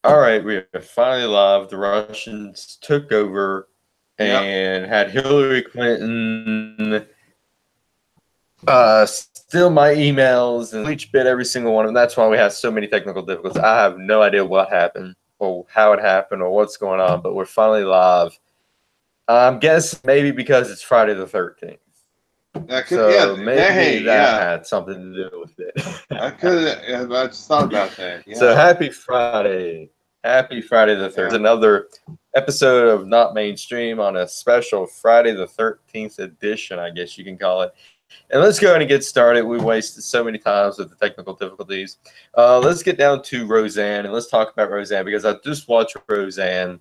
All right, we are finally live. The Russians took over Yep. and had Hillary Clinton steal my emails and each bit every single one of them. That's why we have so many technical difficulties. I have no idea what happened or how it happened or what's going on, but we're finally live. I'm guessing maybe because it's Friday the 13th. That could, So maybe hey, that yeah. had something to do with I it. could. I just thought about that. So Yeah. happy Friday. Happy Friday the 13th. Yeah. Another episode of Not Mainstream on a special Friday the 13th edition, I guess you can call it. And let's go ahead and get started. We wasted so many times with the technical difficulties. Let's get down to Roseanne and let's talk about Roseanne because I just watched Roseanne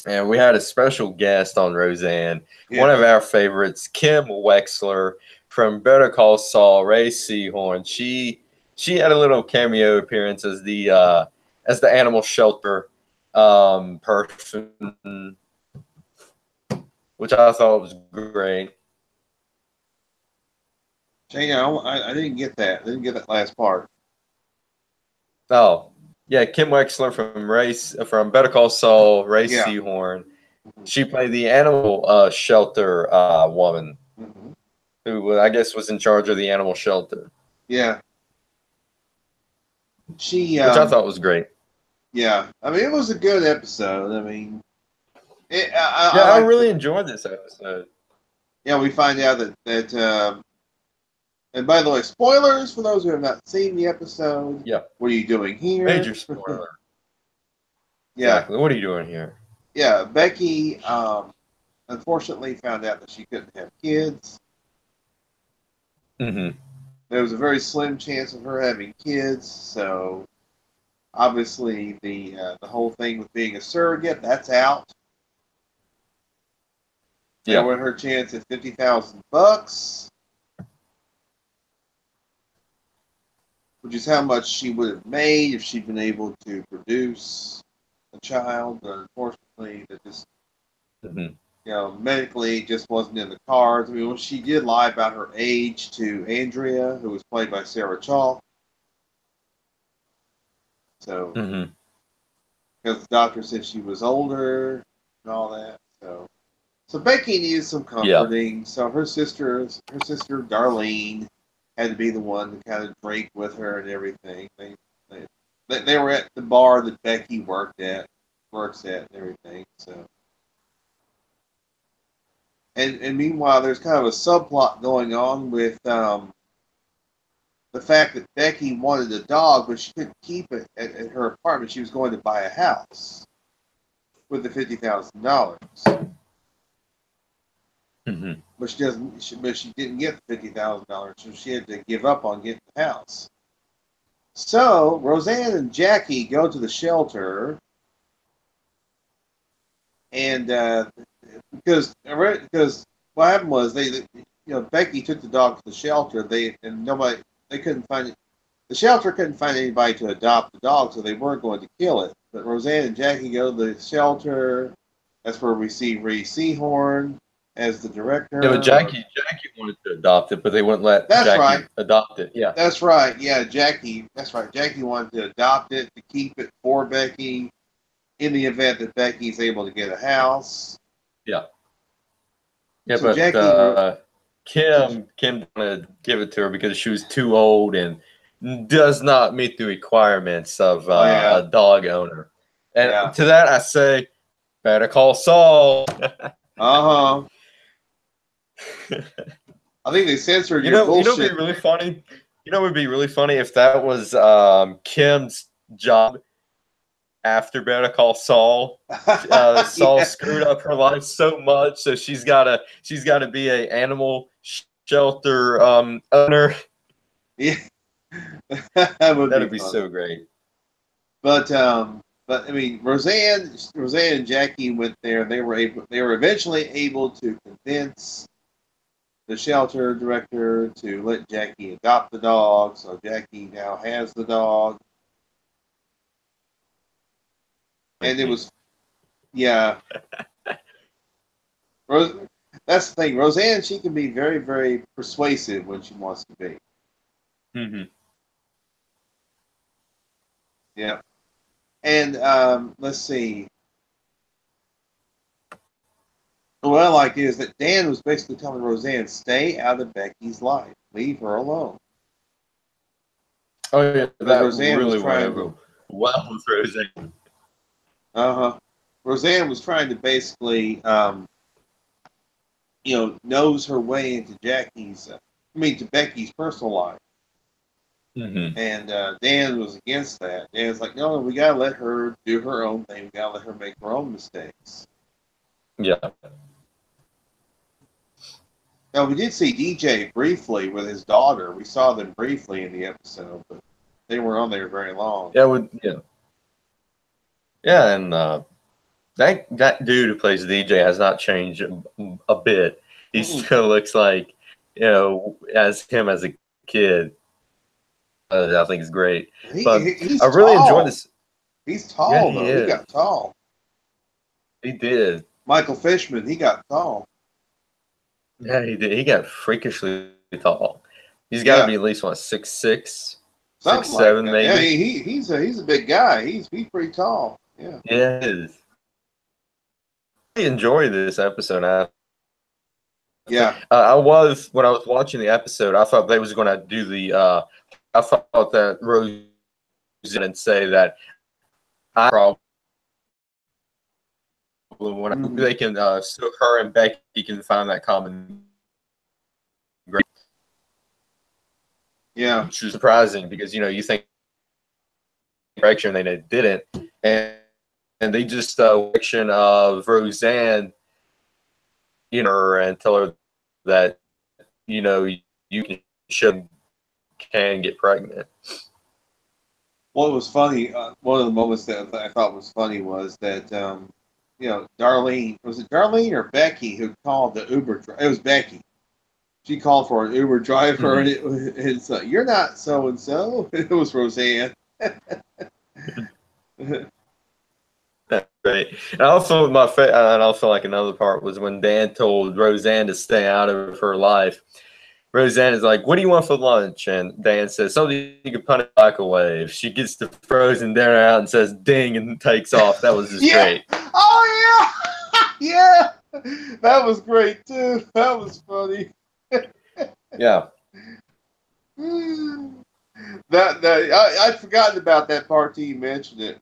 and we had a special guest on Roseanne, Yeah. one of our favorites, Kim Wexler from Better Call Saul, Ray Seahorn. She had a little cameo appearance as the animal shelter person, which I thought was great. Jane, I didn't get that. I didn't get that last part. Oh, yeah, Kim Wexler from Better Call Saul, Ray Yeah. Seahorn. She played the animal shelter woman Mm-hmm. who I guess was in charge of the animal shelter, Yeah. She. which I thought was great. Yeah. I mean, it was a good episode. I mean, I Yeah, I like really the. enjoyed this episode. Yeah, we find out that. And by the way, spoilers for those who have not seen the episode. Yeah, What are you doing here? major spoiler. Yeah. Exactly. What are you doing here? Yeah. Becky. Unfortunately, found out that she couldn't have kids. Mm-hmm. There was a very slim chance of her having kids, so obviously the whole thing with being a surrogate, that's out. And Yeah. when her chance at $50,000, which is how much she would have made if she'd been able to produce a child, but unfortunately, that just Mm-hmm. medically just wasn't in the cards. I mean, well, she did lie about her age to Andrea, who was played by Sarah Chalk. So, Mm-hmm. because the doctor said she was older and all that. So Becky needed some Yeah. comforting. So her sister Darlene, had to be the one to kind of drink with her and everything. They were at the bar that Becky works at, and everything. So, and meanwhile, there's kind of a subplot going on with the fact that Becky wanted a dog, but she couldn't keep it at her apartment. She was going to buy a house with the $50,000. Mm-hmm. But she doesn't. But she didn't get the $50,000, so she had to give up on getting the house. So Roseanne and Jackie go to the shelter, and because what happened was Becky took the dog to the shelter. They couldn't find it. The shelter couldn't find anybody to adopt the dog, so they weren't going to kill it. But Roseanne and Jackie go to the shelter. That's where we see Reese Seahorn as the director. Yeah, but Jackie wanted to adopt it, but they wouldn't let That's Jackie right. adopt it. Yeah. That's right. Yeah, Jackie. That's right. Jackie wanted to adopt it to keep it for Becky in the event that Becky's able to get a house. Yeah. Yeah, So but Kim didn't want to give it to her because she was too old and does not meet the requirements of a dog owner. And to that I say, better call Saul. I think they censored your bullshit. You know, it'd be really funny. You know, it would be really funny if that was Kim's job after Better Call Saul. Saul screwed up her life so much, so she's gotta be a animal shelter owner. Yeah, that'd be so great. But I mean, Roseanne and Jackie went there. They were eventually able to convince the shelter director to let Jackie adopt the dog. So Jackie now has the dog. And it was, yeah. That's the thing. Roseanne, she can be very, very persuasive when she wants to be. Mm-hmm. Yeah. And let's see. What I like is that Dan was basically telling Roseanne, stay out of Becky's life. Leave her alone. Oh yeah, Because that Roseanne was really went trying over to. well with Roseanne. Roseanne was trying to basically, nose her way into to Becky's personal life. Mm-hmm. And Dan was against that. Dan's like, no, we gotta let her do her own thing. We gotta let her make her own mistakes. Yeah. Now we did see DJ briefly with his daughter. We saw them briefly in the episode, but they weren't on there very long. Yeah, and that dude who plays DJ has not changed a bit. He still looks like, as him as a kid. I think it's great. But He's I really tall. enjoy this. He's tall, Yeah, though. He got tall. He did. Michael Fishman, he got tall. Yeah, he did. He got freakishly tall. He's got to be at least, 6'6", 6'7", maybe. Yeah, he's a big guy. He's pretty tall. Yeah. Yeah, it is. I enjoy this episode. Yeah. When I was watching the episode, I thought they was going to do I thought that Rose didn't say that I probably when they can, so her and Becky can find that common ground. Yeah. Which is surprising because, you think direction they didn't. And they just direction of Roseanne, and tell her that, you can get pregnant. What was funny, one of the moments that I thought was funny was that, Darlene, was it Darlene or Becky who called the Uber? It was Becky. She called for an Uber driver, and it's like, you're not so and so. It was Roseanne. Right. And also and also like another part was when Dan told Roseanne to stay out of her life. Roseanne is like, "What do you want for lunch?" And Dan says, "Something you can punch a microwave." She gets the frozen dinner out and says, "Ding," and takes off. That was just great. Oh yeah, yeah. That was great too. That was funny. Yeah. I'd forgotten about that part till you mentioned it.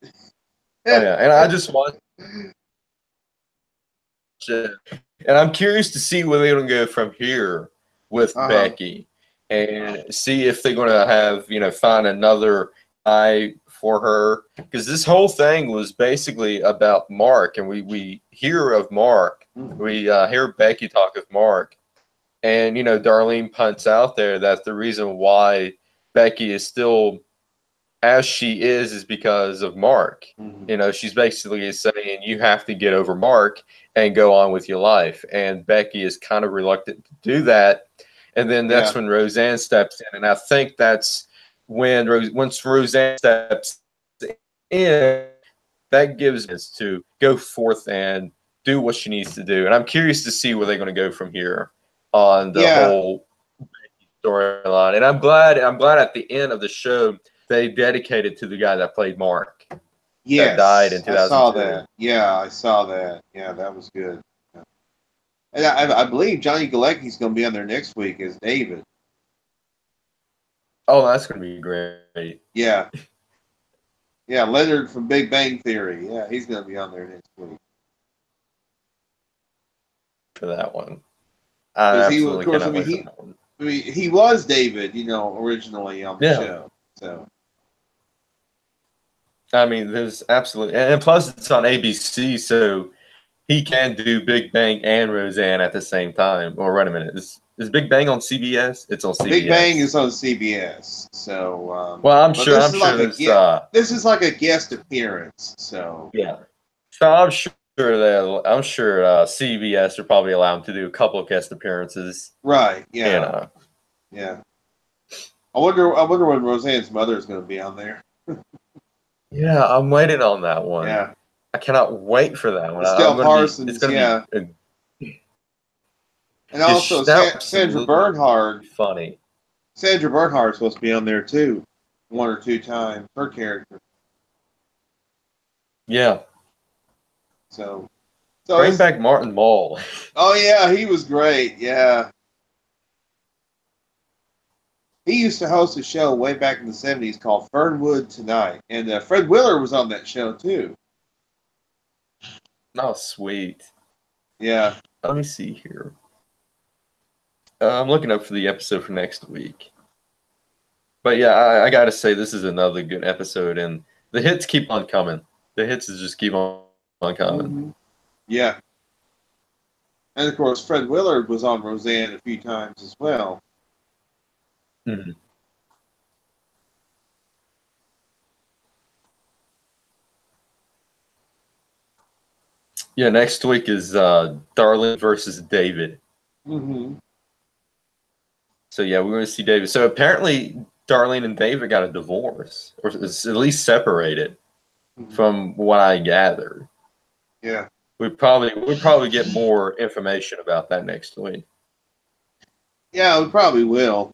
Oh yeah, and I just want, and I'm curious to see where they're gonna go from here with Becky, and see if they're gonna have find another guy for her, because this whole thing was basically about Mark, and we hear of Mark, we hear Becky talk of Mark, and Darlene punts out there that the reason why Becky is still as she is because of Mark. She's basically saying you have to get over Mark and go on with your life. And Becky is kind of reluctant to do that. And then that's when Roseanne steps in. And I think that's when once Roseanne steps in, that gives us to go forth and do what she needs to do. And I'm curious to see where they're going to go from here on the whole storyline. And I'm glad at the end of the show they dedicated to the guy that played Mark. Yes, that died in 2002. I saw that. Yeah, I saw that. Yeah, that was good. Yeah. And I believe Johnny Galecki's going to be on there next week as David. Oh, that's going to be great. Yeah. Yeah, Leonard from Big Bang Theory. Yeah, he's going to be on there next week. For that one. I absolutely cannot wait for that one. He was David, originally on the show. So, I mean, there's absolutely, and plus it's on ABC, so he can do Big Bang and Roseanne at the same time. Or wait a minute, is Big Bang on CBS? It's on CBS. Big Bang is on CBS. So, well, I'm sure. This is like a guest appearance. So yeah, so I'm sure CBS will probably allow him to do a couple of guest appearances. Right. Yeah. Yeah. I wonder when Roseanne's mother is going to be on there. Yeah, I'm waiting on that one. Yeah. I cannot wait for that one. Estelle Parsons, it's going to be. And also Sandra Bernhard. Funny. Sandra Bernhard's supposed to be on there too, 1 or 2 times. Her character. Yeah. So Bring it's, back Martin Mull. oh yeah, he was great. Yeah, he used to host a show way back in the '70s called Fernwood Tonight, and Fred Willard was on that show too. Oh, sweet. Yeah. Let me see here. I'm looking up for the episode for next week. But yeah, I got to say, this is another good episode, and the hits keep on coming. The hits just keep on coming. Mm-hmm. Yeah. And of course, Fred Willard was on Roseanne a few times as well. Mm-hmm. Yeah, next week is Darlene versus David. Mm-hmm. So yeah, we're going to see David. So apparently, Darlene and David got a divorce, or it's at least separated, Mm-hmm. from what I gathered. Yeah. We'd probably get more information about that next week. Yeah, we probably will.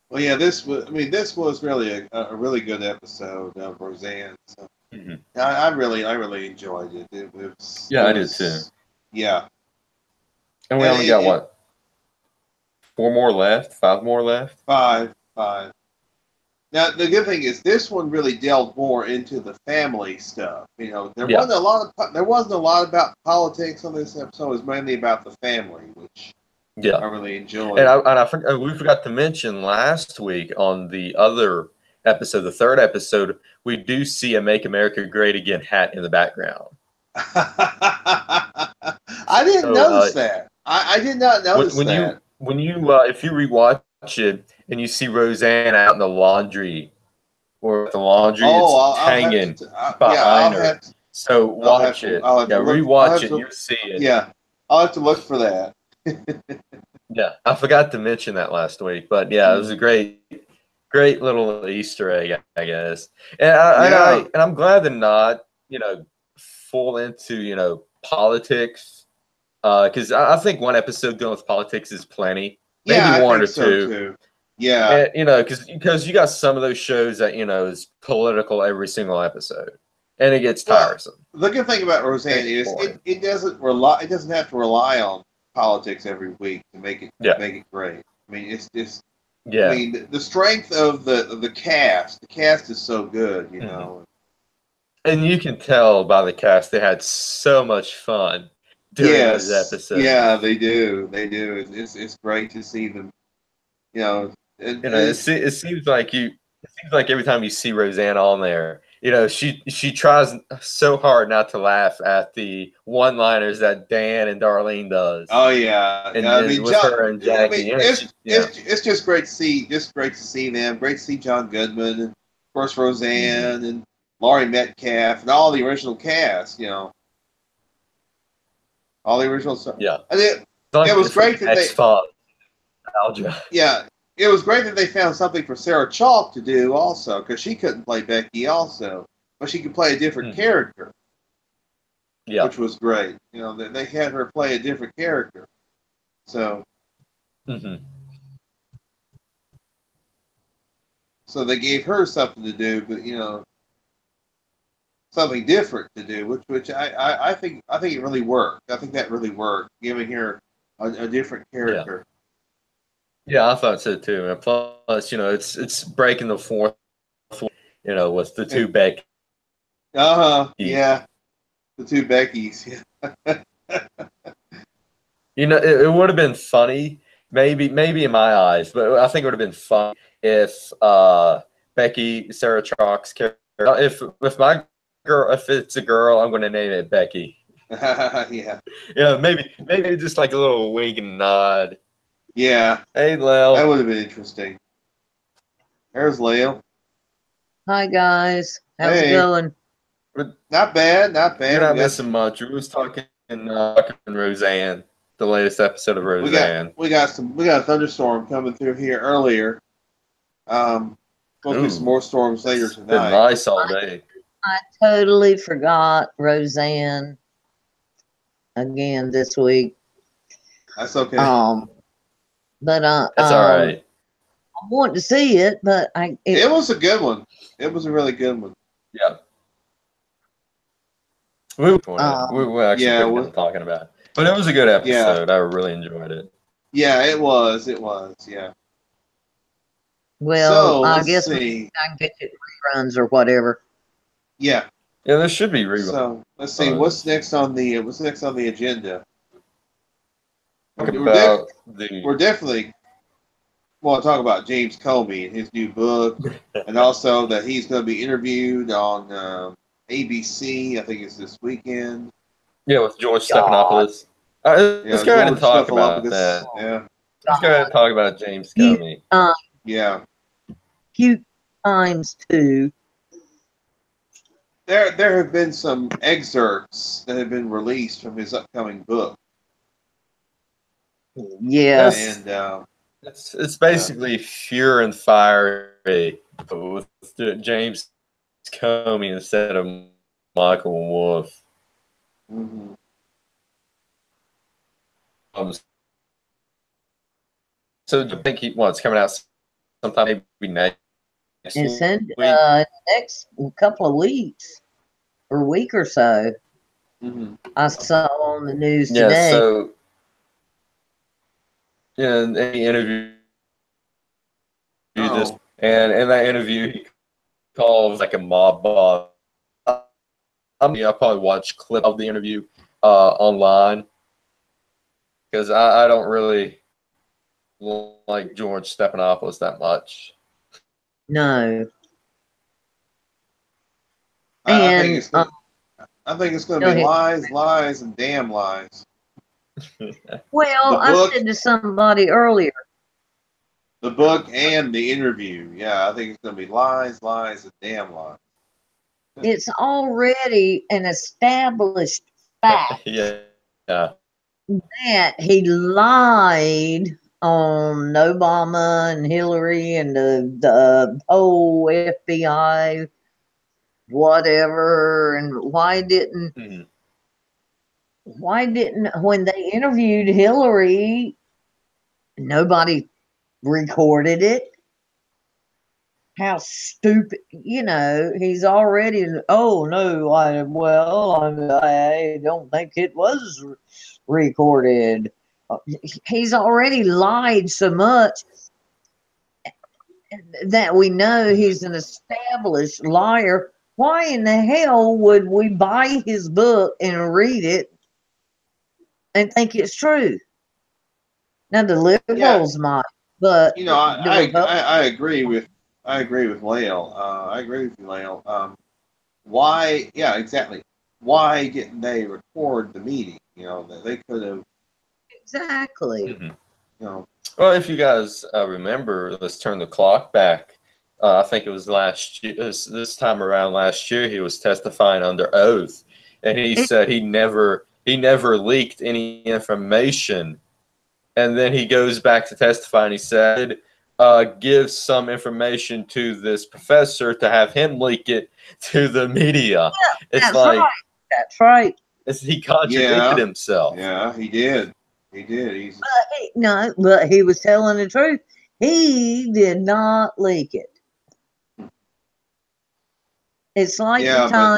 Well, yeah, this was really a really good episode of Roseanne. So Mm-hmm. I really enjoyed it. I did too. Yeah. And we only got what? 4 more left? 5 more left? Five. Now the good thing is this one really delved more into the family stuff. You know, there wasn't a lot about politics on this episode. It was mainly about the family, which I really enjoyed. And we forgot to mention last week on the other episode, the third episode, we do see a "Make America Great Again" hat in the background. I didn't notice that. I did not notice that. When you if you rewatch it and you see Roseanne out in the laundry or the laundry, it's hanging behind her. So watch it. Rewatch it. You'll see it. Yeah, I'll have to look for that. Yeah, I forgot to mention that last week, but yeah, it was a great little Easter egg, I guess. And I'm glad they're not, full into, politics, because I think one episode dealing with politics is plenty. Maybe one or two. Too. Yeah, and, because you got some of those shows that is political every single episode, and it gets tiresome. The good thing about Roseanne is it doesn't have to rely on politics every week to make it great. I mean, it's just I mean, the strength of the cast. The cast is so good, you know. And you can tell by the cast they had so much fun during those episodes. Yeah, they do. They do. It's great to see them. You know, it seems like every time you see Roseanne on there, she tries so hard not to laugh at the one-liners that Dan and Darlene does. Oh yeah, and I mean, with her and Jackie. It's just great to see. Just great to see them. Great to see John Goodman, and of course Roseanne and Laurie Metcalf and all the original cast. All the original stuff. Yeah, and it was great that nostalgia. Yeah. It was great that they found something for Sarah Chalk to do also, because she couldn't play Becky also, but she could play a different character. Yeah, which was great. They had her play a different character. So, so they gave her something to do, but something different to do, which I think it really worked. I think that really worked, giving her a different character. Yeah, I thought so too. And plus, it's breaking the fourth, with the two Becky. Yeah, the two Beckys. It would have been funny, maybe in my eyes, but I think it would have been fun if Becky, Sarah Chalk's character, if my girl, if it's a girl, I'm going to name it Becky. Yeah. Maybe just like a little wink and nod. Yeah. Hey, Lil. That would have been interesting. There's Lil. Hi, guys. How's it going? Not bad. You're not missing much. We was talking Roseanne, the latest episode of Roseanne. We got a thunderstorm coming through here earlier. Supposed to be some more storms later tonight. Been nice all day. I totally forgot Roseanne again this week. That's okay. But that's all right. want to see it, but It was a good one. It was a really good one. Yeah. We were actually Yeah, pretty done talking about it. But it was a good episode. Yeah. I really enjoyed it. Yeah, it was. It was. Yeah. well, So I let's guess see. I can catch it reruns or whatever. Yeah. Yeah, there should be reruns. So let's see. What's next on the agenda? About We're definitely want to talk about James Comey and his new book, and also that he's going to be interviewed on ABC. I think it's this weekend. Yeah, with George Stephanopoulos. Let's go ahead and talk about that. Yeah. Let's go ahead and talk about James Comey. Yeah. Few times too. There have been some excerpts that have been released from his upcoming book. Yeah. And it's basically Fear and Fiery with James Comey instead of Michael Wolff. Mm-hmm. So I think it's coming out sometime maybe next It's in week. next couple of weeks or week or so. Mm-hmm. I saw on the news Yeah, today. so in the interview this, and in that interview he calls like a mob boss. I'll probably watch clip of the interview online because I don't really like George Stephanopoulos that much. No. I think it's going to be lies, lies, and damn lies. Well, I said to somebody earlier. The book and the interview. Yeah, I think it's going to be lies, lies, and damn lies. It's already an established fact that he lied on Obama and Hillary and the whole FBI, whatever. And why didn't when they interviewed Hillary, nobody recorded it? How stupid, he's already, oh no, I don't think it was recorded. He's already lied so much that we know he's an established liar. Why in the hell would we buy his book and read it and think it's true? Now the liberals might, but I agree with Lael. I agree with you, Lael. Why? Yeah, exactly. Why didn't they record the meeting? That they could have. Exactly. Well, if you guys remember, let's turn the clock back. I think it was last year. This time around last year, he was testifying under oath, and he said he never leaked any information. And then he goes back to testify, and he said, give some information to this professor to have him leak it to the media. Yeah, that's right. He contradicted himself. Yeah, he did. He did. But he was telling the truth. He did not leak it. It's like the time.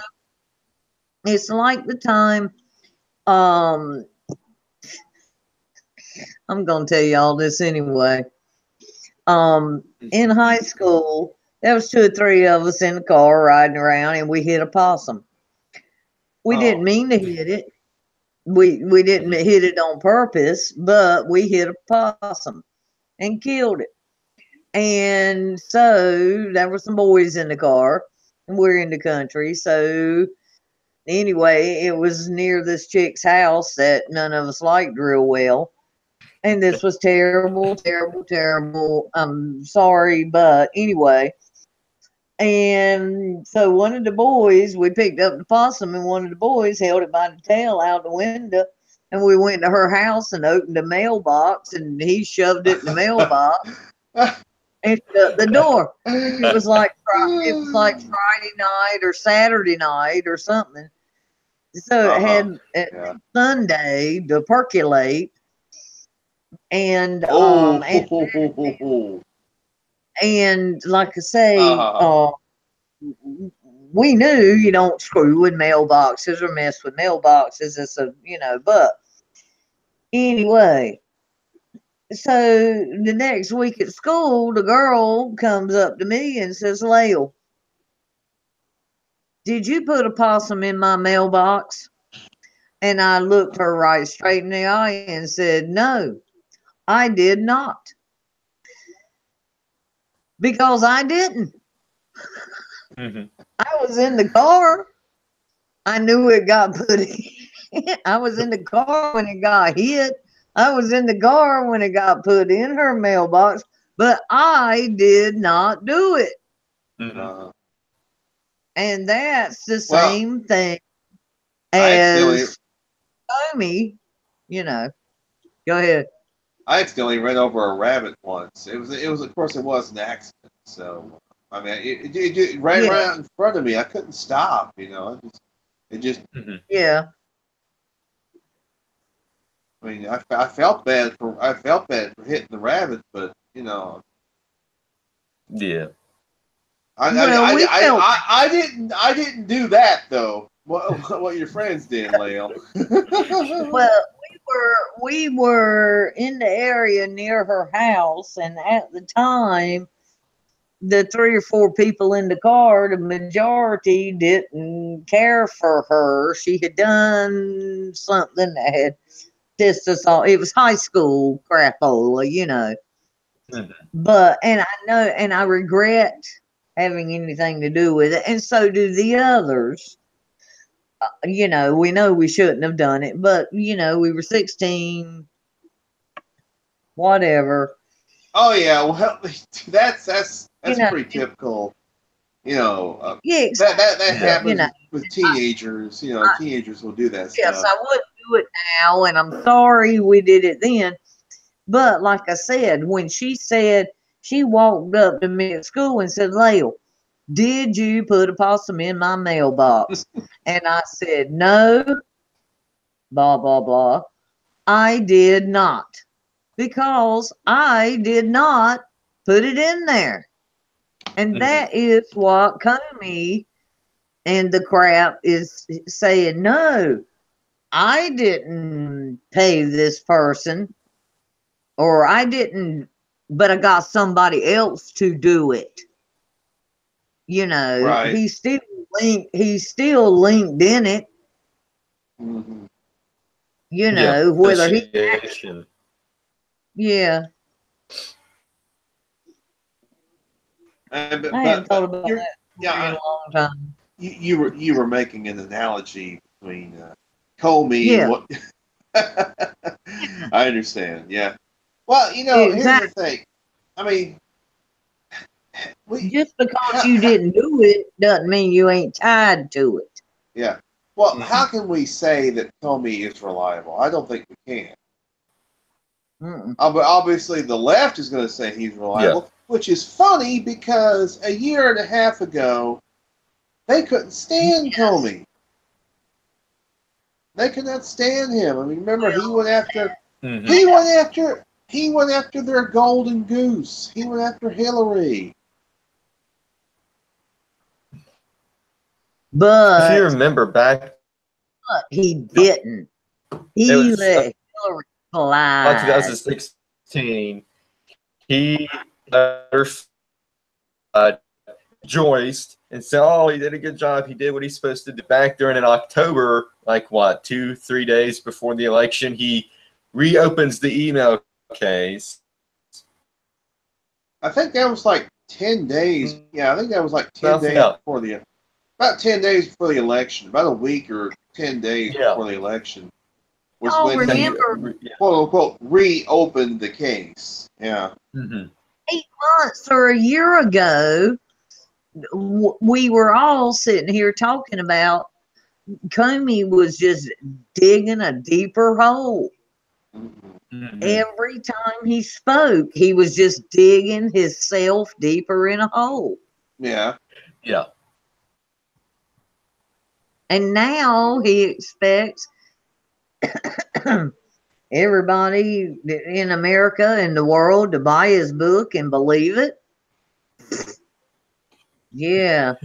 It's like the time. I'm gonna tell you all this anyway. In high school, there was 2 or 3 of us in the car riding around, and we hit a possum. We didn't mean to hit it. We didn't hit it on purpose, but we hit a possum and killed it. And so there were some boys in the car, and we're in the country. So anyway, it was near this chick's house that none of us liked real well. And this was terrible, terrible, terrible. I'm sorry, but anyway. And so one of the boys, we picked up the possum, and one of the boys held it by the tail out the window. And we went to her house and opened the mailbox, and he shoved it in the mailbox and shut the door. It was like Friday night or Saturday night or something. So it had Sunday to percolate. And And like I say, Uh, we knew you don't screw with mailboxes or mess with mailboxes. It's a, but anyway, so the next week at school, the girl comes up to me and says, Lael, did you put a possum in my mailbox? And I looked her right straight in the eye and said, no, I did not. Because I didn't. Mm-hmm. I was in the car. I knew it got put in. I was in the car when it got hit. I was in the car when it got put in her mailbox, but I did not do it. Mm-hmm. And that's the well, same thing I accidentally, as Tommy, you know. Go ahead. I accidentally ran over a rabbit once. Of course, it was an accident. So, I mean, it ran Yeah, right out in front of me. I couldn't stop. It just. Mm-hmm. yeah. I mean, I felt bad for hitting the rabbit, but Yeah. Well, we felt I didn't do that though. What your friends did, Leo. well. We were in the area near her house, and at the time, the 3 or 4 people in the car, the majority didn't care for her. She had done something that had pissed us off. It was high school crapola. Mm-hmm. But, and I know, and I regret having anything to do with it, and so do the others. We know we shouldn't have done it, but, we were 16, whatever. Oh yeah, well that's You know, pretty typical. yeah, That Yeah. you happens know, with I, teenagers. I, Teenagers will do that yes, stuff. I wouldn't do it now, and I'm sorry we did it then. But like I said, when she said she walked up to me at school and said, Lael, did you put a possum in my mailbox? And I said, no, blah, blah, blah. I did not, because I did not put it in there. And Mm-hmm. that is what Comey and the crap is saying. No, I didn't pay this person, or I didn't, but I got somebody else to do it. Right. He's still linked in it, Hmm. Yeah. whether he, Association. yeah, And I hadn't thought but about you're that for a yeah long time. you were making an analogy between Comey and Yeah, what I understand. Yeah. Well, here's the exactly. thing. I mean, we Just because how, you how, didn't do it doesn't mean you ain't tied to it. yeah. Well, Mm-hmm. how can we say that Comey is reliable? I don't think we can. Mm-mm. But obviously, the left is going to say he's Yeah. reliable, which is funny because a year and a half ago they couldn't stand Yes. Comey. They could not stand him. I mean, remember Well, Mm-hmm. he went after their golden goose. He went after Hillary. If you but remember back, he didn't. it He was let Hillary about slide. 2016. He let her rejoiced and said, "Oh, he did a good job. He did what he's supposed to do." Back during in October, like what, 2-3 days before the election, he reopens the email case. I think that was like 10 days. Yeah, I think that was like 10 Nothing days else. before about 10 days before the election, about a week or 10 days Yeah. before the election was Oh, when he remember quote unquote reopened the case. Yeah. Mm-hmm. 8 months or a year ago, we were all sitting here talking about Comey was just digging a deeper hole. Mm-hmm. Every time he spoke, he was just digging himself deeper in a hole. Yeah. Yeah. And now he expects everybody in America and the world to buy his book and believe it. Yeah.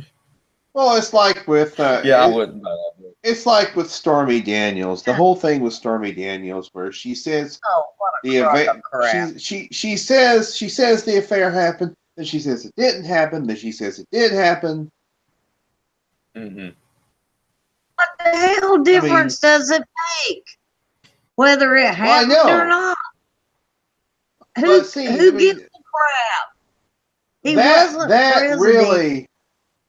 Well, it's like with Yeah, I wouldn't buy that book. it's like with Stormy Daniels. The whole thing with Stormy Daniels, where she says Oh, what the a crock affair, of crap. she says the affair happened, then she says it didn't happen, then she says it did happen. Mm-hmm. What the hell difference does it make whether it Well, I happened or know, not? but see, I Who mean, gives a crap? He wasn't that president. really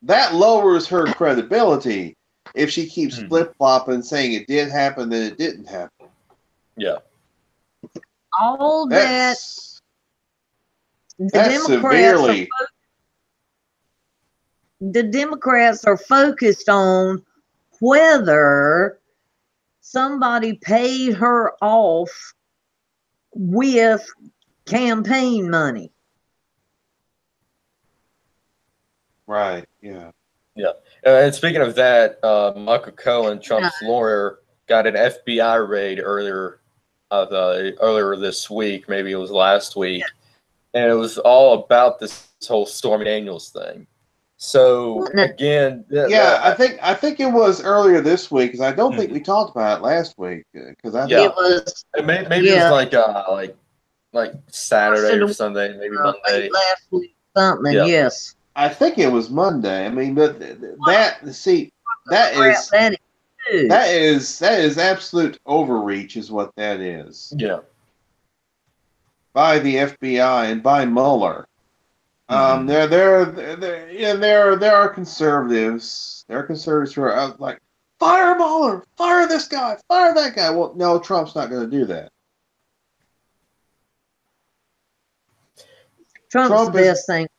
that lowers her credibility if she keeps Mm-hmm. flip flopping, saying it did happen, then it didn't happen. Yeah. All that the That's Democrats severely. the Democrats are focused on whether somebody paid her off with campaign money. Right. Yeah. Yeah. And speaking of that, Michael Cohen, Trump's lawyer, got an FBI raid earlier this week. Maybe it was last week, and it was all about this whole Stormy Daniels thing. So again, I think it was earlier this week because I don't think we talked about it last week because I think It was maybe it was like Saturday or Sunday, maybe Monday. Last week, something. Yeah. Yes. I think it was Monday. I mean, but that is absolute overreach, is what that is. Yeah. By the FBI and by Mueller. Mm-hmm. There are conservatives. There are conservatives who are like, fire Mueller, fire this guy, fire that guy. Well, no, Trump's not going to do that. Trump's the best thing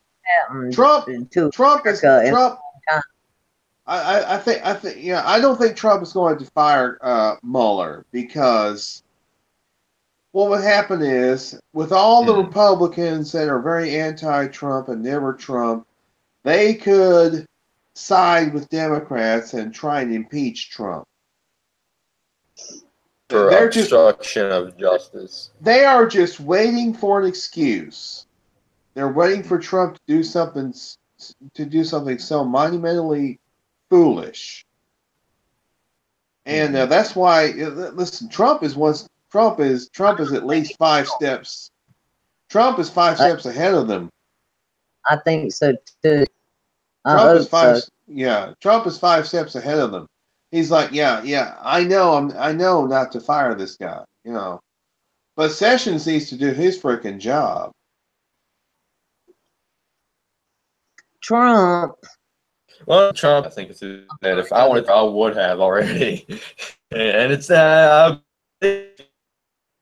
happened to America. I think I don't think Trump is going to fire Mueller because what would happen is with all the Republicans that are very anti-Trump and never Trump, they could side with Democrats and try and impeach Trump. For obstruction of justice. They are just waiting for an excuse. They're waiting for Trump to do something so monumentally foolish. And that's why listen, Trump is at least 5 steps. Trump is 5 steps ahead of them. I think so too. Trump is 5 steps ahead of them. He's like, yeah, I know not to fire this guy, you know. But Sessions needs to do his freaking job. Trump, I think it's that if I wanted to, I would have already. And it's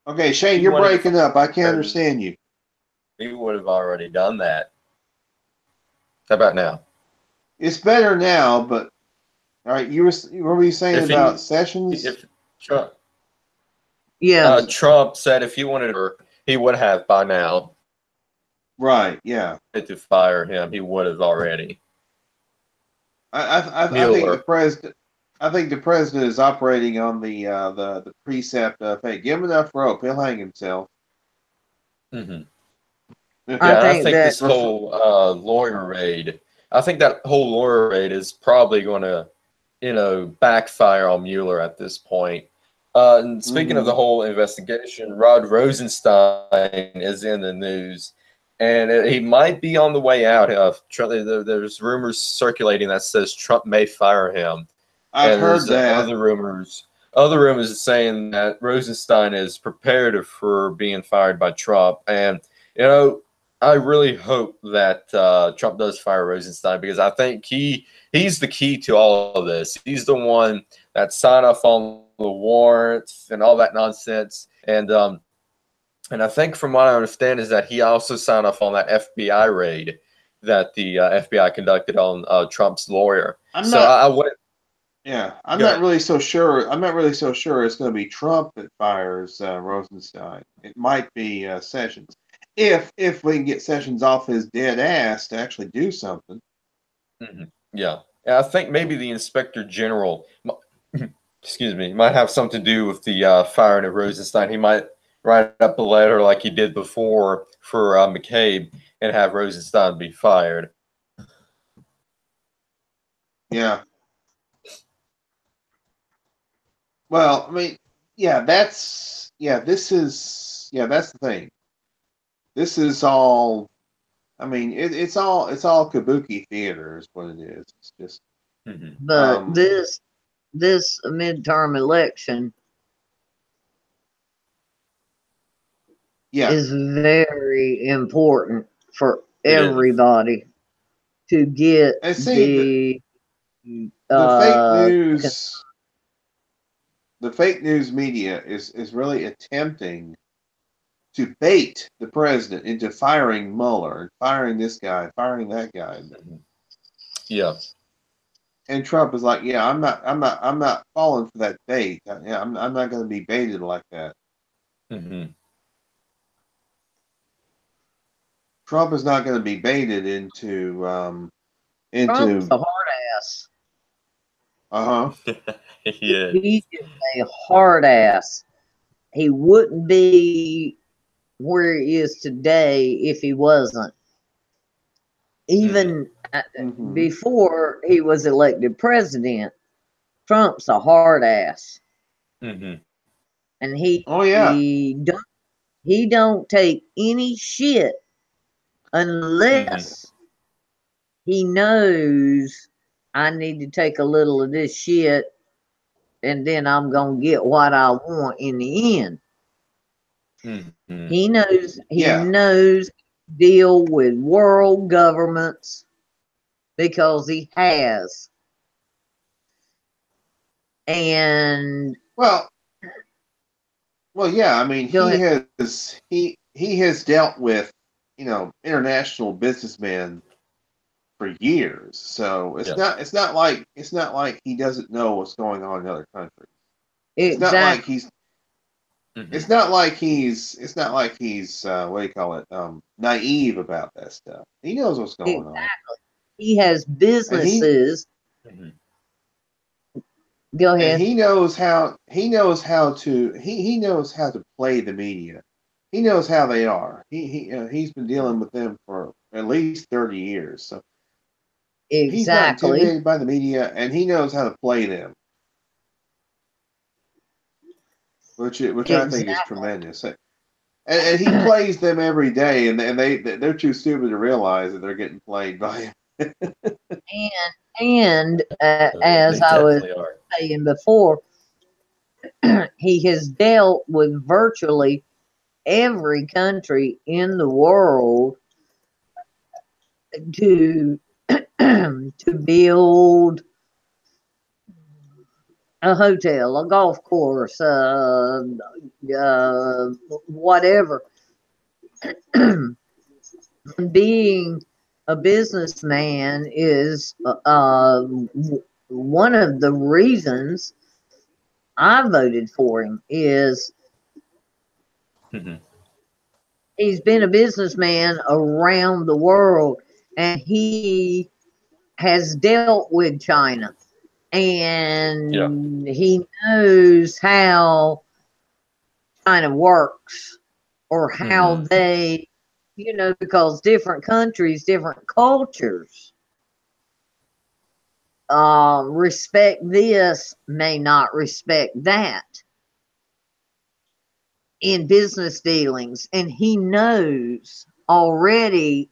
okay, Shane, you're breaking up. I can't understand you. He would have already done that. How about now? It's better now, but all right. What were you saying about Sessions? If Trump, Trump said if he wanted to, he would have by now. Right. Yeah. To fire him, he would have already. I think the president. I think the president is operating on the precept of, hey, give him enough rope, he'll hang himself. Mm-hmm. Yeah, I think this whole lawyer raid. I think that whole lawyer raid is probably going to, backfire on Mueller at this point. And speaking of the whole investigation, Rod Rosenstein is in the news. And he might be on the way out. There's rumors circulating that says Trump may fire him. I've heard that. Other rumors are saying that Rosenstein is prepared for being fired by Trump. And, I really hope that Trump does fire Rosenstein because I think he's the key to all of this. He's the one that signed off on the warrants and all that nonsense. And I think from what I understand is that he also signed off on that FBI raid that the FBI conducted on Trump's lawyer. I'm not really so sure. I'm not really so sure it's going to be Trump that fires Rosenstein. It might be Sessions. If we can get Sessions off his dead ass to actually do something. Mm-hmm. Yeah. And I think maybe the Inspector General, might have something to do with the firing of Rosenstein. He might write up a letter like he did before for McCabe and have Rosenstein be fired. Yeah. Well, I mean, yeah, that's that's the thing. This is all. I mean, it's all kabuki theater is what it is. It's just But this midterm election is very important for everybody to get and see the fake news media is really attempting to bait the president into firing Mueller, firing this guy, firing that guy. Yeah. And Trump is like, yeah, I'm not falling for that bait. Yeah, I'm not going to be baited like that. Trump is not going to be baited into Trump's a hard ass. Yeah. He is a hard ass. He wouldn't be where he is today if he wasn't. Even before he was elected president, Trump's a hard ass. And he don't take any shit unless he knows I need to take a little of this shit and then I'm gonna get what I want in the end. He knows deal with world governments because he has. And well, yeah. I mean, he has dealt with international businessmen for years. So it's not like he doesn't know what's going on in other countries. Exactly. It's not like he's what do you call it? Naive about that stuff. He knows what's going on. He has businesses. Go ahead. And he knows how to play the media. He knows how they are. He's been dealing with them for at least 30 years. So he's not intimidated by the media, and he knows how to play them, which I think is tremendous. And he plays them every day, and they're too stupid to realize that they're getting played by him. and as I was saying before, he has dealt with virtually every country in the world to build a hotel, a golf course, whatever. Being a businessman is one of the reasons I voted for him. Is he's been a businessman around the world, and he has dealt with China, and he knows how China works, or how they, because different countries, different cultures respect this, may not respect that in business dealings. And he knows already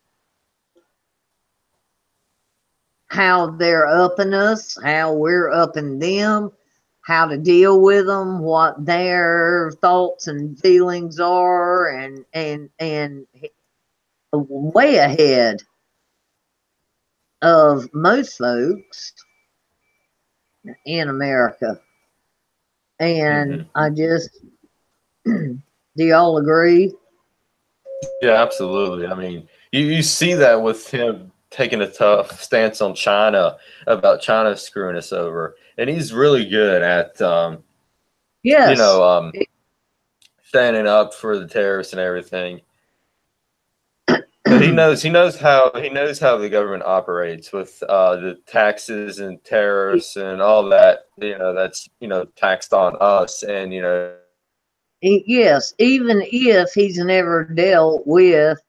how they're upping us, how we're upping them, how to deal with them, what their thoughts and feelings are, and way ahead of most folks in America. And I just, do y'all agree? Yeah, absolutely. I mean, you see that with him taking a tough stance on China, about China screwing us over, and he's really good at standing up for the terrorists and everything. But he knows how the government operates with the taxes and tariffs and all that. That's taxed on us, and yes, even if he's never dealt with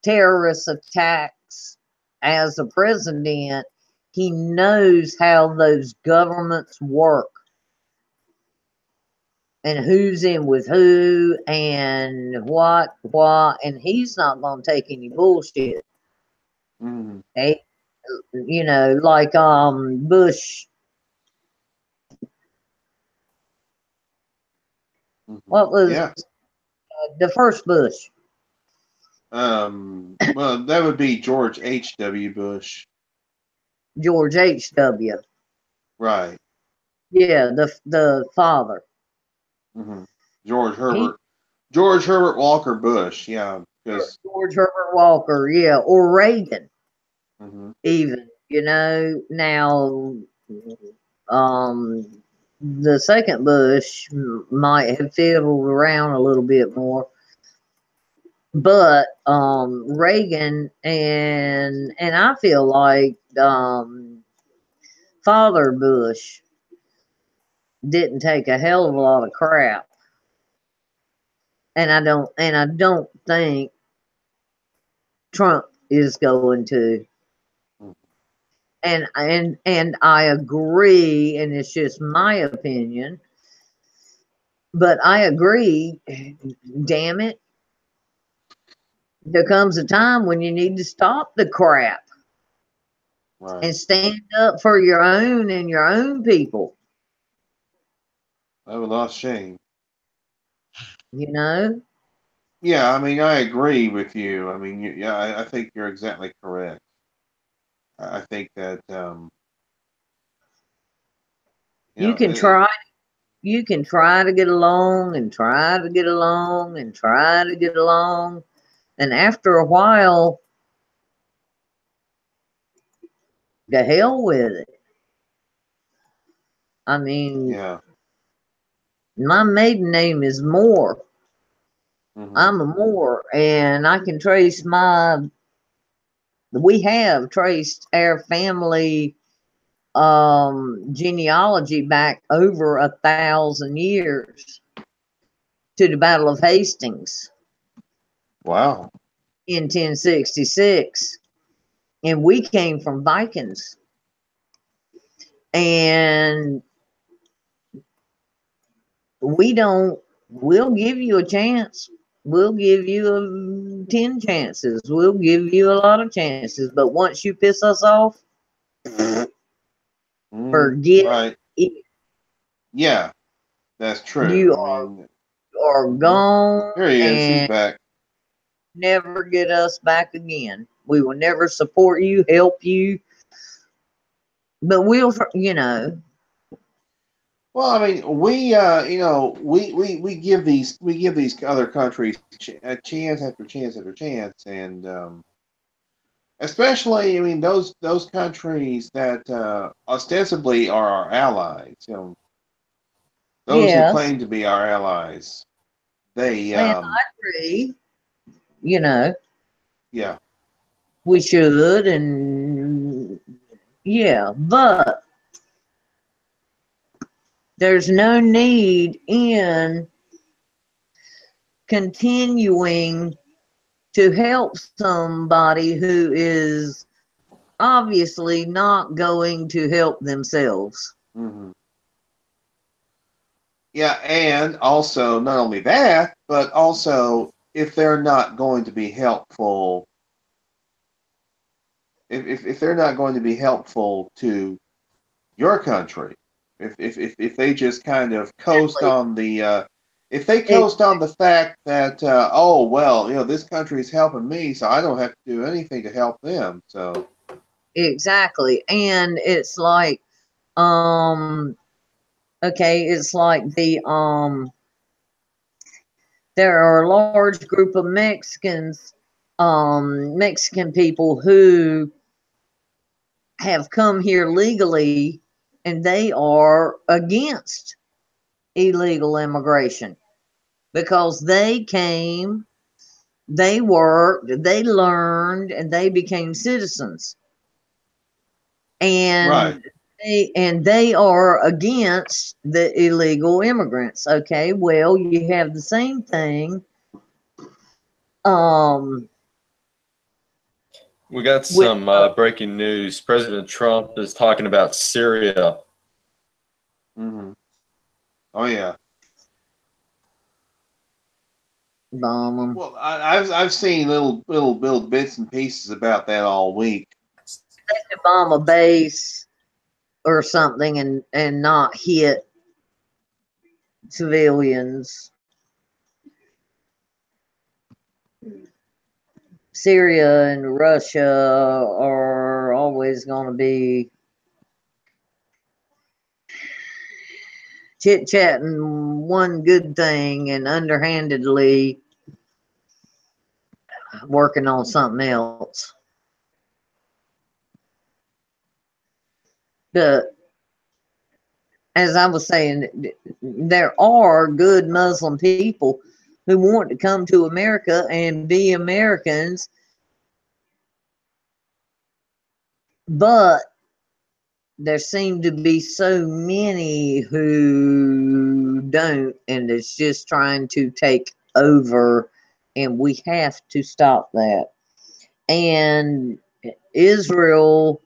terrorist attacks as a president, He knows how those governments work and who's in with who and what, and he's not going to take any bullshit. Mm-hmm. Hey, you know, like Bush. Mm-hmm. What was Yeah. the first Bush? Well, that would be George H.W. Bush. George H.W. Right. Yeah, the father. Mm-hmm. George He Herbert. George Herbert Walker Bush. Yeah. Because. George Herbert Walker, yeah, or Reagan, Mm-hmm. even. You know, now, the second Bush might have fiddled around a little bit more, but Reagan and I feel like Father Bush didn't take a hell of a lot of crap, and I don't think Trump is going to. And I agree, and it's just my opinion, but I agree. Damn it, there comes a time when you need to stop the crap Right. and stand up for your own and your own people. That was not shame. You know. Yeah, I mean, I agree with you. I mean, yeah, I think you're exactly correct. I think that you You know, can try. You can try to get along and try to get along and try to get along, and after a while, the hell with it. I mean, yeah. my maiden name is Moore. Mm-hmm. I'm a Moore, and I can trace we have traced our family genealogy back over 1,000 years to the Battle of Hastings Wow. in 1066, and we came from Vikings. And we'll give you a chance. We'll give you 10 chances. We'll give you a lot of chances. But once you piss us off, forget Right. it. Yeah, that's true. You I mean, are gone here he is. He's and back. never get us back again. We will never support you, help you. But we'll, you know. Well, I mean, we give these other countries a chance after chance after chance, and especially, I mean, those countries that ostensibly are our allies, those who Yes. claim to be our allies, they And I agree. You know, yeah. we should. And yeah. But there's no need in continuing to help somebody who is obviously not going to help themselves. Hmm. Yeah, and also not only that, but also if they're not going to be helpful, if they're not going to be helpful to your country, if they just kind of coast Exactly. on the if they coast on the fact that oh well, this country is helping me, so I don't have to do anything to help them. So Exactly. And it's like, okay, it's like there are a large group of Mexican people who have come here legally, and they are against illegal immigration because they came, they worked, they learned, and they became citizens. right, And they are against the illegal immigrants. Okay, well, you have the same thing. Um, We got some breaking news. President Trump is talking about Syria. Mm-hmm. Oh yeah. Bomb them. Well, I've seen little bits and pieces about that all week. They could bomb a base or something and not hit civilians. Syria and Russia are always going to be chit-chatting one good thing and underhandedly working on something else. But as I was saying, there are good Muslim people who want to come to America and be Americans, but there seem to be so many who don't, and it's just trying to take over, and we have to stop that. And Israel,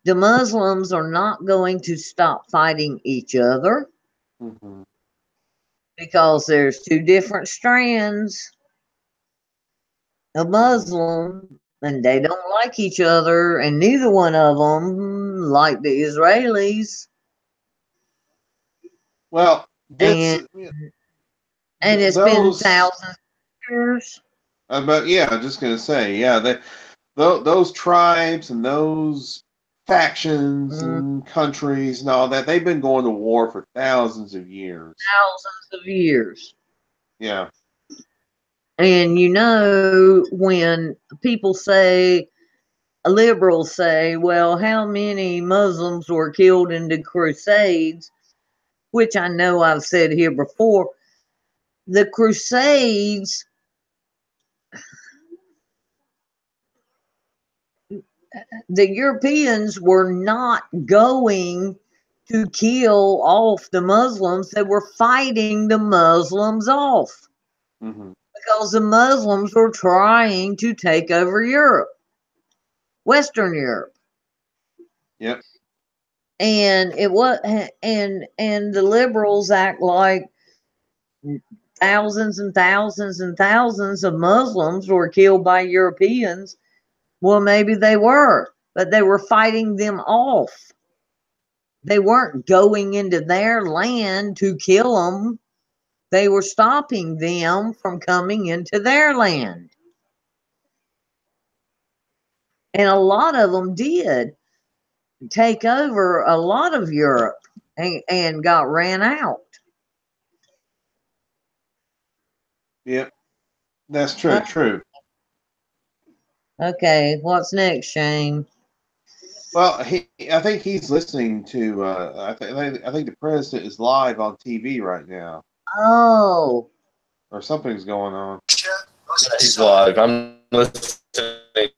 the Muslims are not going to stop fighting each other. Mm-hmm. Because there's two different strands of Muslim, and they don't like each other, and neither one of them like the Israelis. Well, And it's been thousands of years. But yeah, I'm just gonna say, yeah, those tribes and those factions and countries and all that, they've been going to war for thousands of years. Thousands of years. Yeah. And you know, when people say, liberals say, well, how many Muslims were killed in the Crusades, which I know I've said here before, the Crusades, the Europeans were not going to kill off the Muslims. They were fighting the Muslims off. Mm-hmm. Because the Muslims were trying to take over Europe, Western Europe. Yep. And it was, and the liberals act like thousands and thousands and thousands of Muslims were killed by Europeans. Well, maybe they were, but they were fighting them off. They weren't going into their land to kill them. They were stopping them from coming into their land. And a lot of them did take over a lot of Europe and got ran out. Yep. That's true. True. Okay, what's next, Shane? Well, I think he's listening to. I think the president is live on TV right now. Oh, Or something's going on. He's live. I'm listening.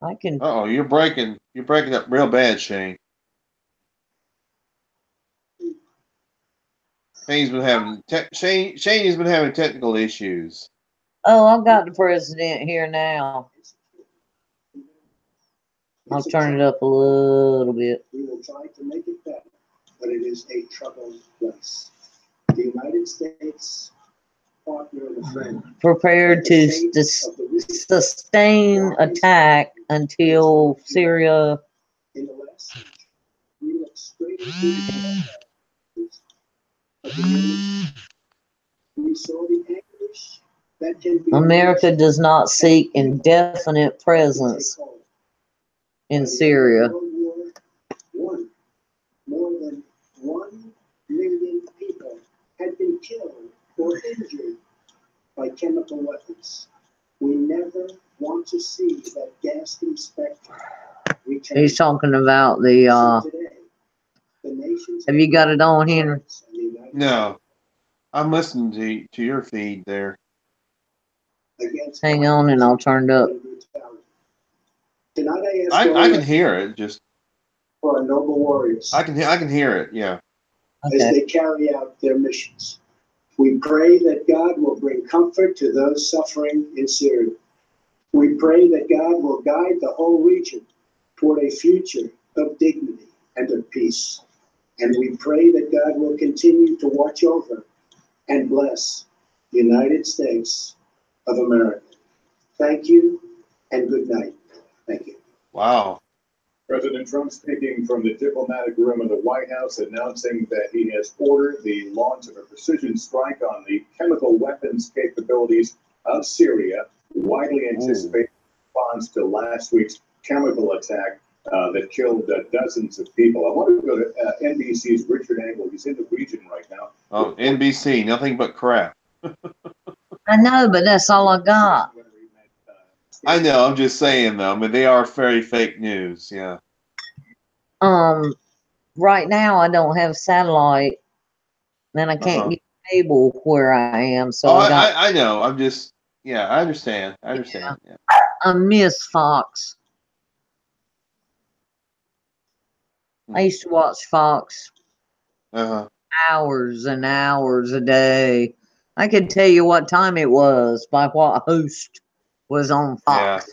I can. Oh, you're breaking up real bad, Shane. Shane's been having Shane has been having technical issues. Oh, I've got the president here now. I'll turn it up a little bit. We will try to make it better, but it is a troubled place. The United States, partner and friend, prepared to sustain attack until Syria. In the West, we look straight into the we saw the anguish that can be. America does not seek indefinite presence in Syria. More than 1 million people had been killed or injured by chemical weapons. We never want to see that ghastly specter return. He's talking about the. Have you got it on, Henry? No, I'm listening to your feed there. Hang on, and I'll turn it up. I can hear it. Just for our noble warriors. I can hear it. Yeah. Okay. As they carry out their missions, we pray that God will bring comfort to those suffering in Syria. We pray that God will guide the whole region toward a future of dignity and of peace. And we pray that God will continue to watch over and bless the United States of America. Thank you and good night. Thank you. Wow. President Trump speaking from the diplomatic room of the White House, announcing that he has ordered the launch of a precision strike on the chemical weapons capabilities of Syria, widely anticipated response to last week's chemical attack that killed dozens of people. I want to go to NBC's Richard Engel. He's in the region right now. Oh, NBC, nothing but crap. I know, but that's all I got. I know, I'm just saying though. I mean, they are very fake news, yeah. Right now I don't have satellite, and I can't get cable where I am, so I know. I'm just, yeah, I understand. I understand. Yeah. I miss Fox. I used to watch Fox hours and hours a day. I could tell you what time it was by what host was on Fox.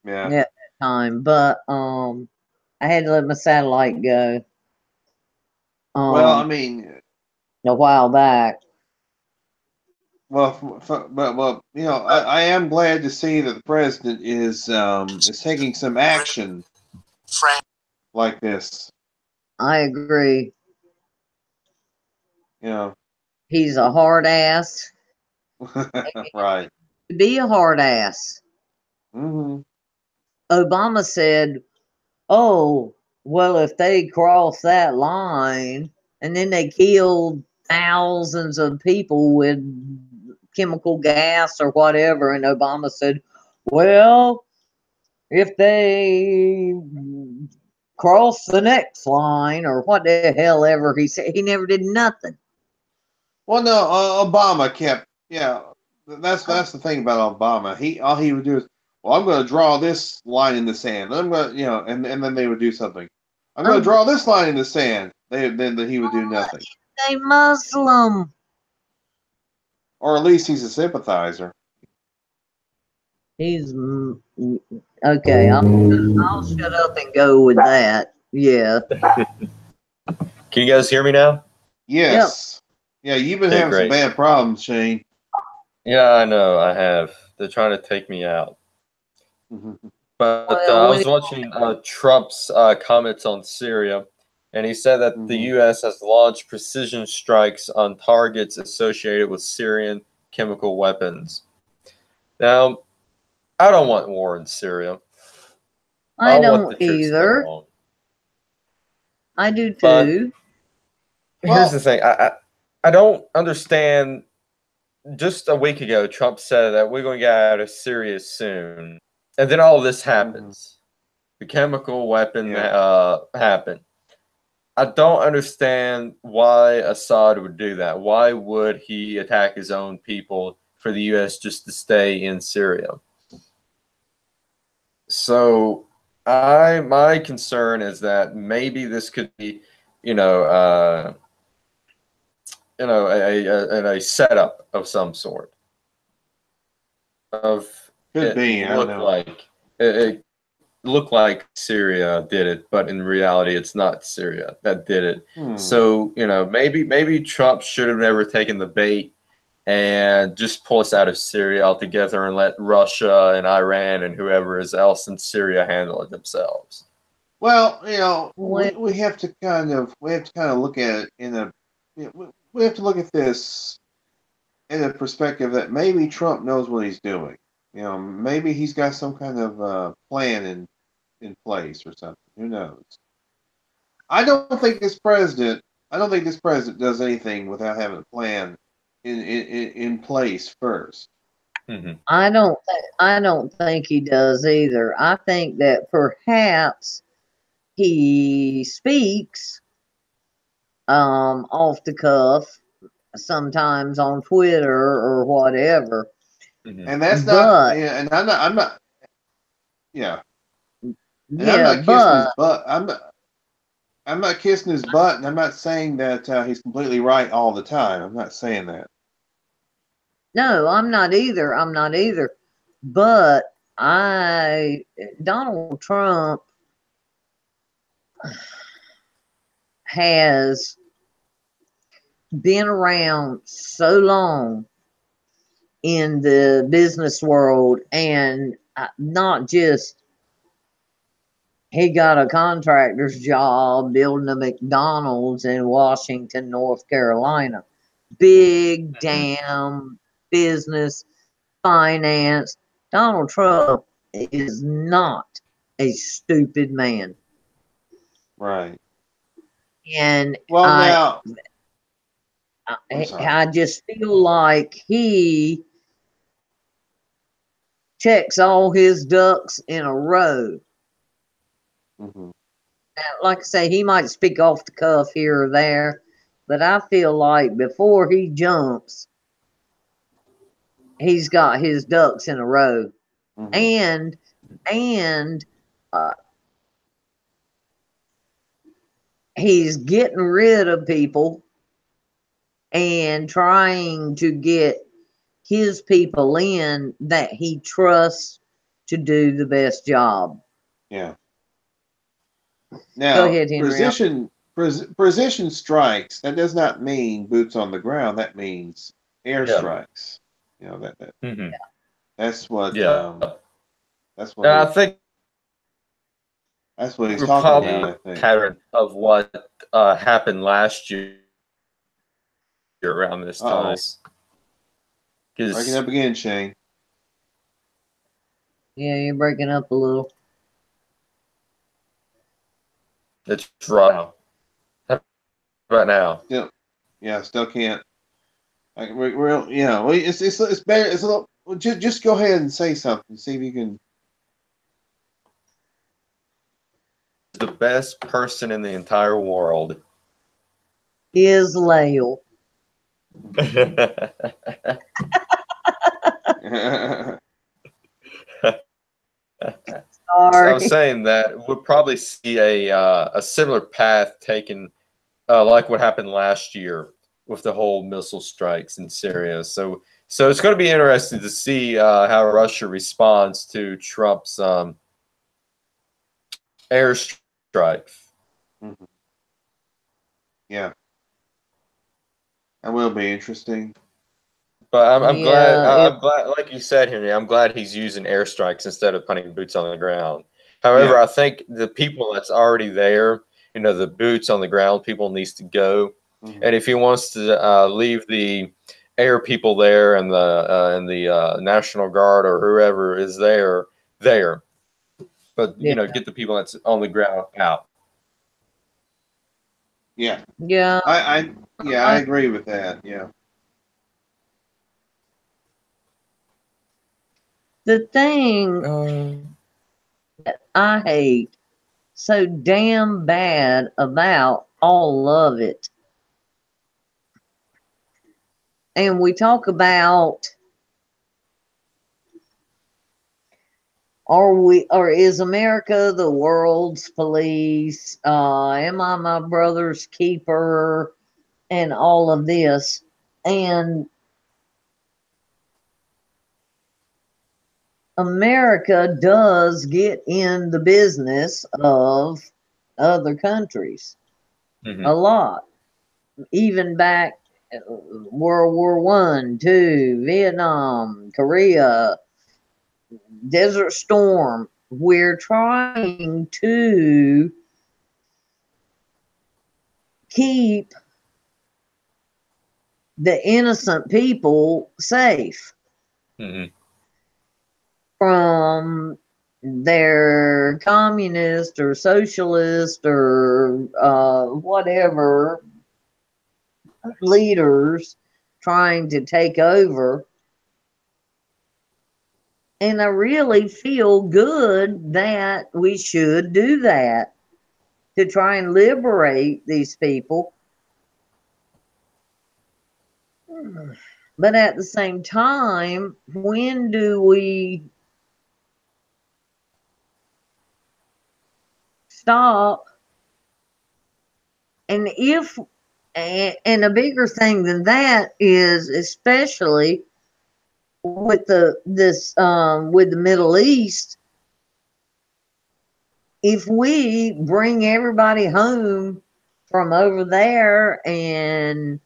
Yeah. At that time, but I had to let my satellite go. Well, I mean, a while back. Well, you know, I am glad to see that the president is taking some action like this. I agree. You know, he's a hard ass. Right. To be a hard ass. Mm-hmm. Obama said, "Oh, well, if they cross that line, and then they killed thousands of people with chemical gas or whatever," and Obama said, "Well, if they cross the next line," or what the hell ever he said, he never did nothing. Well, no, Obama kept, yeah. That's the thing about Obama. All he would do is, well, I'm going to draw this line in the sand. I'm going to, you know, and then they would do something. I'm going to draw this line in the sand. Then he would do nothing. A Muslim. Or at least he's a sympathizer. He's okay. I'll shut up and go with that. Yeah. Can you guys hear me now? Yes. Yep. Yeah, you've been having some bad problems, Shane. Yeah, I know. I have. They're trying to take me out. But I was watching Trump's comments on Syria, and he said that the U.S. has launched precision strikes on targets associated with Syrian chemical weapons. Now, I don't want war in Syria. I don't either. I do too. But here's the thing. I don't understand. Just a week ago, Trump said that we're going to get out of Syria soon. And then all of this happens. The chemical weapon happened. I don't understand why Assad would do that. Why would he attack his own people for the U.S. just to stay in Syria? So my concern is that maybe this could be, a setup of some sort. It looked like Syria did it, but in reality, it's not Syria that did it. So maybe Trump should have never taken the bait and just pull us out of Syria altogether and let Russia and Iran and whoever else in Syria handle it themselves. Well, we have to kind of look at it we have to look at this in a perspective that maybe Trump knows what he's doing. Maybe he's got some kind of plan in place or something. Who knows? I don't think this president does anything without having a plan in place first. Mm-hmm. I don't think he does either. I think that perhaps he speaks off the cuff, sometimes on Twitter or whatever. Mm-hmm. And that's not. And I'm not. Yeah. I'm not kissing his butt. I'm not kissing his butt, and I'm not saying that he's completely right all the time. I'm not saying that. No, I'm not either. But Donald Trump has been around so long in the business world, and not just he got a contractor's job building a McDonald's in Washington, North Carolina. Big damn business, finance. Donald Trump is not a stupid man. Right. And Well, now I just feel like he checks all his ducks in a row. Mm-hmm. Now, like I say, he might speak off the cuff here or there, but I feel like before he jumps, he's got his ducks in a row. Mm-hmm. And he's getting rid of people and trying to get his people in that he trusts to do the best job. Yeah. Now, go ahead, Henry. Precision strikes, that does not mean boots on the ground. That means airstrikes. You know, Mm-hmm. that's what that's what I think that's what he's we're talking probably about, I think. pattern of what happened last year around this time. Breaking up again, Shane. Yeah, you're breaking up a little. It's right now. Right now. Still can't. Like it's better. It's a little. Well, just go ahead and say something. See if you can. The best person in the entire world is Lael. I was saying that we'll probably see a similar path taken, like what happened last year with the whole missile strikes in Syria. So it's going to be interesting to see how Russia responds to Trump's airstrikes. Mm-hmm. Yeah, that will be interesting. But I'm glad. I'm glad, like you said, Henry. I'm glad he's using airstrikes instead of putting boots on the ground. However, I think the people that's already there, the boots on the ground people needs to go. Mm-hmm. And if he wants to leave the air people there and the National Guard or whoever is there, but get the people that's on the ground out. Yeah. Yeah. I agree with that. Yeah. The thing that I hate so damn bad about all of it, and we talk about, or is America the world's police? Am I my brother's keeper? And all of this, and America does get in the business of other countries a lot. Even back World War I, II, Vietnam, Korea, Desert Storm. We're trying to keep the innocent people safe. Mm-hmm. From their communist or socialist or whatever leaders trying to take over. And I really feel good that we should do that to try and liberate these people. But at the same time, when do we stop? And a bigger thing than that is, especially with the Middle East, if we bring everybody home from over there and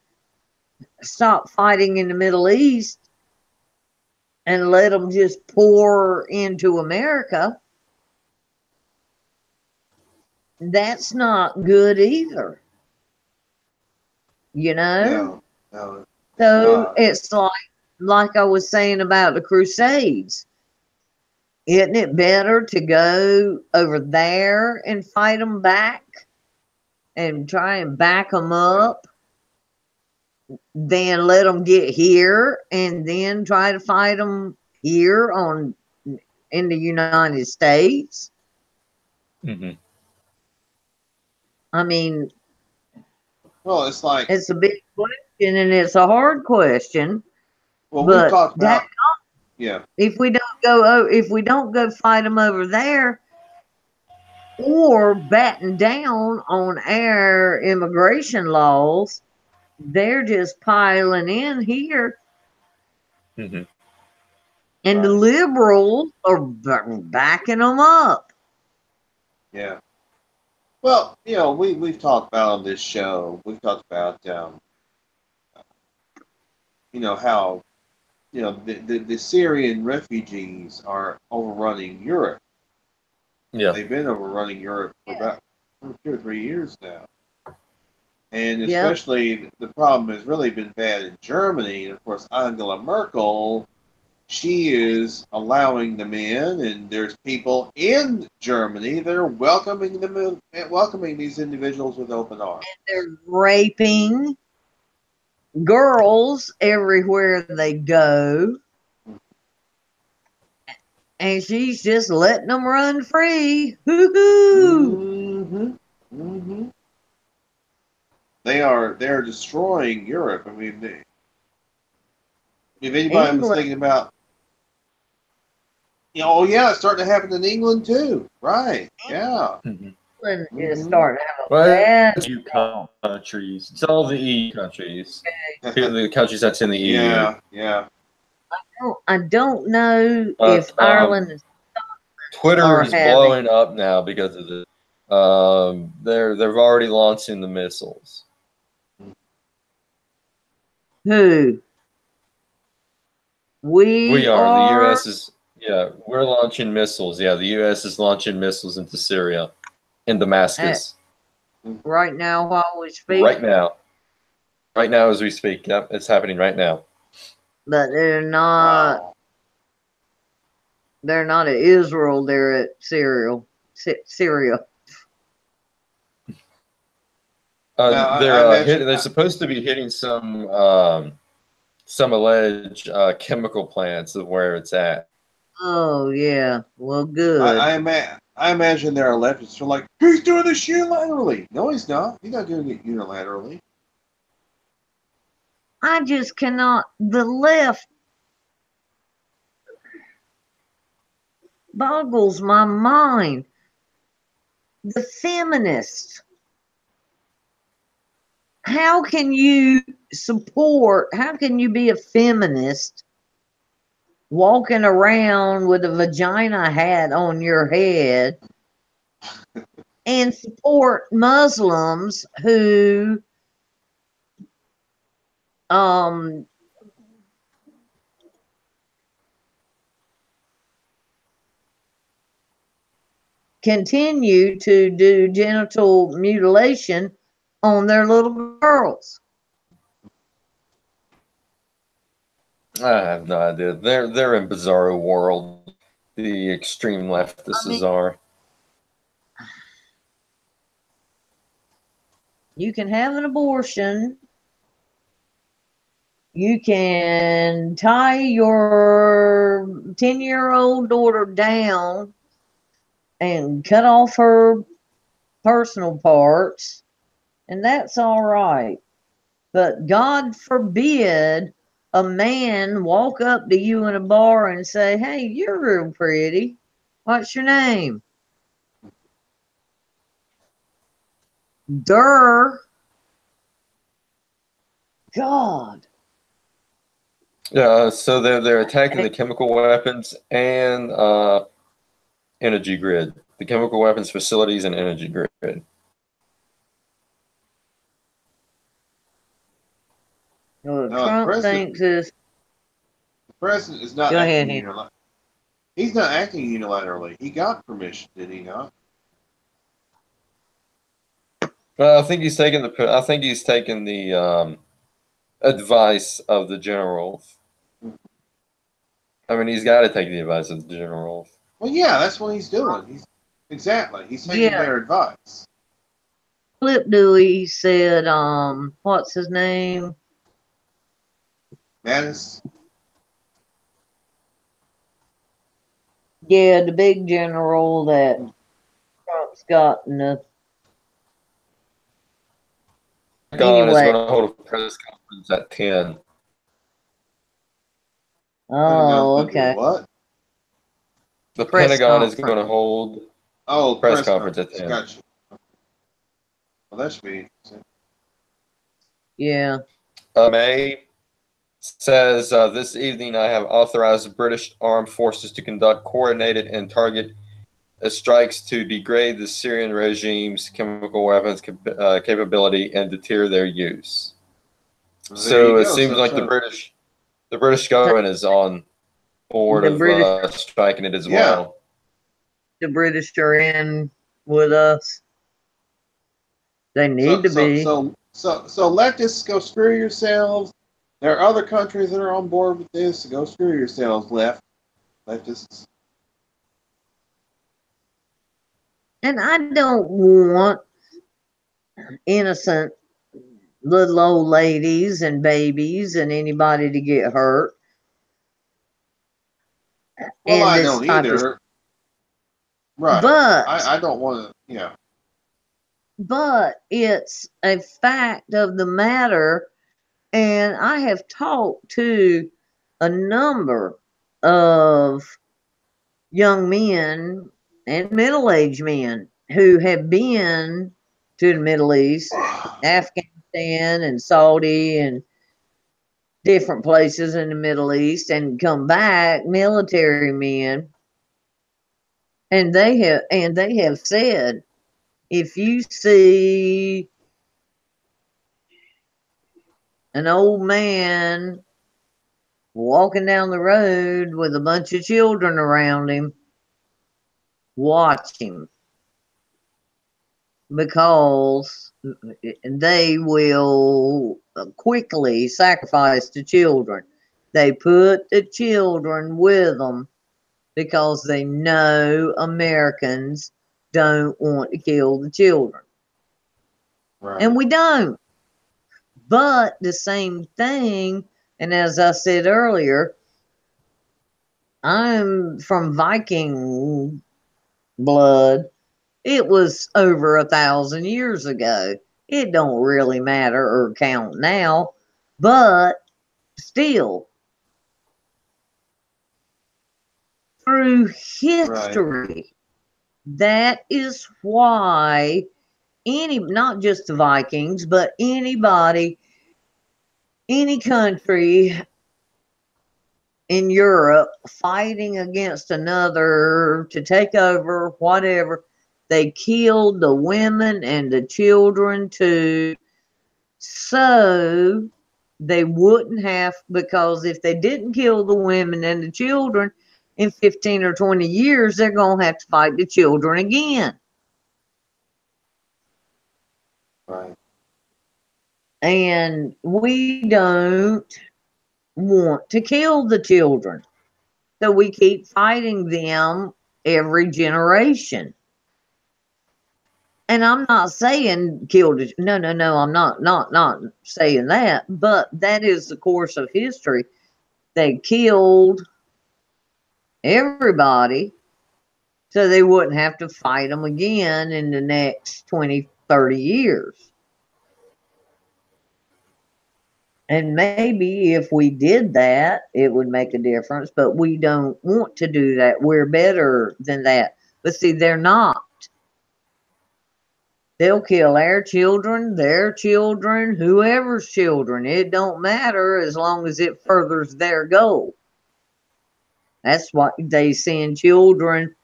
stop fighting in the Middle East and let them just pour into America, that's not good either. You know? No, So it's like I was saying about the Crusades. Isn't it better to go over there and fight them back and try and back them up than let them get here and then try to fight them here in the United States? Mm-hmm. I mean, well, it's like, it's a big question and it's a hard question. well, we've But talked about, yeah. if we don't go fight them over there or batten down on our immigration laws, they're just piling in here. Mm-hmm. And the liberals are backing them up. Yeah. Well, you know, we've talked about on this show, we've talked about, you know, how, you know, the Syrian refugees are overrunning Europe. Yeah. They've been overrunning Europe for about 2 or 3 years now. And Yep. especially the problem has really been bad in Germany. And of course, Angela Merkel, she is allowing them in, and there's people in Germany that are welcoming these individuals with open arms. They're raping girls everywhere they go. And she's just letting them run free. Hoo-hoo! Mm-hmm. Mm-hmm. They're destroying Europe. I mean, if anybody was thinking about, you know, oh yeah, it's starting to happen in England too, right? Yeah. Mm-hmm. England is Mhm. starting to have a Well, bad EU countries. It's all the EU countries. The countries that's in the EU. Yeah, yeah. I don't know But, if Ireland is Twitter are is having- blowing up now because of this. They're already launching the missiles. who? We are. The are U.S. is. Yeah, we're launching missiles. Yeah, the U.S. is launching missiles into Syria, in Damascus, right now while we speak. right now. Right now, as we speak. Yep, it's happening right now. But they're not. Wow. They're not at Israel. They're at Syria. Now, They're supposed to be hitting some alleged chemical plants of where it's at. Oh yeah. Well, good. I imagine there are leftists who are like, he's doing this unilaterally. No, he's not. He's not doing it unilaterally. I just cannot. The left boggles my mind. The feminists. How can you how can you be a feminist walking around with a vagina hat on your head and support Muslims who continue to do genital mutilation on their little girls? I have no idea. They're in bizarro world. The extreme leftists are. You can have an abortion. You can tie your 10-year-old daughter down and cut off her personal parts, and that's all right. But God forbid a man walk up to you in a bar and say, "Hey, you're real pretty. What's your name?" God. Yeah, so they're attacking the chemical weapons and energy grid, the chemical weapons facilities and energy grid. Well, No, Trump thinks this. the president is not Go ahead, acting unilaterally. He's not acting unilaterally. He got permission, did he not? Well, I think he's taking the advice of the generals. I mean, he's got to take the advice of the generals. Well, yeah, that's what he's doing. He's taking Yeah. their advice. Flip Dewey said, what's his name? Mattis. Yeah, the big general that Trump's got in the. Pentagon is Anyway. going to hold a press conference at 10. Oh, Pentagon's gonna okay. do what? The Press Pentagon is conference. going to hold Press conference at 10. Gotcha. Well, that should be interesting. Yeah. May says this evening I have authorized British armed forces to conduct coordinated and target strikes to degrade the Syrian regime's chemical weapons capability and deter their use. Well, So it seems like the British government is on board of striking it as well. The British are in with us. They need to be. So leftists, go screw yourselves. There are other countries that are on board with this. Go screw yourselves, leftists. And I don't want innocent little old ladies and babies and anybody to get hurt. Well, I don't either. Right. But I don't want to, yeah. But it's a fact of the matter, and I have talked to a number of young men and middle-aged men who have been to the Middle East, Afghanistan and Saudi and different places in the Middle East, and come back, military men, and they have said, if you see an old man walking down the road with a bunch of children around him, watch him, because they will quickly sacrifice the children. They put the children with them because they know Americans don't want to kill the children. Right. And we don't. But the same thing, and as I said earlier, I'm from Viking blood. It was over 1,000 years ago. It don't really matter or count now, but still, through history, that is why not just the Vikings, but anybody, any country in Europe fighting against another to take over, whatever, they killed the women and the children too, so they wouldn't have, because if they didn't kill the women and the children, in 15 or 20 years, they're going to have to fight the children again. Right. And we don't want to kill the children. So we keep fighting them every generation. And I'm not saying kill the, no, I'm not saying that, but that is the course of history. They killed everybody so they wouldn't have to fight them again in the next 20, 30 years. And maybe if we did that, it would make a difference, but we don't want to do that. We're better than that. But see, they're not. They'll kill our children, their children, whoever's children. It don't matter as long as it furthers their goal. That's why they send children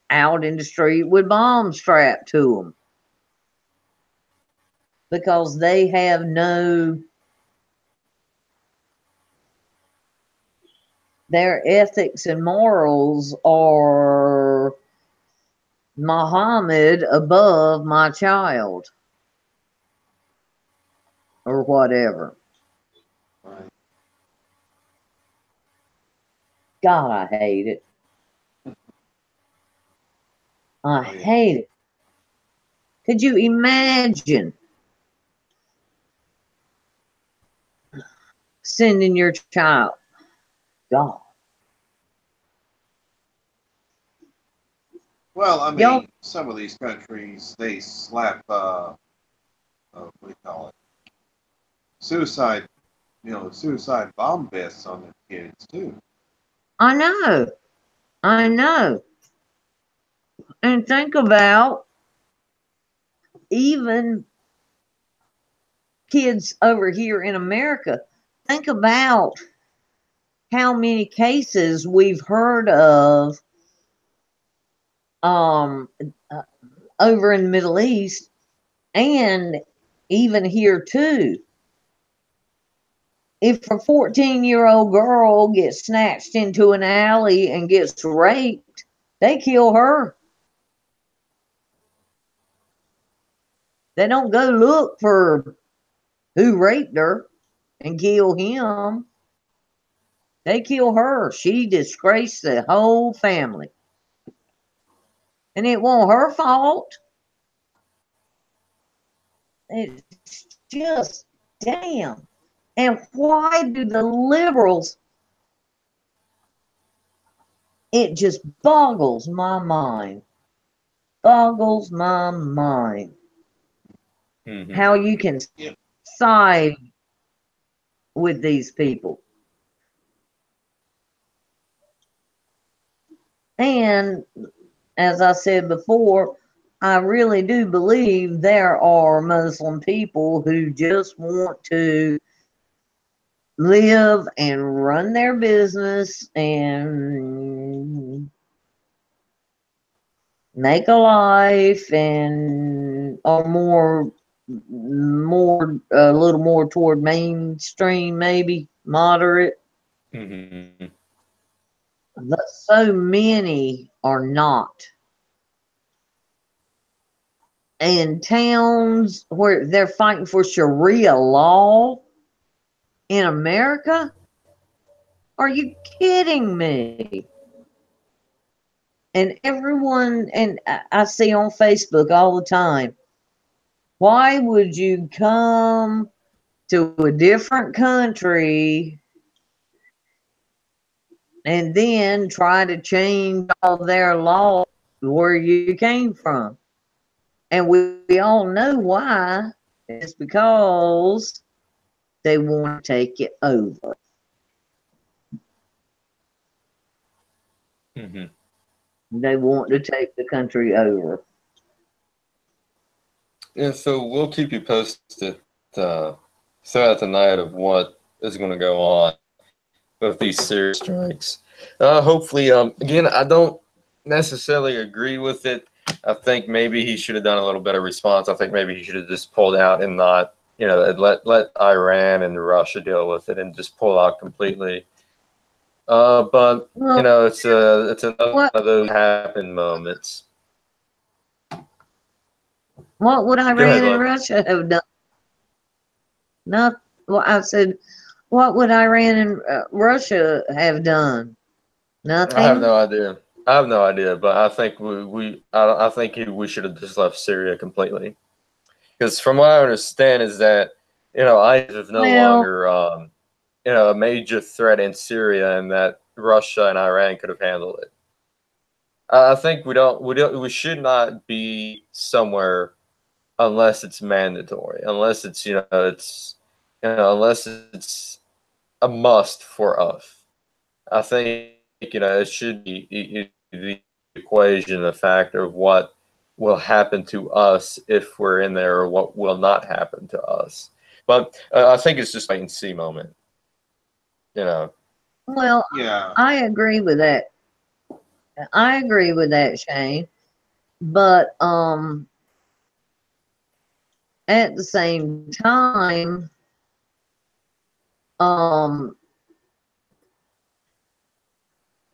out in the street with bombs strapped to them. Because they have their ethics and morals are Muhammad above my child. Or whatever. Right. God, I hate it. I hate it. Could you imagine sending your child? God. Well, I mean, Y'all- some of these countries, they slap, what do you call it? Suicide, suicide bomb vests on their kids, too. I know. I know. And think about even kids over here in America. Think about how many cases we've heard of over in the Middle East and even here too. If a 14-year-old girl gets snatched into an alley and gets raped, they kill her. They don't go look for who raped her and kill him. They kill her. She disgraced the whole family. And it wasn't her fault. It's just, damn. And why do the liberals, it just boggles my mind. Boggles my mind. Mm-hmm. How you can side with these people. And as I said before, I really do believe there are Muslim people who just want to live and run their business and make a life and are more a little more toward mainstream, maybe moderate. Mm-hmm. But so many are not. And towns where they're fighting for Sharia law in America? Are you kidding me? And everyone, and I see on Facebook all the time, why would you come to a different country and then try to change all their laws where you came from? And we all know why. It's because they want to take it over. Mm-hmm. They want to take the country over. Yeah, so we'll keep you posted throughout the night of what is going to go on with these series strikes. Hopefully, again, I don't necessarily agree with it. I think maybe he should have done a little better response. I think maybe he should have just pulled out and not, let Iran and Russia deal with it and just pull out completely. But Well, it's another one of those happen moments. what would Go Iran ahead, and bud. Russia have done? Not. Well, I said, what would Iran and Russia have done? Nothing. I have no idea. I have no idea, but I think I think we should have just left Syria completely. Because from what I understand is that ISIS is no longer a major threat in Syria, and that Russia and Iran could have handled it. I think we should not be somewhere unless it's mandatory, unless it's unless it's a must for us. I think it should be the equation, the factor of what will happen to us if we're in there, or what will not happen to us. But I think it's just a wait and see moment. You know. Well, Yeah. I agree with that. I agree with that, Shane. But at the same time,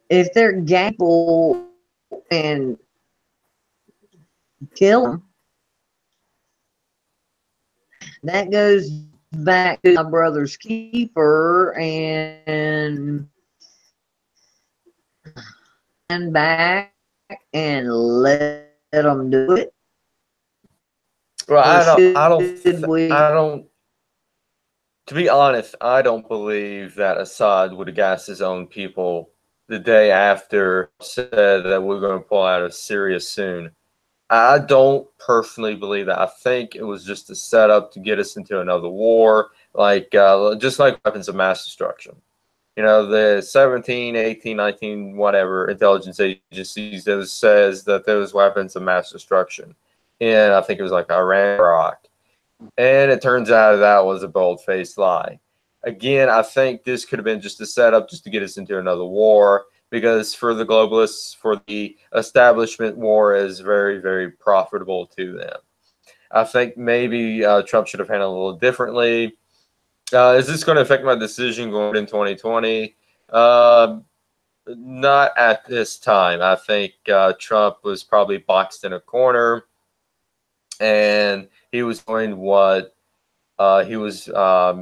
if they're gamble and kill them, that goes back to my brother's keeper and back and let them do it. Well, Or should I don't. To be honest, I don't believe that Assad would have gassed his own people the day after said that we're going to pull out of Syria soon. I don't personally believe that. I think it was just a setup to get us into another war, like just like weapons of mass destruction. You know, the 17, 18, 19, whatever intelligence agencies that says that those weapons of mass destruction. And I think it was like Iran, Iraq. And it turns out that was a bold-faced lie. Again, I think this could have been just a setup just to get us into another war, because for the globalists, for the establishment, war is very, very profitable to them. I think maybe Trump should have handled it a little differently. Is this going to affect my decision going in 2020? Not at this time. I think Trump was probably boxed in a corner, and he was doing what he was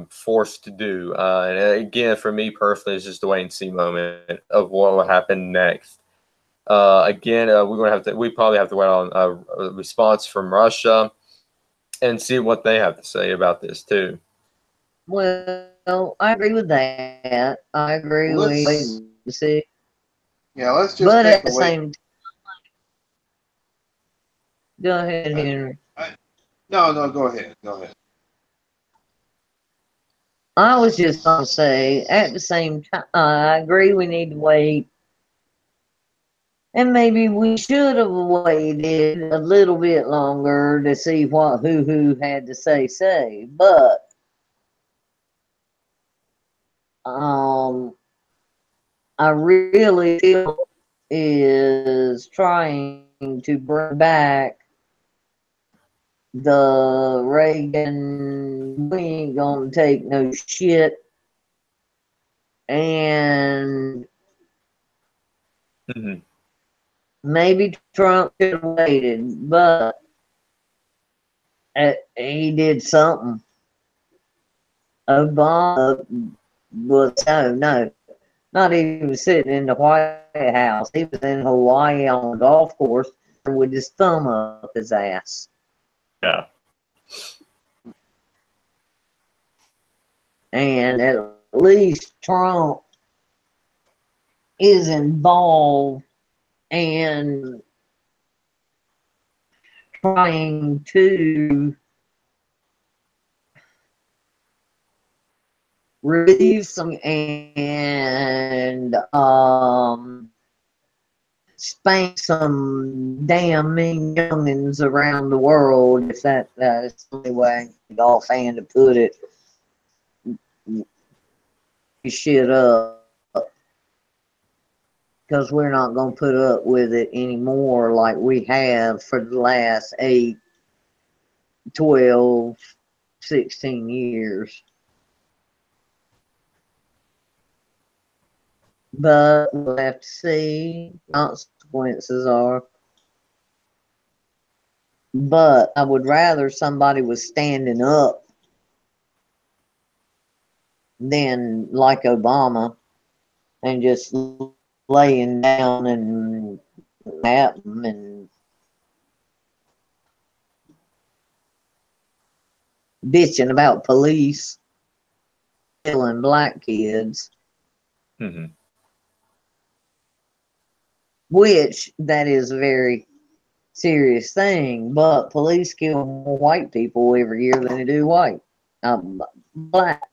forced to do. And again, for me personally, it's just a wait and see moment of what will happen next. Again, we probably have to wait on a response from Russia and see what they have to say about this too. Well, I agree with that. I agree Let's- with wait and see. Yeah, let's just But take at the away. same time, go ahead, Henry. No, go ahead. Go ahead. I was just going to say, at the same time, I agree we need to wait. And maybe we should have waited a little bit longer to see what who had to say. But I really feel is trying to bring back the Reagan, we ain't gonna take no shit, and maybe Trump should have waited, but he did something. Obama was no, not even sitting in the White House. He was in Hawaii on a golf course with his thumb up his ass. Yeah. And at least Trump is involved and trying to relieve some and spank some damn mean youngins around the world, if that's the only way the offhand to put it. Shit up, because we're not going to put up with it anymore like we have for the last 8, 12, 16 years. But we'll have to see consequences are. But I would rather somebody was standing up than like Obama and just laying down and at them and bitching about police killing black kids. Which that is a very serious thing, but police kill more white people every year than they do black.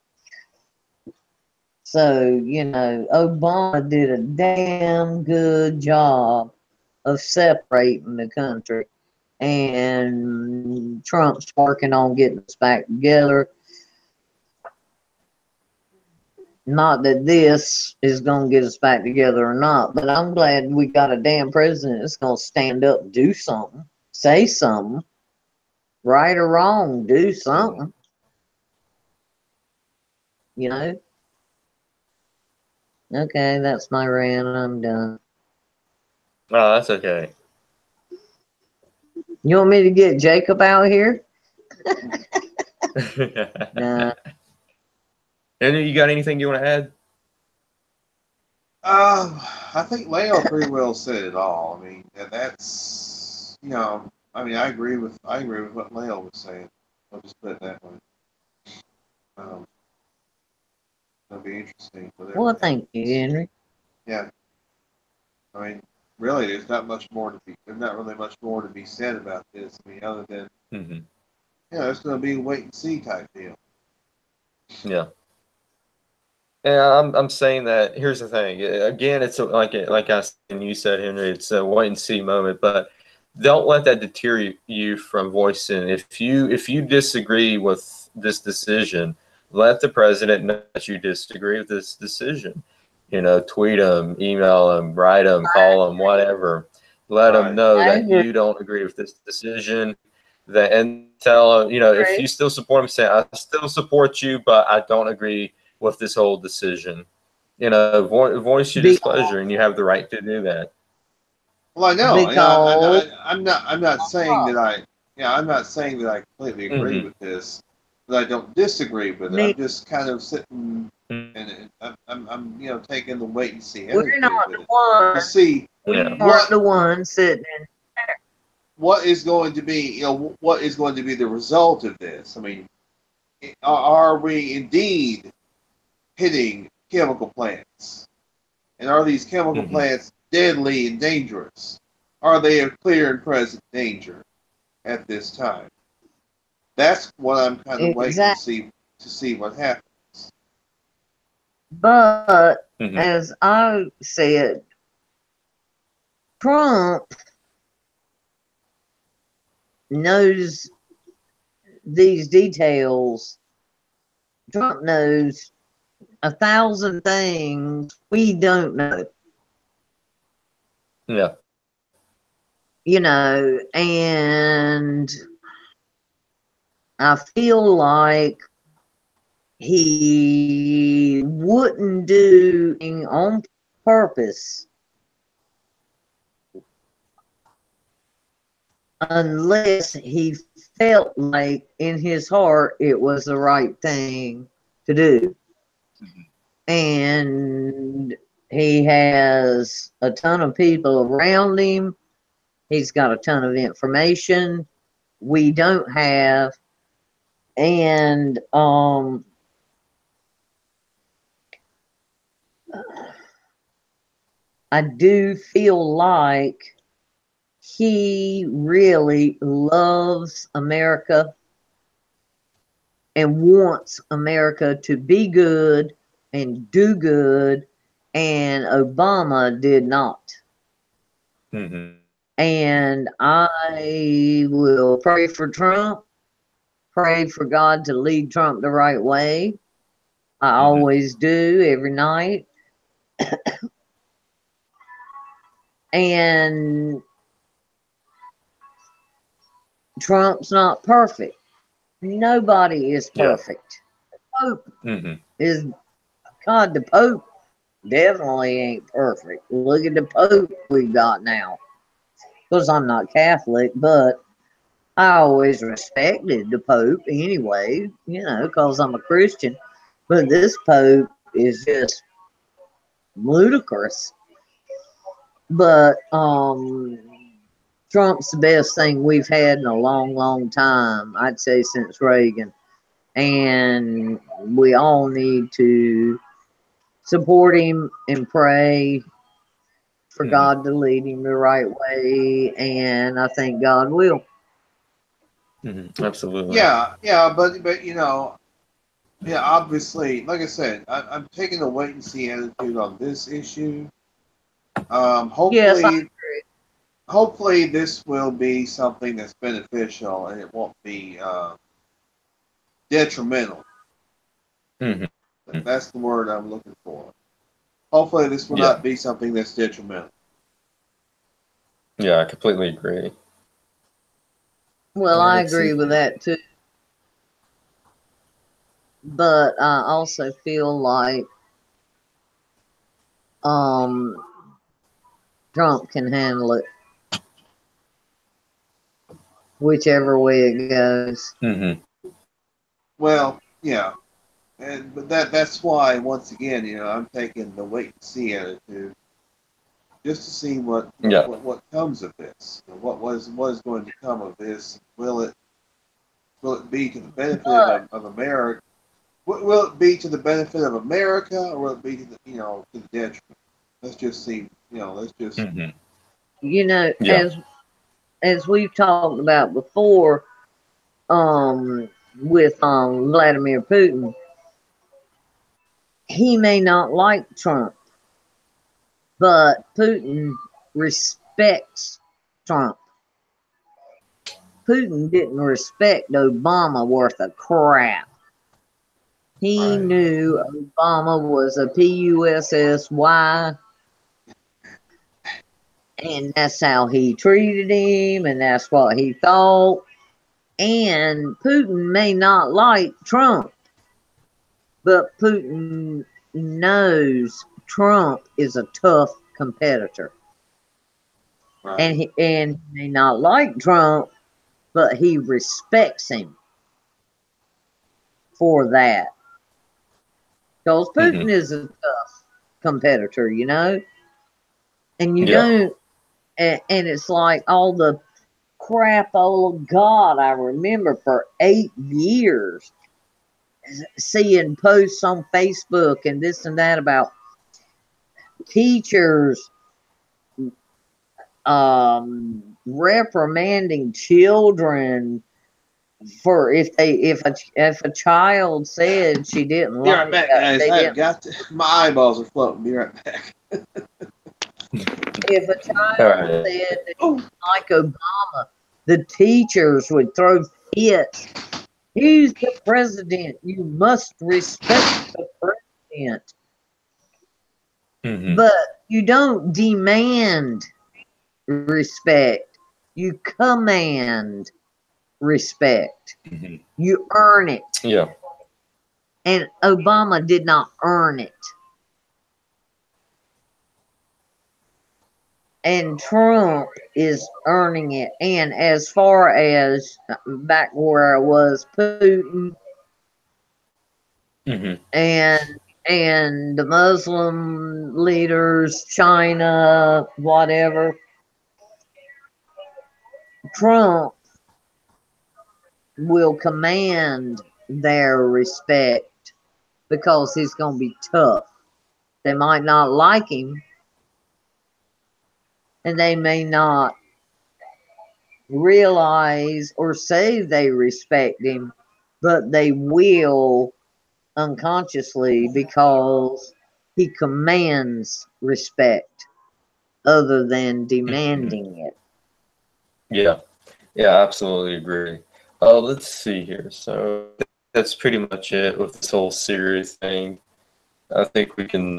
So, you know, Obama did a damn good job of separating the country. and Trump's working on getting us back together. Not that this is going to get us back together or not, but I'm glad we got a damn president that's going to stand up, do something, say something, right or wrong, do something. You know? Okay, that's my rant. I'm done. Oh, that's okay. You want me to get Jacob out here? Nah. Henry, you got anything you want to add? I think Leo pretty well said it all. I mean, that's, you know, I mean, I agree with what Leo was saying. I'll just put it that way. It'll be interesting. Well, thank you, Henry. Yeah. I mean, really, there's not really much more to be said about this. I mean, other than, you know, it's going to be a wait and see type deal. Yeah. And I'm saying that. Here's the thing. Again, it's like I said, and you said, Henry, it's a wait and see moment. But don't let that deter you from voicing. If you disagree with this decision, let the president know that you disagree with this decision. You know, tweet them, email them, write them, call them, whatever. Let them know that you don't agree with this decision. And tell them, you know, if you still support them, say, I still support you, but I don't agree with this whole decision. You know, voice your displeasure, and you have the right to do that. Well, I know. I'm not saying that I'm not saying that I completely agree with this, but I don't disagree with it. I'm just kind of sitting and I'm you know, taking the wait and see. We're not the ones. To see what the ones sitting in. What is going to be, you know, what is going to be the result of this? I mean, are we indeed hitting chemical plants? And are these chemical plants deadly and dangerous? Are they of clear and present danger at this time? That's what I'm kind of waiting to see what happens. But as I said, Trump knows these details. Trump knows 1,000 things we don't know. Yeah. You know, and I feel like he wouldn't do anything on purpose unless he felt like in his heart it was the right thing to do. And he has a ton of people around him. He's got a ton of information we don't have. And I do feel like he really loves America and wants America to be good and do good, and Obama did not. And I will pray for Trump, pray for God to lead Trump the right way. I always do, every night. And Trump's not perfect. Nobody is perfect. The Pope is, God, the Pope definitely ain't perfect. Look at the Pope we've got now. Because I'm not Catholic, but I always respected the Pope anyway, you know, because I'm a Christian. But this Pope is just ludicrous. But Trump's the best thing we've had in a long, long time. I'd say since Reagan. And we all need to support him and pray for God to lead him the right way. And I think God will. Absolutely. Yeah, but you know, yeah, obviously, like I said, I'm taking a wait and see attitude on this issue. Hopefully, Yes, I agree. hopefully this will be something that's beneficial and it won't be detrimental. Hmm. That's the word I'm looking for. Hopefully this will Yeah. not be something that's detrimental. Yeah, I completely agree. Well, I Let's see agree with here. that too. But I also feel like um, Trump can handle it, whichever way it goes. Hmm. Well, yeah. But that's why once again, I'm taking the wait and see attitude just to see Yeah. what comes of this. What is going to come of this? Will it be to the benefit of America? Will it be to the benefit of America, or will it be to the to the detriment? Let's just see. Let's just. Hmm. You know, Yeah. as we've talked about before, with Vladimir Putin, he may not like Trump, but Putin respects Trump. Putin didn't respect Obama worth a crap. He Right. knew Obama was a PUSSY, and that's how he treated him, and that's what he thought. And Putin may not like Trump, but Putin knows Trump is a tough competitor. Right. And he may not like Trump, but he respects him for that. Because Hmm. Putin is a tough competitor, and you Yeah. don't, and it's like all the crap. Oh God, I remember for 8 years seeing posts on Facebook and this and that about teachers reprimanding children for if a child said she didn't Be like right back, guys. they I've didn't got my eyeballs are floating. Be right back. if a All child right. said they didn't like Obama, the teachers would throw fits. He's the president. You must respect the president. Hmm. But you don't demand respect. You command respect. Hmm. You earn it. Yeah. And Obama did not earn it. And Trump is earning it. And as far as back where I was, Putin Hmm. and the Muslim leaders, China, whatever, Trump will command their respect because he's going to be tough. They might not like him, and they may not realize or say they respect him, but they will unconsciously because he commands respect other than Hmm. demanding it. Yeah. Yeah, I absolutely agree. Let's see here. So that's pretty much it with this whole series thing. I think we can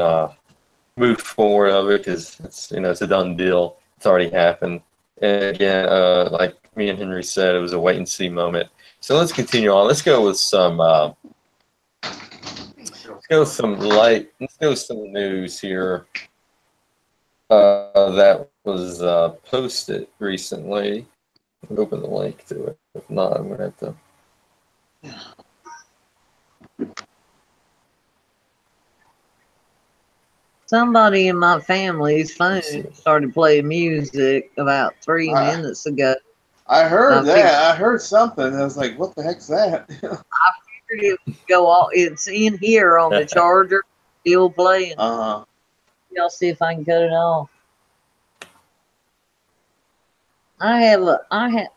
move forward of it because it's a done deal. It's already happened. And again, like me and Henry said, it was a wait and see moment. So let's continue on. Let's go with some. Let's go with some light. Let's go with some news here that was posted recently. Open the link to it. If not, I'm gonna have to. Somebody in my family's phone started playing music about 3 minutes ago. I heard I that. I heard something. I was like, "What the heck's that?" figured it would go off. It's in here on the charger, still playing. Y'all see if I can cut it off. I have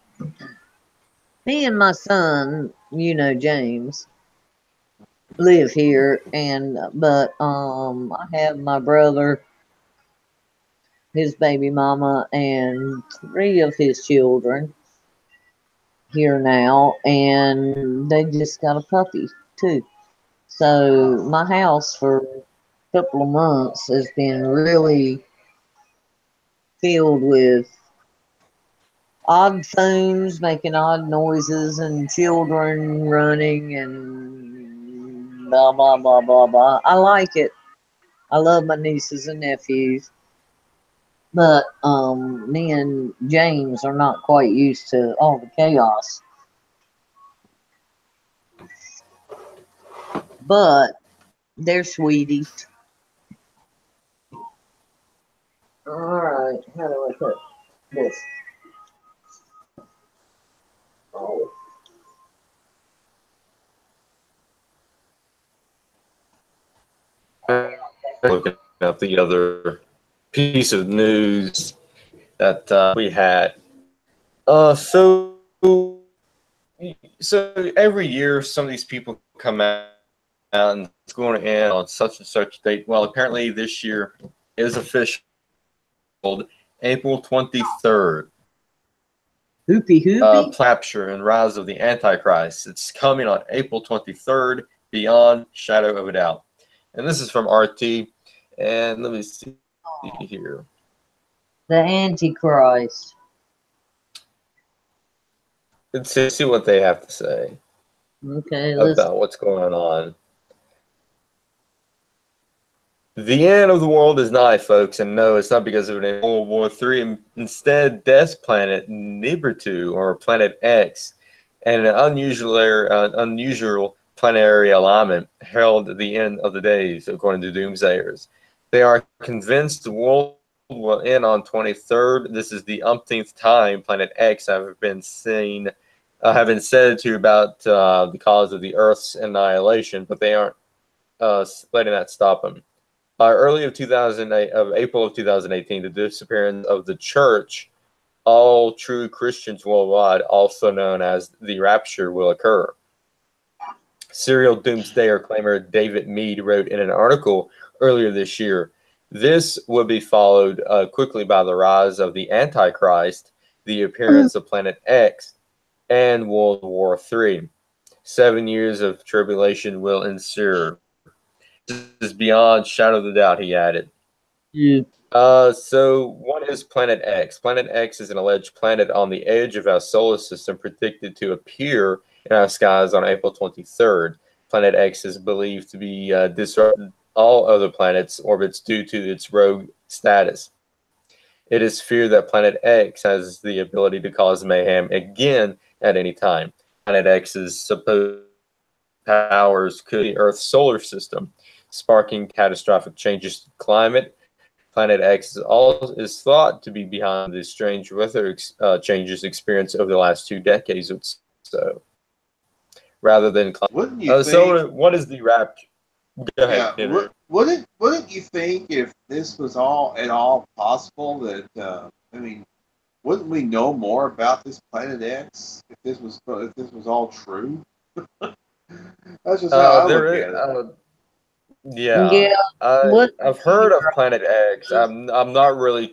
me and my son, James, live here, but I have my brother his baby mama and 3 of his children here now, and they just got a puppy too. So my house for a couple of months has been really filled with odd phones making odd noises and children running and blah blah blah blah blah. I like it. I love my nieces and nephews. But me and James are not quite used to all the chaos. But they're sweeties. Alright, how do I put this? Oh. Looking at the other piece of news that we had. So every year, some of these people come out and it's going to end on such and such date. Well, apparently this year is official, April 23rd. Hoopy. Rapture and Rise of the Antichrist. It's coming on April 23rd, beyond shadow of a doubt. And this is from RT. And let me see here. The Antichrist. Let's see what they have to say about what's going on. The end of the world is nigh, folks, and no, it's not because of World War III. Instead, Death's planet Nibiru, or Planet X, and an unusual planetary alignment herald the end of the days, according to doomsayers. They are convinced the world will end on 23rd. This is the umpteenth time Planet X have been said to about the cause of the Earth's annihilation, but they aren't letting that stop them. By early of April of 2018, the disappearance of the church, all true Christians worldwide, also known as the rapture, will occur. Serial doomsdayer claimer David Mead wrote in an article earlier this year, this would be followed quickly by the rise of the Antichrist, the appearance of Planet X, and World War III. 7 years of tribulation will ensue. This is beyond shadow of the doubt, he added. Yeah. So what is Planet X? Planet X is an alleged planet on the edge of our solar system predicted to appear in our skies on April 23rd. Planet X is believed to be disrupting all other planets' orbits due to its rogue status. It is feared that Planet X has the ability to cause mayhem again at any time. Planet X's supposed powers could be Earth's solar system, sparking catastrophic changes to climate. Planet X is thought to be behind the strange weather changes experienced over the last 2 decades or so. Rather than wouldn't you think? So, what is the rapture? Go ahead. Yeah, wouldn't you think if this was at all possible that wouldn't we know more about this Planet X if this was all true? That's just how I look at it. Yeah. I've heard of Planet X. I'm not really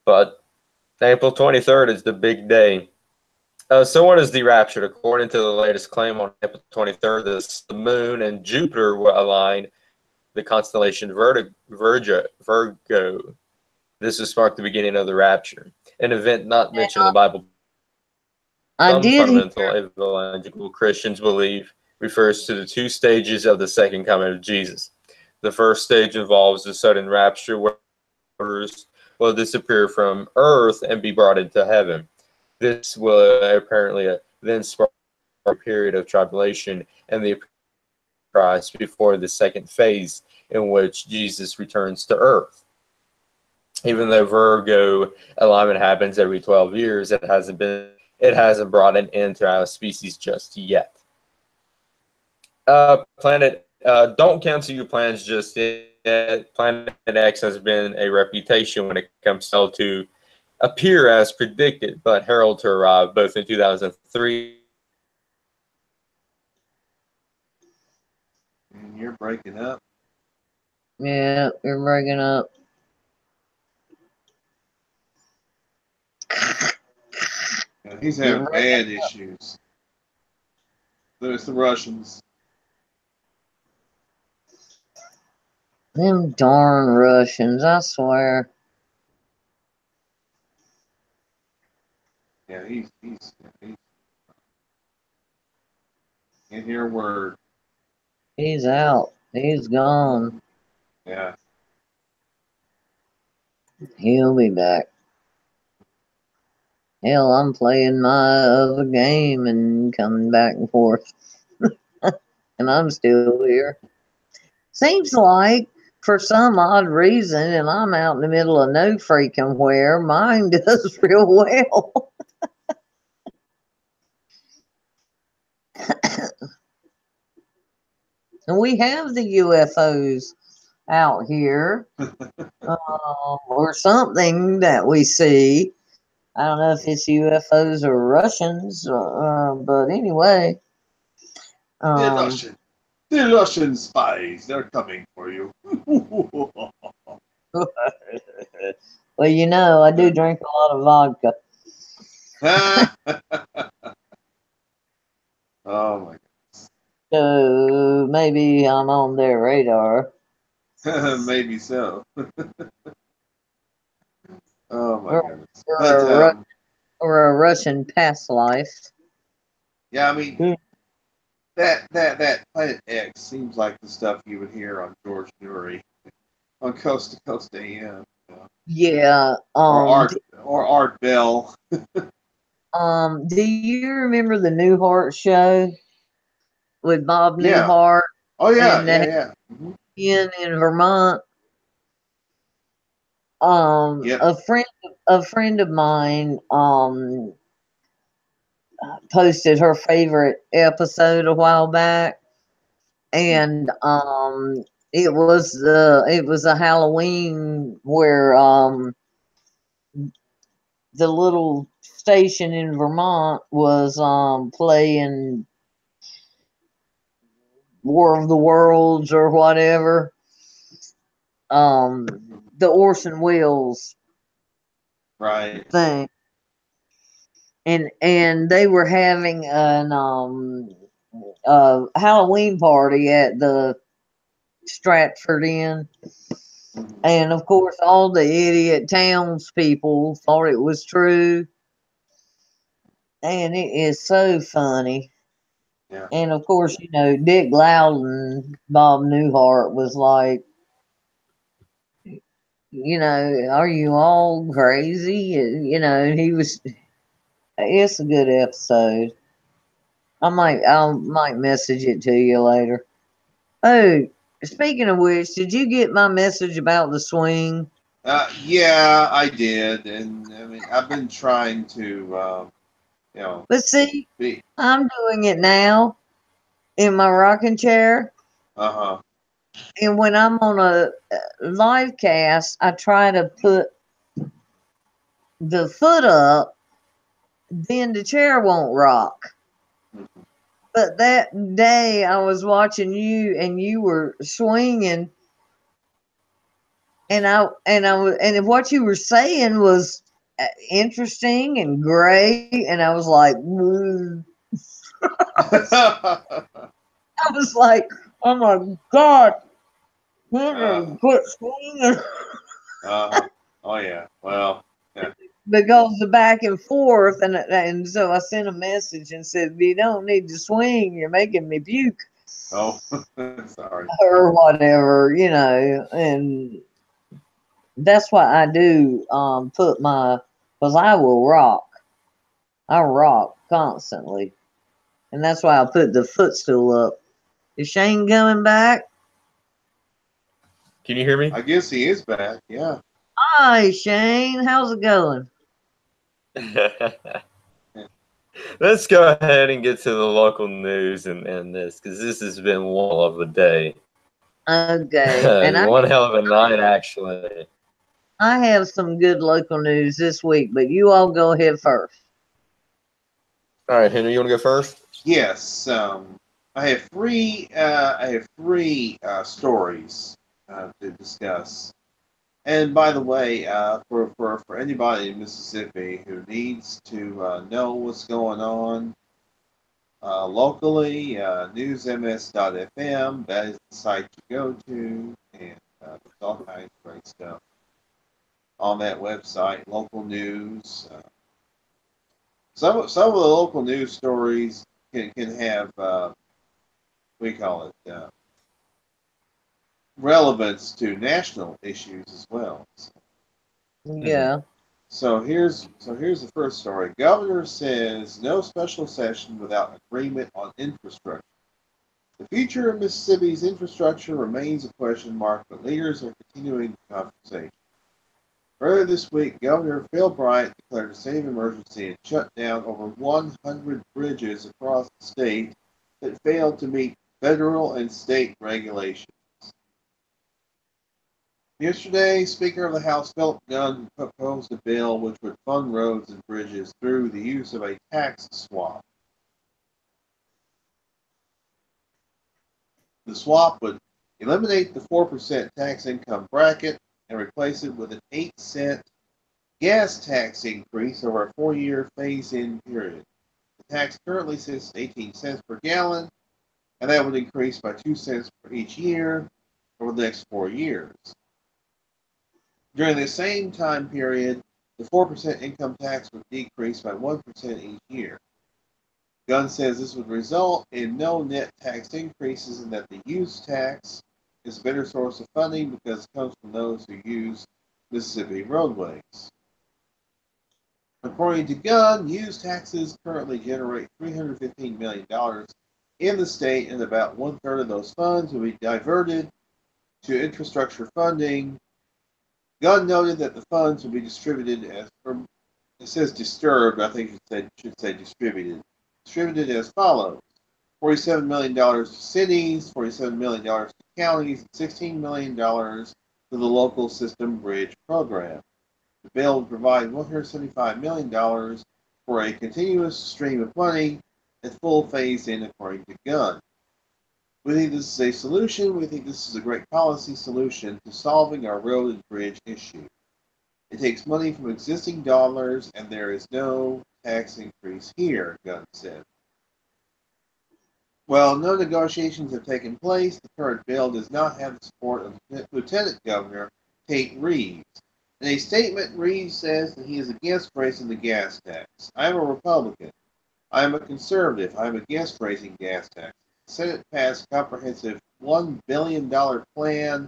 but April 23rd is the big day. So what is the rapture? According to the latest claim on April 23rd, the moon and Jupiter will align the constellation Virgo. This will spark the beginning of the rapture, an event not mentioned in the Bible. Some fundamental evangelical Christians believe refers to the 2 stages of the second coming of Jesus. The first stage involves the sudden rapture where believers will disappear from earth and be brought into heaven. This will apparently then spark a period of tribulation and the Christ before the second phase in which Jesus returns to earth. Even though Virgo alignment happens every 12 years, it hasn't brought an end to our species just yet. Don't cancel your plans just yet. Planet X has been a reputation when it comes to appear as predicted, but herald to arrive both in 2003. And you're breaking up. Yeah, you're breaking up. Yeah, he's having bad issues. There's the Russians. Them darn Russians, I swear. Yeah, he's can't hear a word. He's out. He's gone. Yeah. He'll be back. Hell, I'm playing my other game and coming back and forth. And I'm still here. Seems like, for some odd reason, and I'm out in the middle of no freaking where, mine does real well. And we have the UFOs out here, or something that we see. I don't know if it's UFOs or Russians, but anyway. The Russian spies, they're coming for you. Well, you know, I do drink a lot of vodka. Oh my So maybe I'm on their radar. God. Maybe so. Oh my Or, goodness. or, But or a Russian past life. yeah, I mean that Planet X seems like the stuff you would hear on George Noory on Coast to Coast AM. Yeah. Or Art Bell. Do you remember the Newhart show with Bob Yeah. Newhart? Oh yeah, And yeah. Mm-hmm. in Vermont. Yep. A friend of mine posted her favorite episode a while back, and it was a Halloween where the little station in Vermont was playing War of the Worlds or whatever. The Orson Welles Right. thing. And they were having an Halloween party at the Stratford Inn. And of course, all the idiot townspeople thought it was true. And it is so funny. Yeah. And of course, you know, Dick Loudon, Bob Newhart was like, you know, are you all crazy? You know, he was, it's a good episode. I might message it to you later. Oh, speaking of which, did you get my message about the swing? Yeah, I did, and I mean, I've been trying to, you know, But see, be. I'm doing it now in my rocking chair. Uh-huh. And when I'm on a live cast, I try to put the foot up, then the chair won't rock. But that day I was watching you and you were swinging, and what you were saying was interesting and great, and I was like, I was like, oh my God, quit swinging. Oh yeah. Well, yeah. Because the back and forth, and so I sent a message and said, "You don't need to swing. You're making me puke." Oh, sorry. Or whatever, you know, and that's what I do. Put my, because I will rock. I rock constantly, and that's why I put the footstool up. Is Shane coming back? Can you hear me? I guess he is back. Yeah. Hi, Shane. How's it going? Let's go ahead and get to the local news and this, because this has been one of the day. Okay, and One hell of a night, actually. I have some good local news this week, but you all go ahead first. All right, Henry, you want to go first? Yes. I have three. I have three stories to discuss. And by the way, for anybody in Mississippi who needs to know what's going on locally, newsms.fm, that is the site you go to, and there's all kinds of great stuff on that website, local news. Some of the local news stories can have, we call it, relevance to national issues as well. Yeah. So here's the first story. Governor says no special session without agreement on infrastructure. The future of Mississippi's infrastructure remains a question mark, but leaders are continuing the conversation. Earlier this week, Governor Phil Bryant declared a state of emergency and shut down over 100 bridges across the state that failed to meet federal and state regulations. Yesterday, Speaker of the House Philip Gunn proposed a bill which would fund roads and bridges through the use of a tax swap. The swap would eliminate the 4% tax income bracket and replace it with an 8-cent gas tax increase over a 4-year phase-in period. The tax currently sits at 18 cents per gallon, and that would increase by 2 cents for each year over the next 4 years. During the same time period, the 4% income tax would decrease by 1% each year. Gunn says this would result in no net tax increases and that the use tax is a better source of funding because it comes from those who use Mississippi roadways. According to Gunn, use taxes currently generate $315 million in the state, and about 1/3 of those funds will be diverted to infrastructure funding. Gunn noted that the funds will be distributed as, or it says disturbed, I think it should say distributed. Distributed as follows: $47 million to cities, $47 million to counties, and $16 million to the local system bridge program. The bill would provide $175 million for a continuous stream of money at full phase-in, according to Gunn. We think this is a solution. We think this is a great policy solution to solving our road and bridge issue. It takes money from existing dollars, and there is no tax increase here, Gunn said. While no negotiations have taken place, the current bill does not have the support of Lieutenant Governor Tate Reeves. In a statement, Reeves says that he is against raising the gas tax. I am a Republican. I am a conservative. I am against raising gas tax. The Senate passed a comprehensive $1 billion plan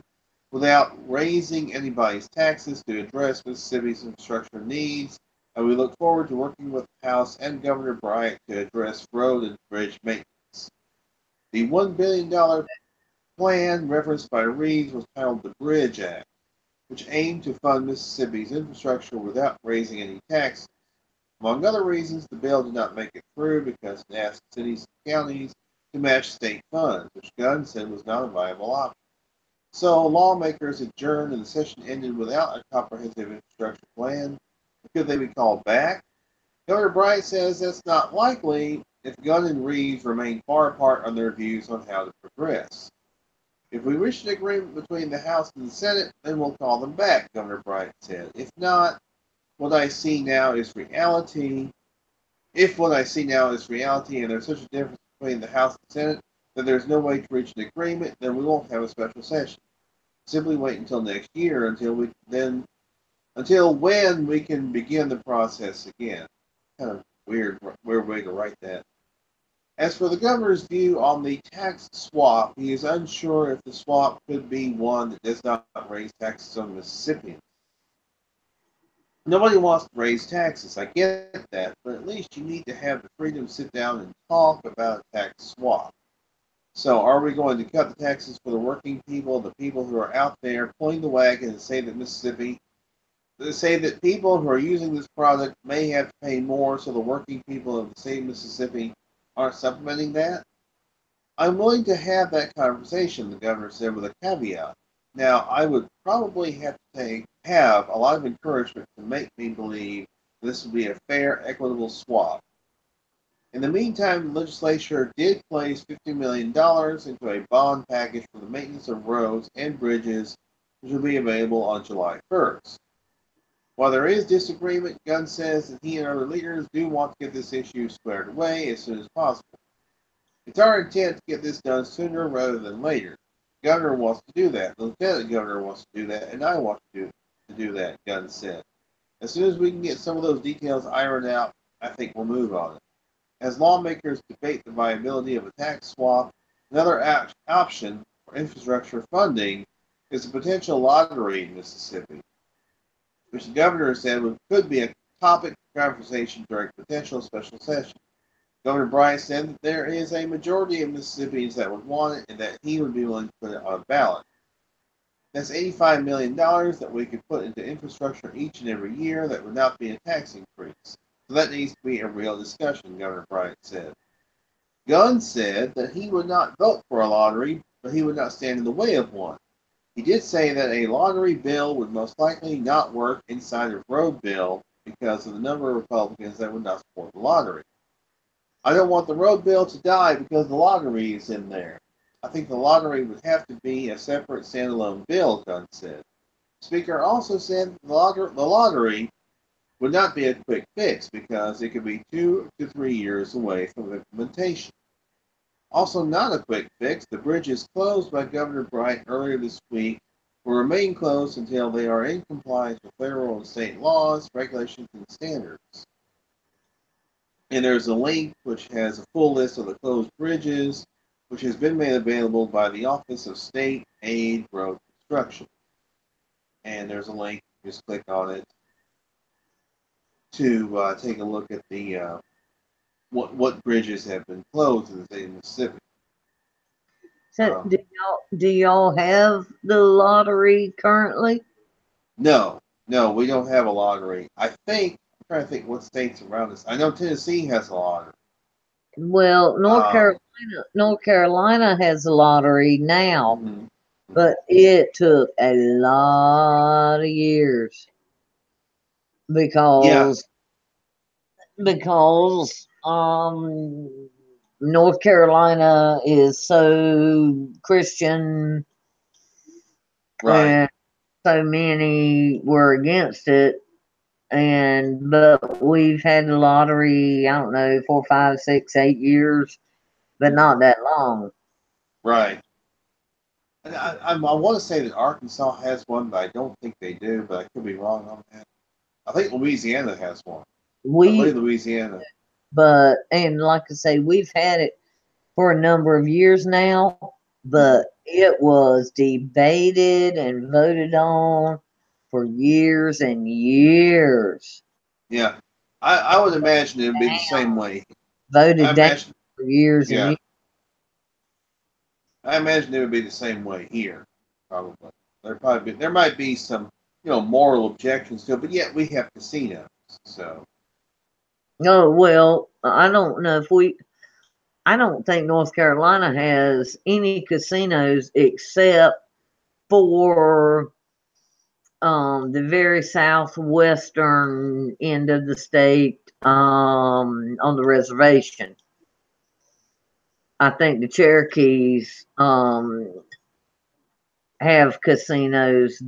without raising anybody's taxes to address Mississippi's infrastructure needs, and we look forward to working with the House and Governor Bryant to address road and bridge maintenance. The $1 billion plan referenced by Reeves was titled the Bridge Act, which aimed to fund Mississippi's infrastructure without raising any taxes. Among other reasons, the bill did not make it through because it asked cities and counties to match state funds, which Gunn said was not a viable option. So lawmakers adjourned and the session ended without a comprehensive infrastructure plan. Could they be called back? Governor Bryant says that's not likely if Gunn and Reeves remain far apart on their views on how to progress. If we reach an agreement between the House and the Senate, then we'll call them back, Governor Bryant said. If not, what I see now is reality. If what I see now is reality and there's such a difference between the House and Senate that there's no way to reach an agreement, then we won't have a special session. Simply wait until next year until when we can begin the process again. Kind of weird way to write that. As for the governor's view on the tax swap, he is unsure if the swap could be one that does not raise taxes on Mississippians. Nobody wants to raise taxes, I get that, but at least you need to have the freedom to sit down and talk about a tax swap. So are we going to cut the taxes for the working people, the people who are out there pulling the wagon and say that people who are using this product may have to pay more so the working people of the state of Mississippi aren't supplementing that? I'm willing to have that conversation, the governor said with a caveat. Now, I would probably have to have a lot of encouragement to make me believe this would be a fair, equitable swap. In the meantime, the legislature did place $50 million into a bond package for the maintenance of roads and bridges, which will be available on July 1st. While there is disagreement, Gunn says that he and other leaders do want to get this issue squared away as soon as possible. It's our intent to get this done sooner rather than later. The governor wants to do that. The lieutenant governor wants to do that, and I want to do that, Gunn said. As soon as we can get some of those details ironed out, I think we'll move on it. As lawmakers debate the viability of a tax swap, another option for infrastructure funding is a potential lottery in Mississippi, which the governor said could be a topic for conversation during a potential special session. Governor Bryant said that there is a majority of Mississippians that would want it and that he would be willing to put it on a ballot. That's $85 million that we could put into infrastructure each and every year that would not be a tax increase. So that needs to be a real discussion, Governor Bryant said. Gunn said that he would not vote for a lottery, but he would not stand in the way of one. He did say that a lottery bill would most likely not work inside a road bill because of the number of Republicans that would not support the lottery. I don't want the road bill to die because the lottery is in there. I think the lottery would have to be a separate standalone bill, Gunn said. The Speaker also said the lottery would not be a quick fix because it could be 2 to 3 years away from implementation. Also not a quick fix, the bridges closed by Governor Bryant earlier this week will remain closed until they are in compliance with federal and state laws, regulations, and standards. And there's a link which has a full list of the closed bridges, which has been made available by the Office of State Aid Road Construction. And there's a link, just click on it to take a look at the what bridges have been closed in the state of Mississippi. So do y'all have the lottery currently? No, we don't have a lottery. I'm trying to think what states around us. I know Tennessee has a lottery. Well, North Carolina has a lottery now, but it took a lot of years because North Carolina is so Christian, right? And so many were against it. But we've had the lottery, I don't know, 4, 5, 6, 8 years, but not that long. Right. And I want to say that Arkansas has one, but I don't think they do, but I could be wrong on that. I think Louisiana has one. I believe Louisiana. And like I say, we've had it for a number of years now, but it was debated and voted on for years and years. Yeah, I would imagine it would be the same way. Voted down for years and years. I imagine it would be the same way here, probably. There might be some, moral objections to it, but yet we have casinos, so. Oh, well, I don't know I don't think North Carolina has any casinos except for the very southwestern end of the state on the reservation. I think the Cherokees have casinos,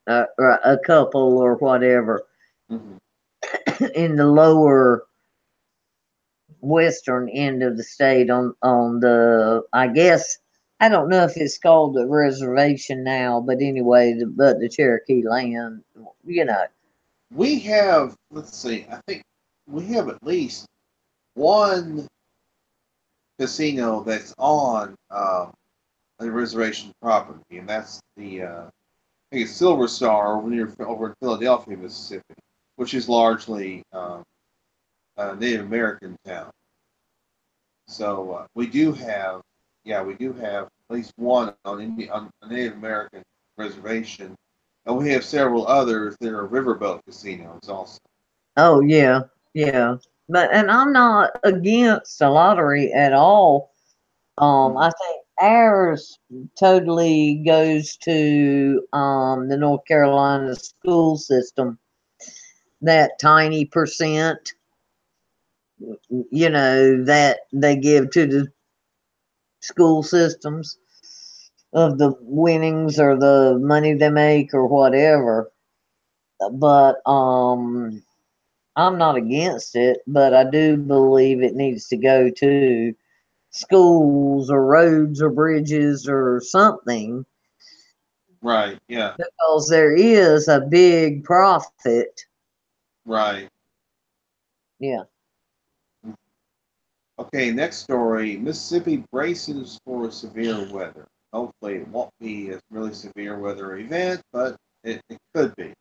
a couple or whatever, in the lower western end of the state on the, I guess, I don't know if it's called the reservation now, but anyway, but the Cherokee land, We have, let's see, I think we have at least one casino that's on a reservation property, and that's the, I think it's Silver Star over in Philadelphia, Mississippi, which is largely a Native American town. So we do have at least one on a Native American reservation, and we have several others that are riverboat casinos also. Oh yeah. And I'm not against the lottery at all. I think ours totally goes to the North Carolina school system. That tiny percent you know, that they give to the school systems of the winnings or the money they make or whatever. But I'm not against it, but I do believe it needs to go to schools or roads or bridges or something, Right. Yeah. because there is a big profit. Right. Yeah. Okay. Next story. Mississippi braces for severe weather. Hopefully, it won't be a really severe weather event, but it could be.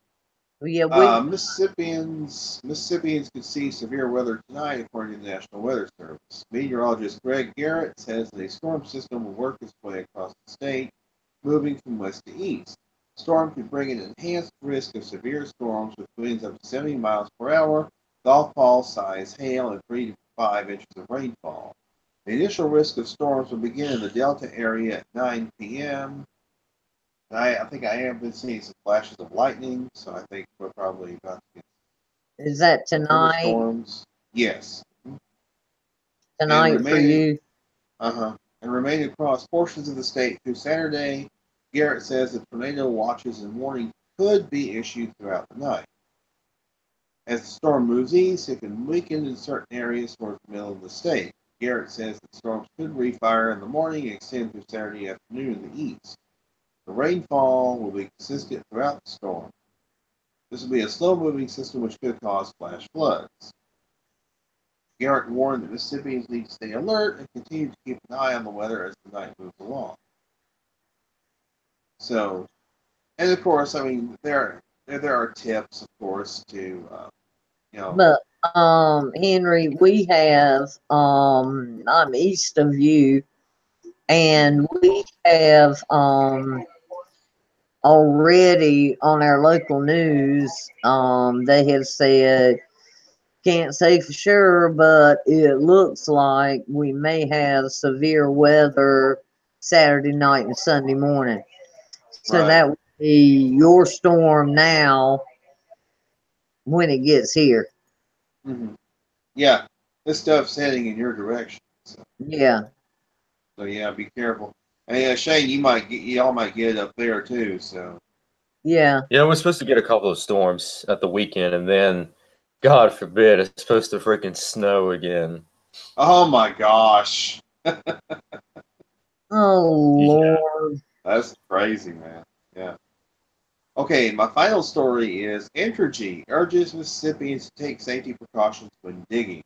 Yeah, Mississippians could see severe weather tonight, according to the National Weather Service. Meteorologist Greg Garrett says that a storm system will work its way across the state, moving from west to east. The storm could bring an enhanced risk of severe storms with winds up to 70 miles per hour, golf ball size hail, and 3 to 5 inches of rainfall. The initial risk of storms will begin in the Delta area at 9 p.m. I think I have been seeing some flashes of lightning, so I think we're probably about to get is that some tonight? thunderstorms. Yes. And Tonight for remaining, you? and remaining across portions of the state through Saturday, Garrett says that tornado watches and warnings could be issued throughout the night. As the storm moves east, it can weaken in certain areas towards the middle of the state. Garrett says that storms could refire in the morning and extend through Saturday afternoon in the east. The rainfall will be consistent throughout the storm. This will be a slow-moving system which could cause flash floods. Garrett warned that Mississippians need to stay alert and continue to keep an eye on the weather as the night moves along. So, and of course, I mean, there are tips, of course, to But Henry, we have I'm east of you, and we have already on our local news, they have said, can't say for sure, but it looks like we may have severe weather Saturday night and Sunday morning. So right. that would be your storm now when it gets here. Mm-hmm. Yeah, this stuff's heading in your direction. Yeah. So yeah, be careful. And Shane, y'all might get it up there too. So Yeah. Yeah, we're supposed to get a couple of storms at the weekend, and then, God forbid, it's supposed to freaking snow again. oh my gosh, Oh Yeah. Lord. that's crazy, man. Yeah. Okay, my final story is Entergy urges Mississippians to take safety precautions when digging.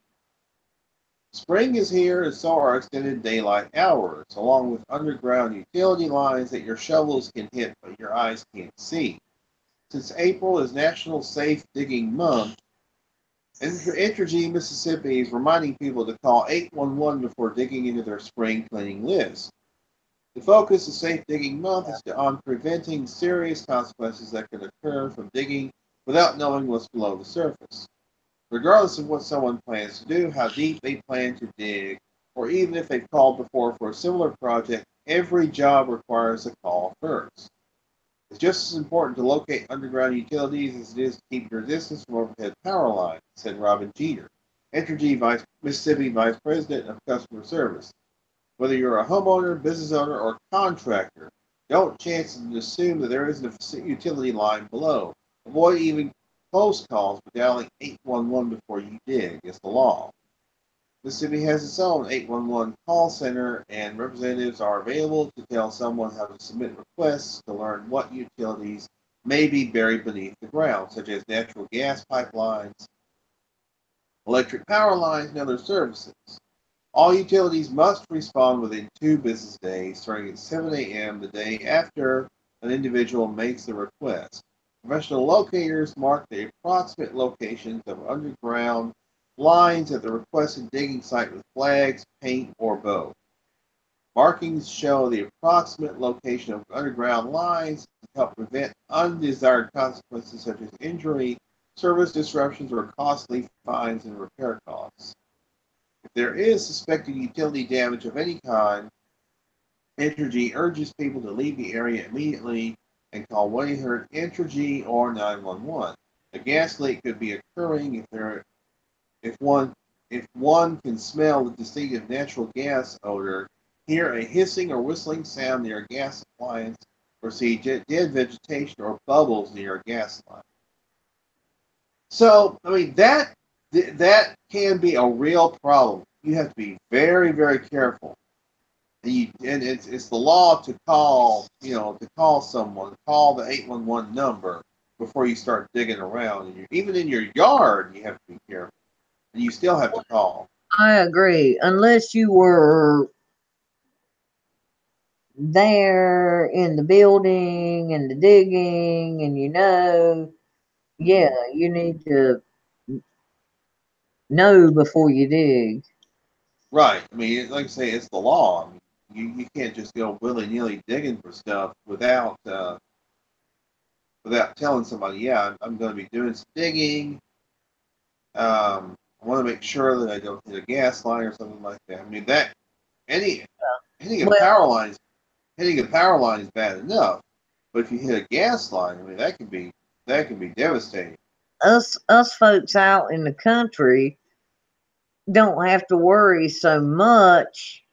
Spring is here, and so are extended daylight hours, along with underground utility lines that your shovels can hit but your eyes can't see. Since April is National Safe Digging Month, Entergy Mississippi is reminding people to call 811 before digging into their spring cleaning list. The focus of Safe Digging Month is on preventing serious consequences that could occur from digging without knowing what's below the surface. Regardless of what someone plans to do, how deep they plan to dig, or even if they've called before for a similar project, every job requires a call first. It's just as important to locate underground utilities as it is to keep your distance from overhead power lines, said Robin Jeter, Entergy Mississippi Vice President of Customer Service. Whether you're a homeowner, business owner, or contractor, don't chance to assume that there isn't a utility line below. Avoid even close calls by dialing 811 before you dig, is the law. Mississippi has its own 811 call center, and representatives are available to tell someone how to submit requests to learn what utilities may be buried beneath the ground, such as natural gas pipelines, electric power lines, and other services. All utilities must respond within 2 business days, starting at 7 a.m. the day after an individual makes the request. Professional locators mark the approximate locations of underground lines at the requested digging site with flags, paint, or both. Markings show the approximate location of underground lines to help prevent undesired consequences such as injury, service disruptions, or costly fines and repair costs. If there is suspected utility damage of any kind, Entergy urges people to leave the area immediately and call 1-800-ENTERGY or 911. A gas leak could be occurring if one if one can smell the distinctive natural gas odor, hear a hissing or whistling sound near a gas appliance, or see dead vegetation or bubbles near a gas line. So, I mean, that can be a real problem. You have to be very, very careful. And it's the law to call, to call someone, call the 811 number before you start digging around. And even in your yard, you have to be careful. And you still have to call. I agree. Unless you were there in the building and the digging, and yeah, you need to know before you dig. Right. I mean, like I say, it's the law. I mean, you can't just go willy-nilly digging for stuff without telling somebody, yeah, I'm going to be doing some digging. I want to make sure that I don't hit a gas line or something like that. I mean, that hitting a power line is bad enough, but if you hit a gas line, I mean, that can be devastating. Us folks out in the country don't have to worry so much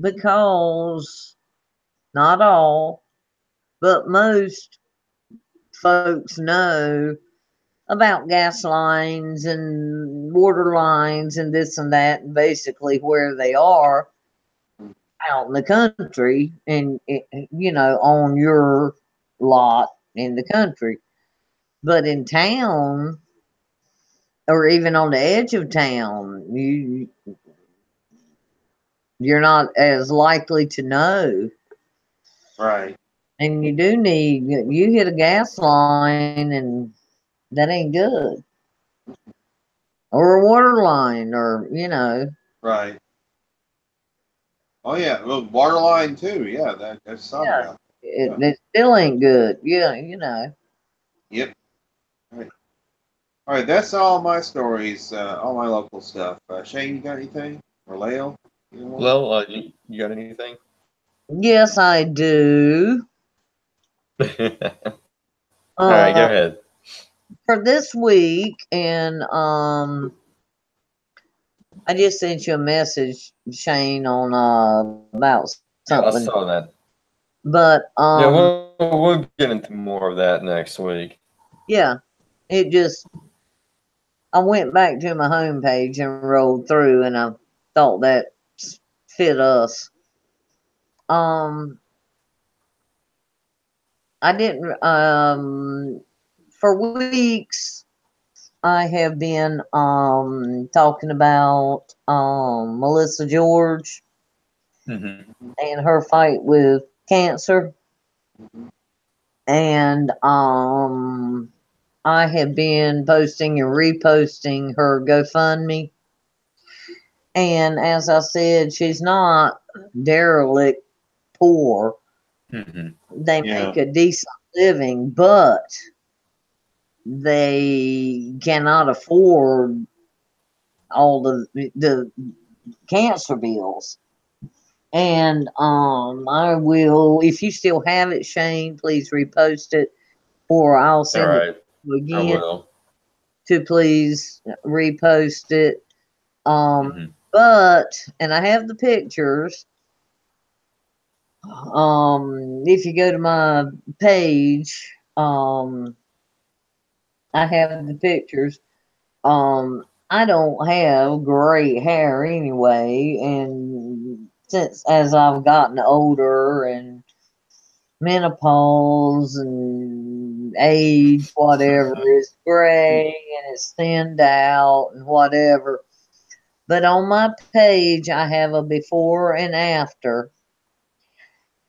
because not all, but most folks know about gas lines and water lines and this and that, and basically where they are out in the country and, on your lot in the country. But in town, or even on the edge of town, you're not as likely to know. Right. And you hit a gas line and that ain't good. Or a water line, or, Right. Oh, yeah. Well, water line, too. Yeah, that's something about it. It still ain't good. Yeah, Yep. All right, that's all my stories, all my local stuff. Shane, you got anything? Or Lale? Well, you got anything? Yes, I do. All right, go ahead. For this week, and I just sent you a message, Shane, on about something. I saw that. But yeah, we'll get into more of that next week. Yeah, I went back to my homepage and rolled through, and I thought that fit us. I didn't. For weeks, I have been talking about Melissa George and her fight with cancer, and I have been posting and reposting her GoFundMe. And as I said, she's not derelict poor. They make a decent living, but they cannot afford all the cancer bills. And I will, if you still have it, Shane, please repost it, or I'll send it to you again to please repost it. But, and I have the pictures. If you go to my page, I have the pictures. I don't have gray hair anyway, and since as I've gotten older and menopause and age, whatever, it's gray and it's thinned out and whatever. But on my page, I have a before and after.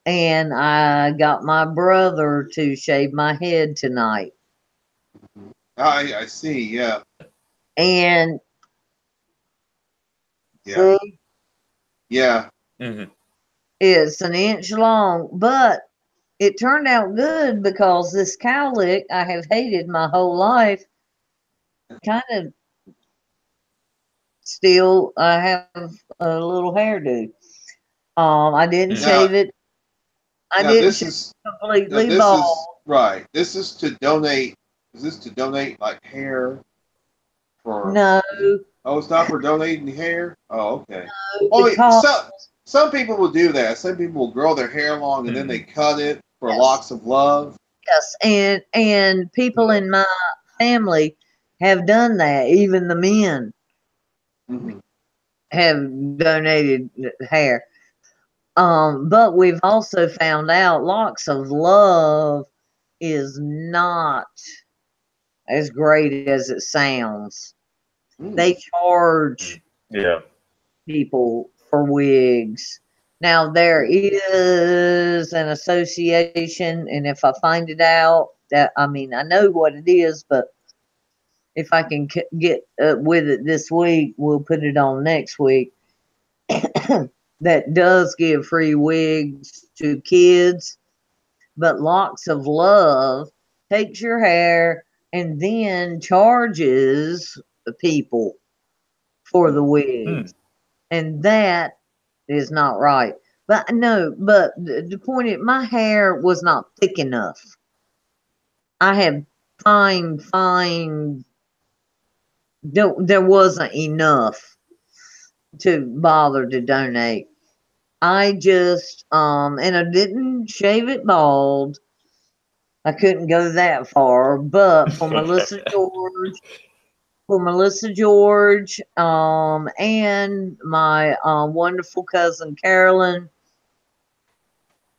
And I got my brother to shave my head tonight. I see, yeah. And yeah. See, yeah. It's an inch long, but it turned out good because this cowlick I have hated my whole life kind of still I have a little hairdo. I didn't shave it. I didn't shave it completely bald. Right. This is to donate. Is this to donate like hair For No, oh, it's not for donating hair. Oh, okay. because Some people will do that. Some people will grow their hair long and then they cut it for Yes. locks of love. yes, and people in my family have done that. Even the men Mm-hmm. have donated hair. But we've also found out locks of love is not as great as it sounds. They charge Yeah. people for wigs. Now there is an association, and if I find it out, that I mean I know what it is, but if I can get with it this week, we'll put it on next week. That does give free wigs to kids, but Locks of Love takes your hair and then charges the people for the wigs. And that is not right. But no, but the point is, my hair was not thick enough. I had fine. There wasn't enough to bother to donate. I just and I didn't shave it bald. I couldn't go that far, but for Melissa George, and my wonderful cousin Carolyn,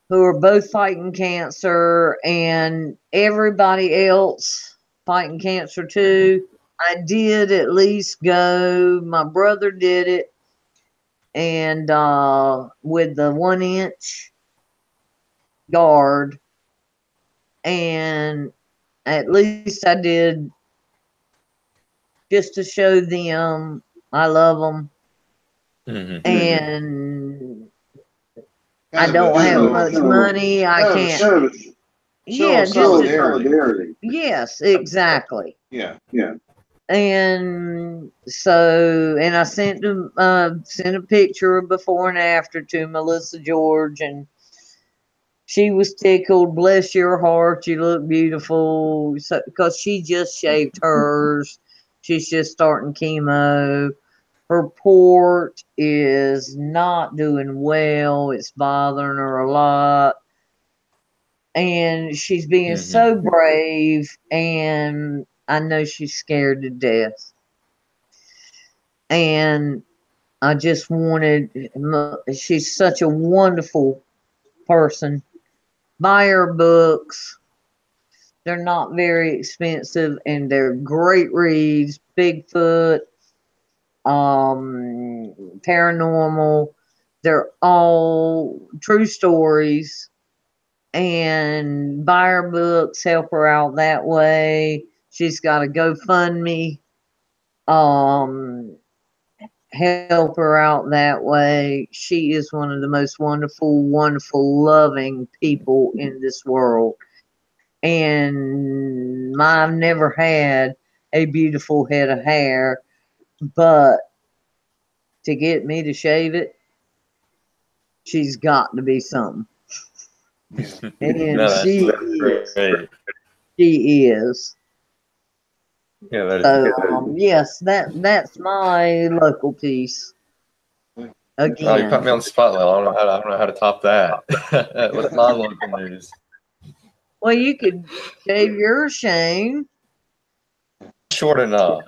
who are both fighting cancer, and everybody else fighting cancer too. I did at least go. My brother did it, and with the 1-inch guard, and at least I did just to show them I love them, and I don't have much money. I can't. Yeah, just solidarity. yes, exactly. Yeah. And so, and I sent a picture of before and after to Melissa George, and she was tickled. Bless your heart, you look beautiful. So, because she just shaved hers, she's just starting chemo. Her port is not doing well. It's bothering her a lot. And she's being so brave, and I know she's scared to death. And I just wanted, she's such a wonderful person. Buy her books. They're not very expensive, and they're great reads. Bigfoot, paranormal. They're all true stories. And buy her books, help her out that way. She's got a GoFundMe. Help her out that way. She is one of the most wonderful, loving people in this world. And I've never had a beautiful head of hair, but to get me to shave it, she's got to be something. And No, she is. Yeah, that is So yes, that's my local piece. Again. Oh, you put me on the spotlight. I don't know how to top that. What's my local news? Well, you could shave your Shane. Short enough.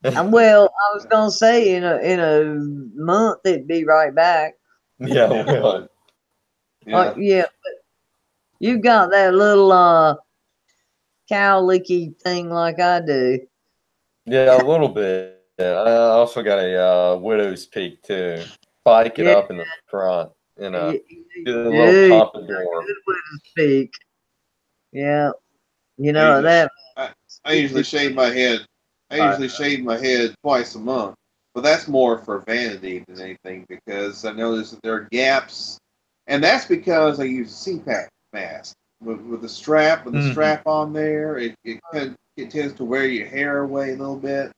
Well, I was gonna say in a month it'd be right back. Yeah, well. Yeah, but you got that little cow licky thing like I do. Yeah, a little bit. I also got a widow's peak too. Spike it up in the front, do the little pompadour. Widow's peak. Yeah, you know that. I usually shave my head. I usually shave my head twice a month, but that's more for vanity than anything because I notice that there are gaps, and that's because I use a CPAP mask with the strap on there. It tends to wear your hair away a little bit.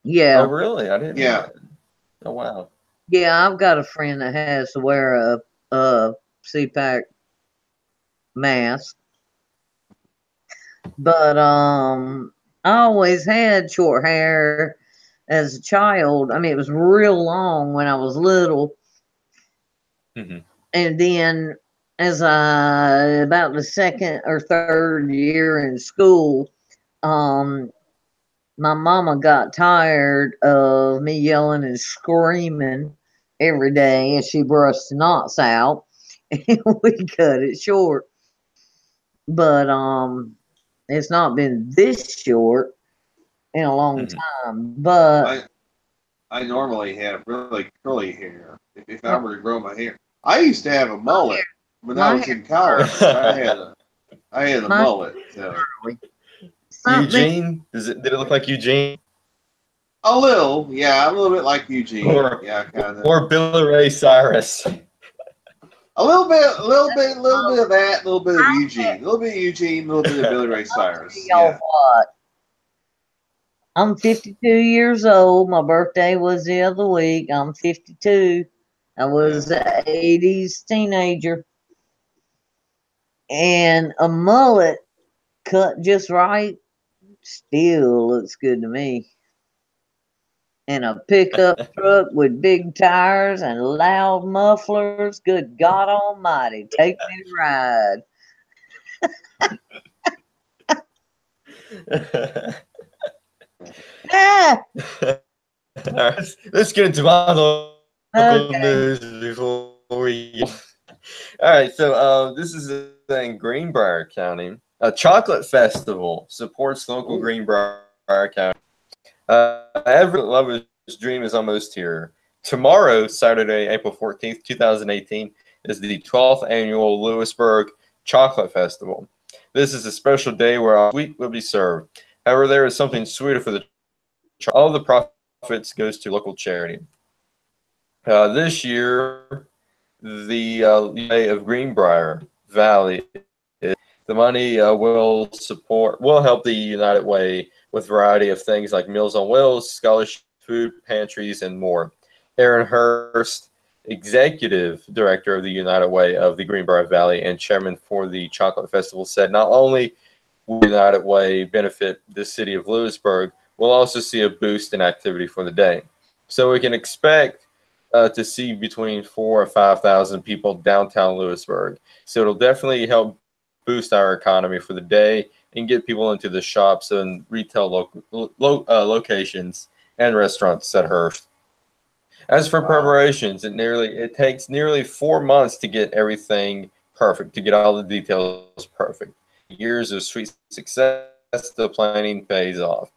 Yeah. Oh, really? I didn't. Yeah. Oh, wow. Yeah, I've got a friend that has to wear a CPAP mask. But I always had short hair as a child. I mean, it was real long when I was little. Mhm. And then as I about the second or third year in school, um, my mama got tired of me yelling and screaming every day, and she brushed the knots out, and we cut it short. But it's not been this short in a long Mhm. time. But I normally have really curly hair. If I were to grow my hair, I used to have a mullet when I my was hair, in college. I had a my mullet. So curly. Something Eugene? Did it look like Eugene? a little, yeah, I'm a little bit like Eugene. Or Yeah, kind of. or Billy Ray Cyrus? A little bit of that, a little bit of Eugene, a little bit of Eugene, a little bit of Billy Ray Cyrus. y'all Yeah. what? I'm 52 years old. My birthday was the other week. I'm 52. I was an 80s teenager. And a mullet cut just right still looks good to me. And a pickup truck with big tires and loud mufflers. Good God Almighty, take me to ride. Ah, All right, let's get into my local okay. news before we. All right, so this is in Greenbrier County. A chocolate festival supports local Greenbrier County. Every lover's dream is almost here. Tomorrow, Saturday, April 14th, 2018, is the 12th annual Lewisburg Chocolate Festival. This is a special day where all sweet will be served. However, there is something sweeter for the all the profits goes to local charity. This year, the Bay of Greenbrier Valley, the money will help the United Way with a variety of things like Meals on Wheels, scholarship, food pantries, and more. Aaron Hurst, Executive Director of the United Way of the Greenbrier Valley and Chairman for the Chocolate Festival, said not only will the United Way benefit the city of Lewisburg, we'll also see a boost in activity for the day. So we can expect to see between 4,000 or 5,000 people downtown Lewisburg. So it'll definitely help boost our economy for the day and get people into the shops and retail locations and restaurants at Hearst. As for preparations, it takes nearly 4 months to get everything perfect, to get all the details perfect. Years of sweet success, the planning pays off.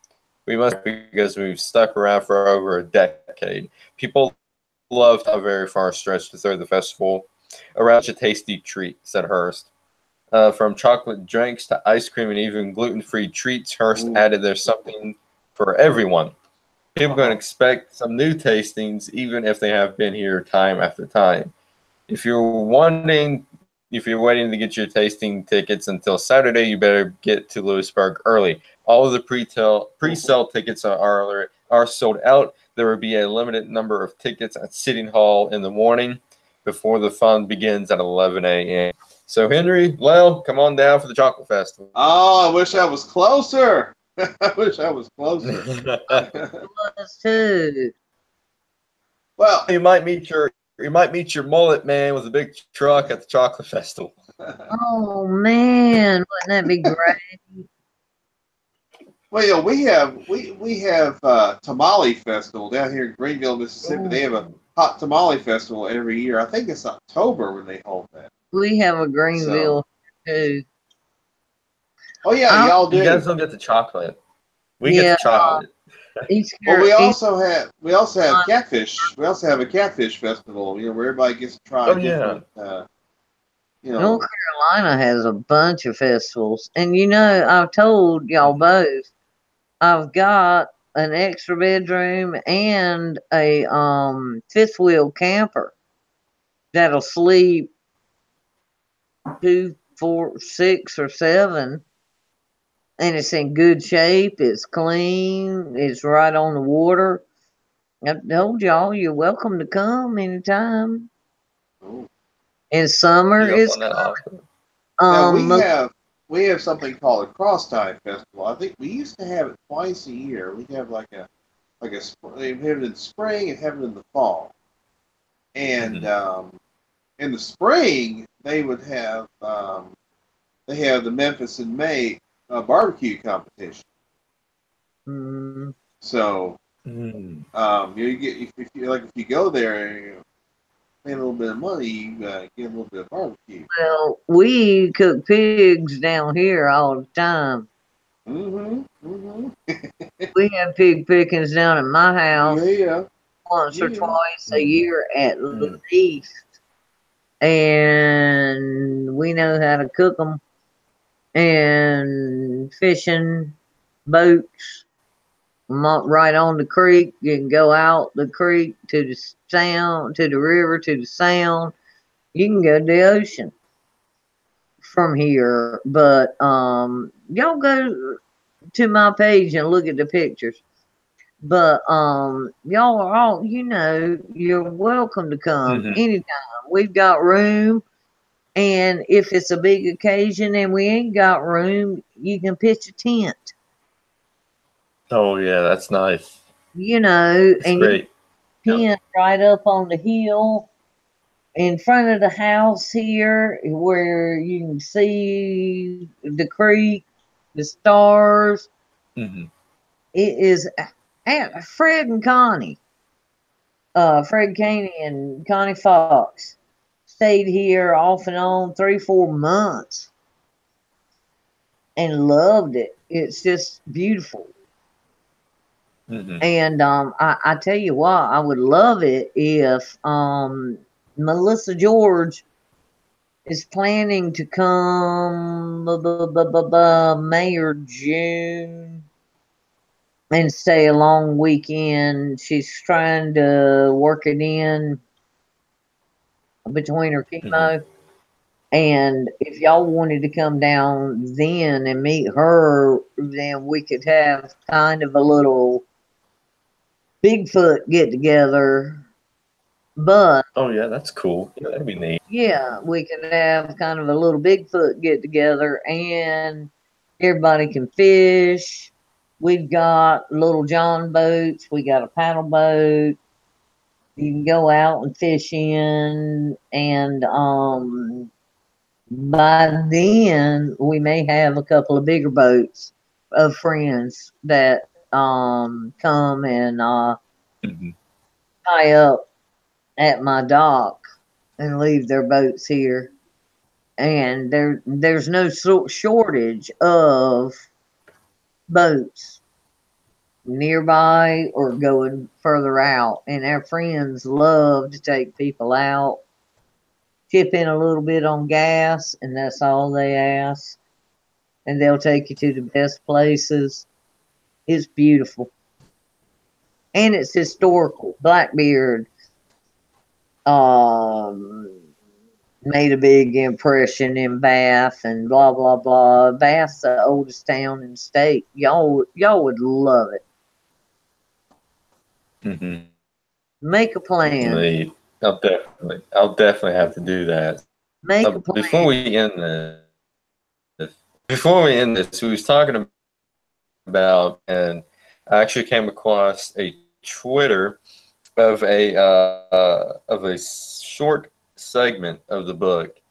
We must, because we've stuck around for over a decade. People love a very far stretch to throw the festival around a tasty treat, said Hearst. From chocolate drinks to ice cream and even gluten-free treats, Hearst added there's something for everyone. People can expect some new tastings, even if they have been here time after time. If you're waiting to get your tasting tickets until Saturday, you better get to Lewisburg early. All of the pre-sale tickets are sold out. There will be a limited number of tickets at City Hall in the morning before the fun begins at 11 a.m. So, Henry, Lyle, come on down for the Chocolate Festival. Oh, I wish I was closer. I wish I was closer. Us too. Well, you might meet your mullet man with a big truck at the Chocolate Festival. Oh man, wouldn't that be great? well, you know, we have Tamale Festival down here in Greenville, Mississippi. They have a hot tamale festival every year. I think it's October when they hold that. We have a Greenville too. Oh yeah, y'all do. You guys don't get the chocolate. We get Yeah. the chocolate. Well, we also have catfish. We also have a catfish festival. You know, where everybody gets to try different. You know, North Carolina has a bunch of festivals, and you know, I've told y'all both, I've got an extra bedroom and a fifth wheel camper that'll sleep 2, 4, 6, or 7. And it's in good shape. It's clean. It's right on the water. I told y'all you're welcome to come anytime. In summer, You up it's on that offer? now we have we have something called a Cross Time Festival. I think we used to have it twice a year. We have like a they have it in spring and have it in the fall. And in the spring, they would have they have the Memphis in May barbecue competition. Mm. So you get if you go there and you pay a little bit of money, you get a little bit of barbecue. Well, we cook pigs down here all the time. We have pig pickings down at my house once or twice a year at least, and we know how to cook them. And fishing boats right on the creek. You can go out the creek to the sound, to the river, to the sound. You can go to the ocean from here. But y'all go to my page and look at the pictures. But y'all are all, you're welcome to come anytime. We've got room. And if it's a big occasion and we ain't got room, you can pitch a tent. Oh yeah, that's nice. It's and great. You tent right up on the hill in front of the house here, where you can see the creek, the stars. It is Fred and Connie, Fred Caney and Connie Fox. Stayed here off and on 3-4 months and loved it. It's just beautiful. And I tell you what, I would love it if Melissa George is planning to come May or June and stay a long weekend. She's trying to work it in between her chemo. And if y'all wanted to come down then and meet her, then we could have kind of a little Bigfoot get together. But oh yeah, that's cool. Yeah, that'd be neat. Yeah, we could have kind of a little Bigfoot get together, and everybody can fish. We've got little John boats. We got a paddle boat. You can go out and fish in, and by then we may have a couple of bigger boats of friends that come and tie up at my dock and leave their boats here. And there's no shortage of boats nearby or going further out. And our friends love to take people out, chip in a little bit on gas, and that's all they ask. And they'll take you to the best places. It's beautiful. And it's historical. Blackbeard made a big impression in Bath and blah, blah, blah. Bath's the oldest town in the state. Y'all would love it. Make a plan. I'll definitely have to do that. Make a plan. Before we end this, we was talking about, and I actually came across a Twitter of a short segment of the book,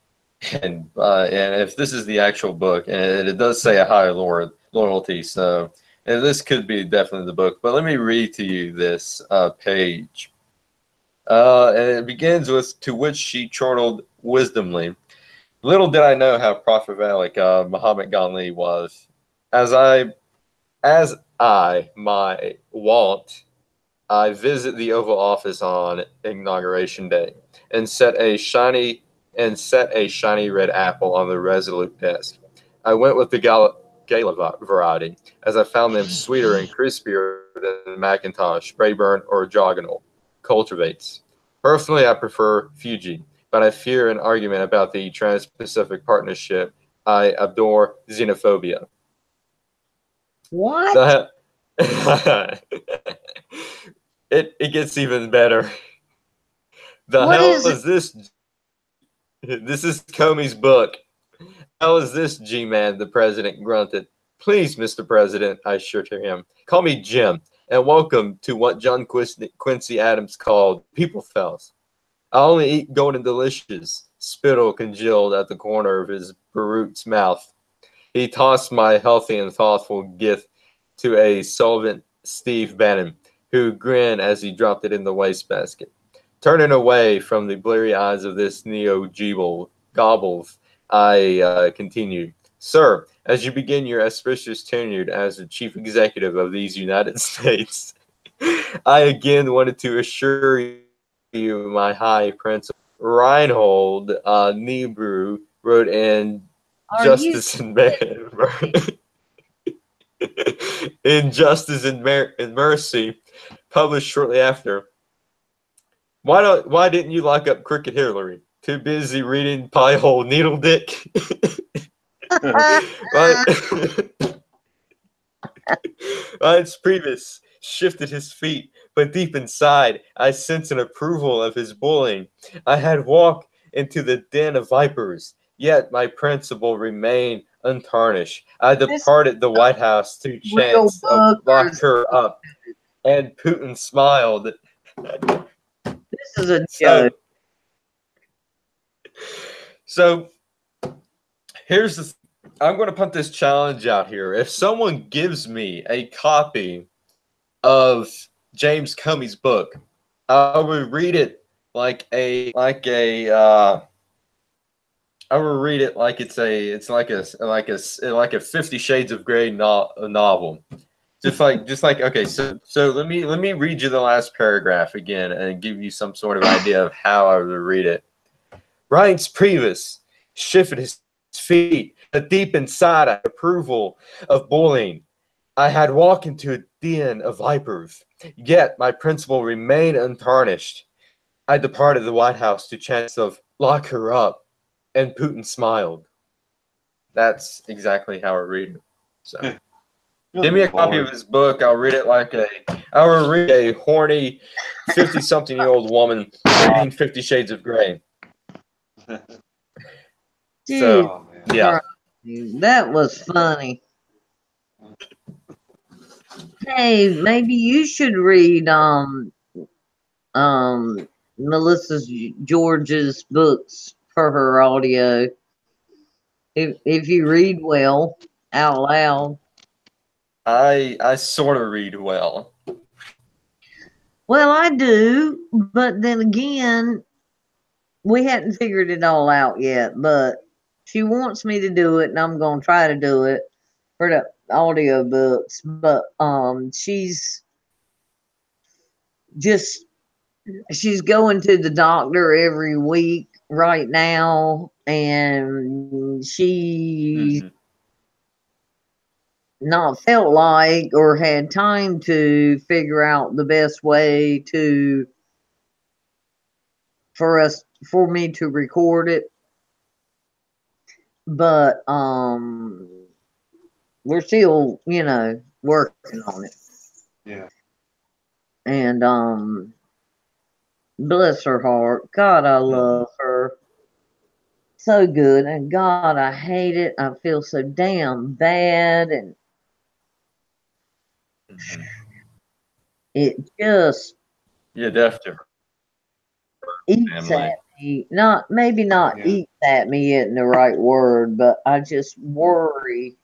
and if this is the actual book, and it does say a high loyalty, so and this could be definitely the book. But let me read to you this page. And it begins with, to which she chortled wisdomly, "Little did I know how prophetic Muhammad Ghanli was. As I my wont, I visit the Oval Office on Inauguration Day and set a shiny red apple on the Resolute desk. I went with the Gala variety, as I found them sweeter and crispier than Macintosh, Sprayburn, or Jogginal cultivates. Personally, I prefer Fuji, but I fear an argument about the Trans-Pacific Partnership. I adore xenophobia." What? It gets even better. The what hell is this? This is Comey's book. hell is this, G-Man? The president grunted. Please, Mr. President, I assured him. Call me Jim, and welcome to what John Quincy Adams called People Fells. I only eat golden delicious. Spittle congealed at the corner of his Baruch's mouth. He tossed my healthy and thoughtful gift to a solvent Steve Bannon, who grinned as he dropped it in the wastebasket. Turning away from the bleary eyes of this Gobbles, I continued, Sir, as you begin your auspicious tenure as the chief executive of these United States, I again wanted to assure you my high principle. Reinhold Niebuhr wrote in Justice and in Justice and Mercy, published shortly after. Why didn't you lock up Crooked Hillary? Too busy reading Piehole Needle Dick? Ryan's Priebus shifted his feet, but deep inside, I sensed an approval of his bullying. I had walked into the den of vipers, yet my principle remained untarnished. I departed the White House to chance of lock her up, and Putin smiled. This is a joke. So here's the I'm going to put this challenge out here. If someone gives me a copy of James Comey's book, I would read it I would read it like it's like a 50 Shades of Grey novel. Just like okay, so let me read you the last paragraph again and give you some sort of idea of how I would read it. Reince Priebus shifted his feet, but deep inside I had approval of bullying. I had walked into a den of vipers, yet my principle remained untarnished. I departed the White House to chance of lock her up, and Putin smiled. That's exactly how I read it. So give me a copy of his book. I'll read it I will read a horny 50-something-year-old woman reading 50 Shades of Grey. So, yeah. That was funny. Hey, maybe you should read Melissa George's books for her audio. If you read well out loud. I sort of read well. Well, I do, but then again, we hadn't figured it all out yet, but she wants me to do it, and I'm going to try to do it for the audio books. But she's going to the doctor every week right now, and she's not felt like or had time to figure out the best way for me to record it. But we're still, working on it. Yeah. And bless her heart. God, I love her. So good. And God, I hate it. I feel so damn bad, and it just definitely eats at me. Maybe not eats at me isn't the right word, but I just worry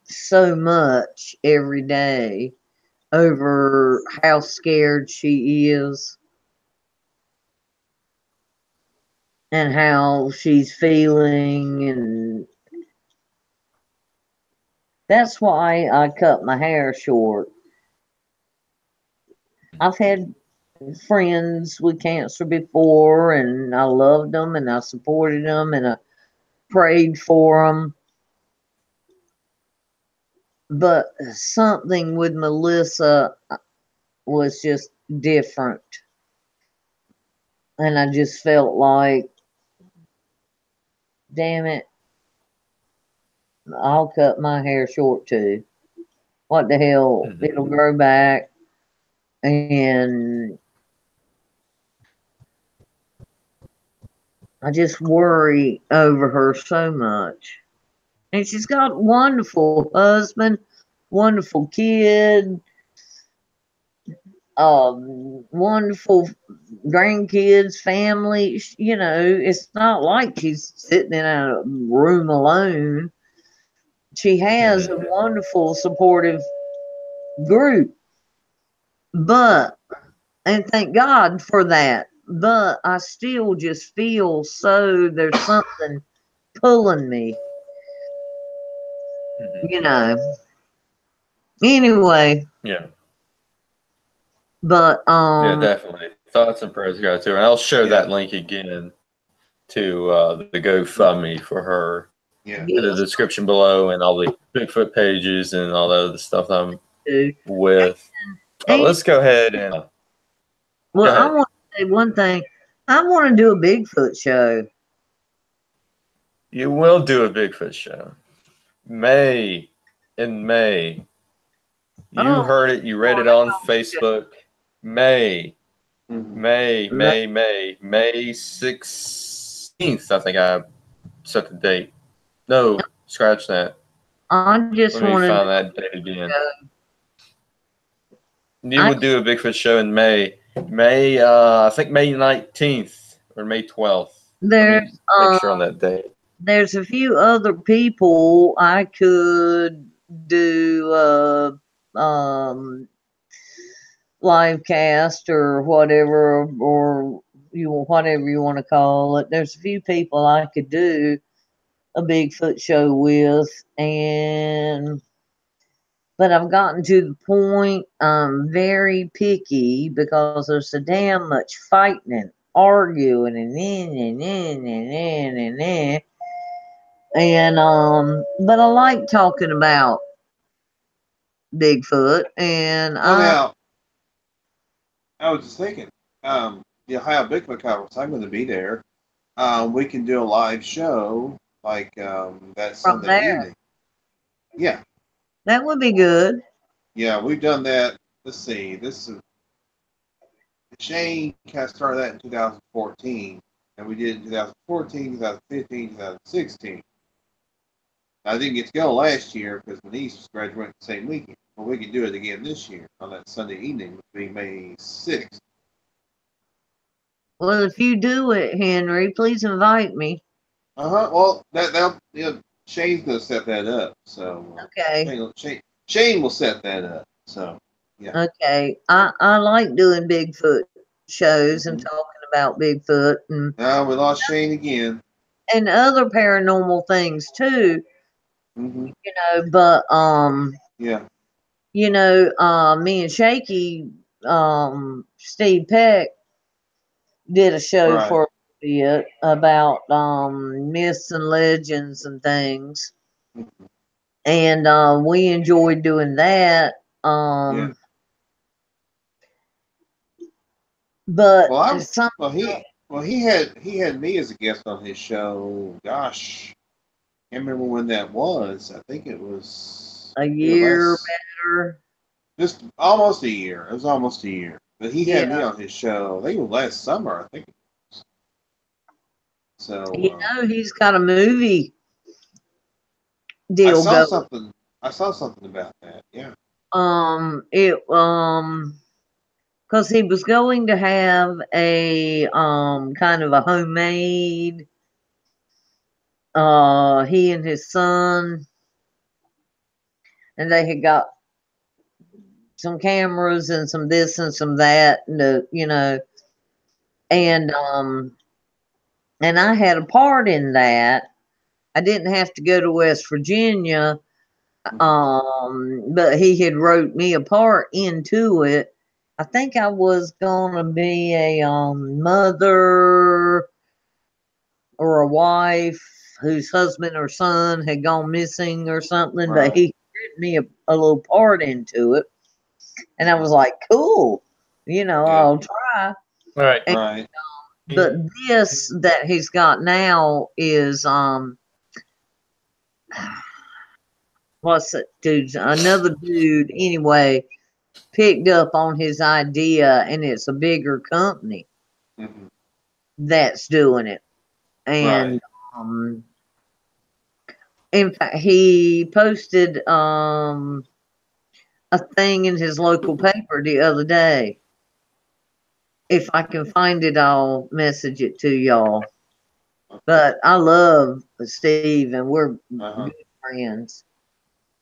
so much every day over how scared she is and how she's feeling, and that's why I cut my hair short. I've had friends with cancer before, and I loved them, and I supported them, and I prayed for them. But something with Melissa was just different. And I just felt like, damn it, I'll cut my hair short too. What the hell? It'll grow back. And I just worry over her so much. And she's got a wonderful husband, wonderful kid, wonderful grandkids, family. You know, it's not like she's sitting in a room alone. She has a wonderful supportive group, and thank God for that. But I still just feel there's something pulling me, you know. Anyway. Yeah. But yeah, definitely. Thoughts and prayers go to her. And I'll show that link again to the GoFundMe for her in the description below, and all the Bigfoot pages and all the other stuff I'm with. Let's go ahead and. Well, I want to say one thing. I want to do a Bigfoot show. You will do a Bigfoot show. In May. You heard it. You read it on Facebook. May 16th. I think I set the date. No, scratch that. I just Let me find that date again. You would do a Bigfoot show in May. I think May 19th or May 12th. There's make sure on that date. There's a few other people I could do live cast or whatever, or whatever you want to call it. There's a few people I could do a Bigfoot show with, but I've gotten to the point I'm very picky because there's so damn much fighting and arguing but I like talking about Bigfoot, and now, I was just thinking, the Ohio Bigfoot Conference, I'm going to be there. We can do a live show like that Sunday evening. Yeah. That would be good. Yeah, we've done that. Let's see. Shane kind of started that in 2014, and we did it in 2014, 2015, 2016. I didn't get to go last year because my niece was graduating the same weekend. But we can do it again this year on that Sunday evening, which will be May 6th. Well, if you do it, Henry, please invite me. Well, Shane's gonna set that up. So okay, Shane will set that up. So yeah. Okay, I like doing Bigfoot shows and talking about Bigfoot, and now we lost Shane again, and other paranormal things too. You know, but yeah. You know, me and Shaky, Steve Peck did a show for a bit about myths and legends and things, and we enjoyed doing that. But he had me as a guest on his show. Gosh, I can't remember when that was. I think it was a year better. Just almost a year. It was almost a year. But he had me on his show. I think it was last summer. I think it was. So you know, he's got a movie deal. I saw something about that. Yeah. Because he was going to have a kind of a homemade. He and his son, and they had got some cameras and some this and some that, and you know, and I had a part in that. I didn't have to go to West Virginia, but he had wrote me a part into it. I think I was gonna be a mother or a wife whose husband or son had gone missing or something, but he wrote me a little part into it. And I was like, cool, you know, I'll try. Right. But this that he's got now is what's it, dude? Another dude anyway picked up on his idea, and it's a bigger company that's doing it. And in fact, he posted a thing in his local paper the other day. If I can find it, I'll message it to y'all. But I love Steve, and we're good friends.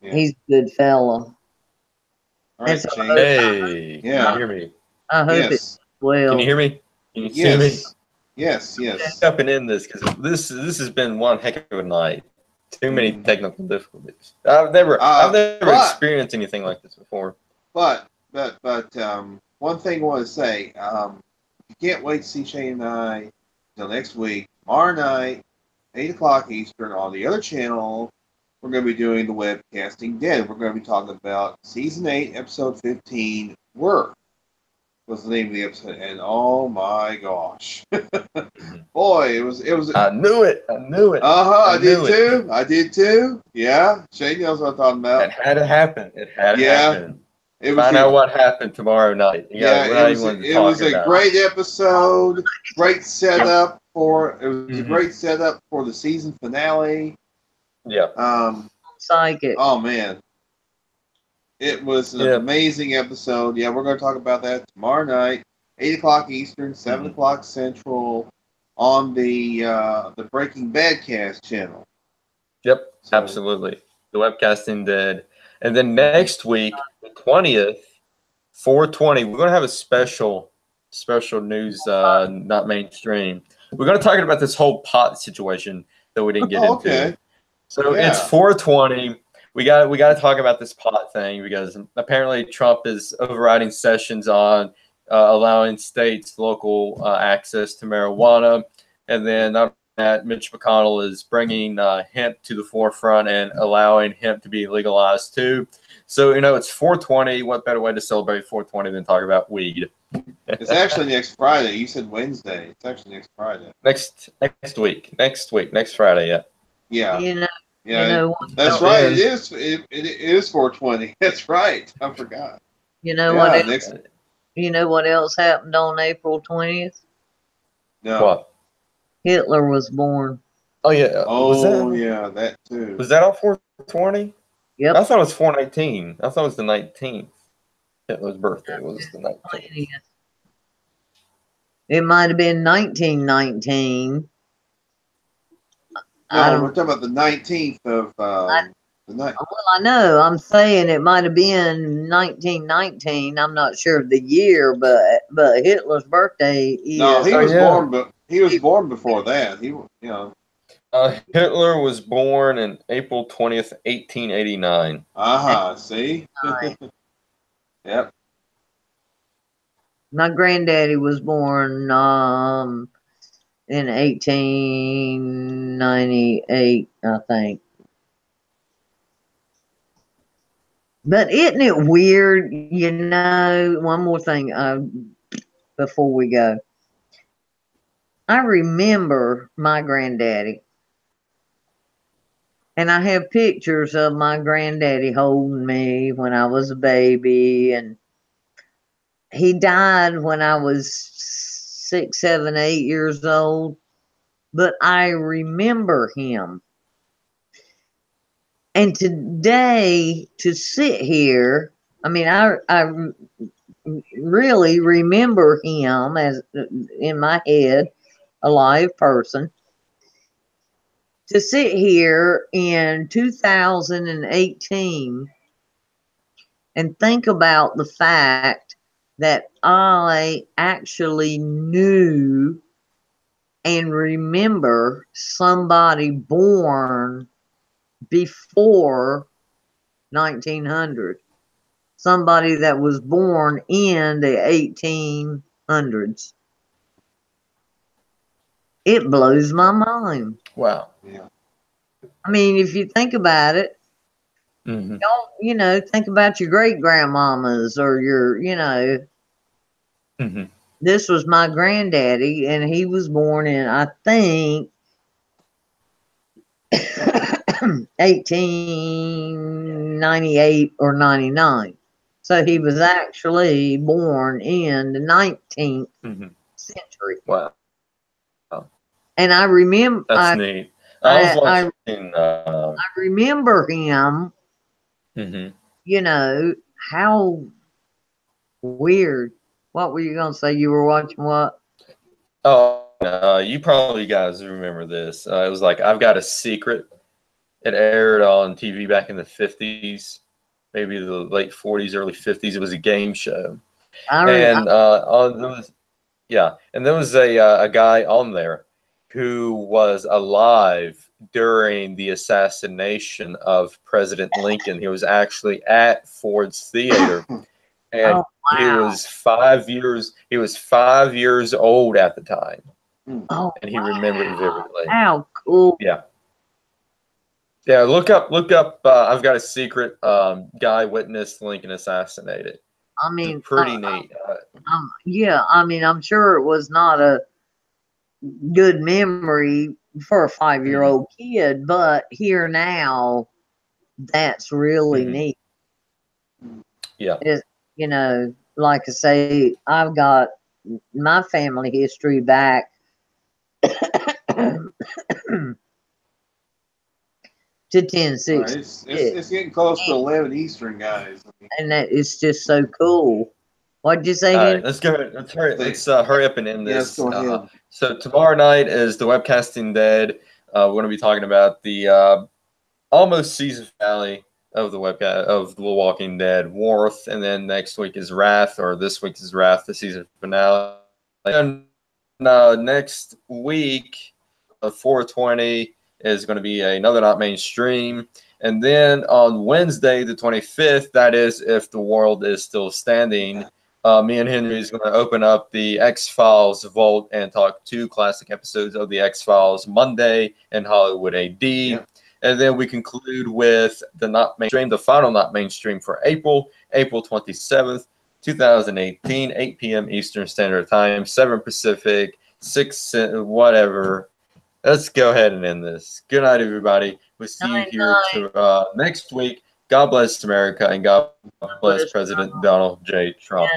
Yeah. He's a good fella. All right, so Shane. Hey, Yeah. can you hear me? I hope it's well. Can you hear me? Can you see me? Yes. Jumping in this because this has been one heck of a night. Too many technical difficulties. I've never experienced anything like this before. But one thing I want to say, you can't wait to see Shane and I until next week. Tomorrow night, 8 o'clock Eastern on the other channel. We're going to be doing the Webcasting Dead. We're going to be talking about Season 8, Episode 15, Work was the name of the episode. And oh my gosh. Boy, it was. I knew it. I did too. Yeah. Shane knows what I'm talking about. It had to happen. It had to happen. Find out what happened tomorrow night. It was a great episode. Great setup for a great setup for the season finale. Yeah. Psychic. Oh man. It was an amazing episode. Yeah, we're going to talk about that tomorrow night, 8 o'clock Eastern, 7 o'clock Central, on the Breaking Bad cast channel. Yep, absolutely. The Webcasting Dead. And then next week, the 20th, 420, we're going to have a special news, not mainstream. We're going to talk about this whole pot situation that we didn't get into. Okay. So it's 420. We got to talk about this pot thing because apparently Trump is overriding sessions on allowing states local access to marijuana, and then not that Mitch McConnell is bringing hemp to the forefront and allowing hemp to be legalized too. So it's 420. What better way to celebrate 420 than talk about weed? It's actually next Friday. You said Wednesday. It's actually next Friday. Next week. Next Friday. Yeah. Yeah. Yeah, that's right. It is 420. That's right. I forgot. You know what? You know what else happened on April 20th? No. What? Hitler was born. Oh yeah. Yeah, that too. Was that on 420? Yep. I thought it was 419. I thought it was the 19th. Hitler's birthday was the 19th. It might have been 1919. No, we're talking about the 19th of the night. Well, I know. I'm saying it might have been 1919. I'm not sure of the year, but Hitler's birthday is. No, he was born, but he was born before that. Hitler was born on April 20th, 1889. See? Yep. My granddaddy was born in 1898, I think. But isn't it weird? One more thing before we go. I remember my granddaddy. And I have pictures of my granddaddy holding me when I was a baby. And he died when I was 6, 7, 8 years old. But I remember him. And today, to sit here, I mean, I really remember him as in my head, a live person. To sit here in 2018 and think about the fact that I actually knew and remember somebody born before 1900, somebody that was born in the 1800s. It blows my mind. Wow. Yeah. I mean, if you think about it, don't, think about your great grandmamas or your, This was my granddaddy, and he was born in, I think, 1898 or 99. So he was actually born in the 19th century. Wow. And I remember, That's neat. I was watching. I remember him. Mhm. You know how weird. What were you gonna say? You were watching what? Oh, you probably guys remember this. It was like I've Got a Secret. It aired on TV back in the 50s, maybe the late 40s, early 50s. It was a game show, and there was a guy on there who was alive during the assassination of President Lincoln. He was actually at Ford's Theater, and Oh, he wow. was 5 years. He was 5 years old at the time, Oh, and he remembered vividly. how cool. Yeah. Yeah, look up. I've Got a Secret. Guy witnessed Lincoln assassinated. I mean, Pretty neat. yeah. I mean, I'm sure it was not a good memory for a 5-year-old kid, but here now, that's really neat. Yeah. You know, like I say, I've got my family history back to 1060. It's getting close to 11 Eastern, guys. And that is just so cool. What'd you say? All Henry? right, let's go ahead. Let's hurry up and end Yes, this. go ahead. So tomorrow night is the Webcasting Dead. We're going to be talking about the almost season finale of the webcast of The Walking Dead, Warmth, and then next week is Wrath, or this week is Wrath, the season finale. And next week, 420 is going to be another Not Mainstream. And then on Wednesday, the 25th, that is if the world is still standing, me and Henry is going to open up the X-Files vault and talk 2 classic episodes of the X-Files, Monday and Hollywood AD. Yeah. And then we conclude with the Not Mainstream, the final Not Mainstream for April 27th, 2018, 8 p.m. Eastern Standard Time, 7 Pacific, 6 whatever. Let's go ahead and end this. Good night, everybody. We'll see you here next week. God bless America, and God bless President Donald J. Trump.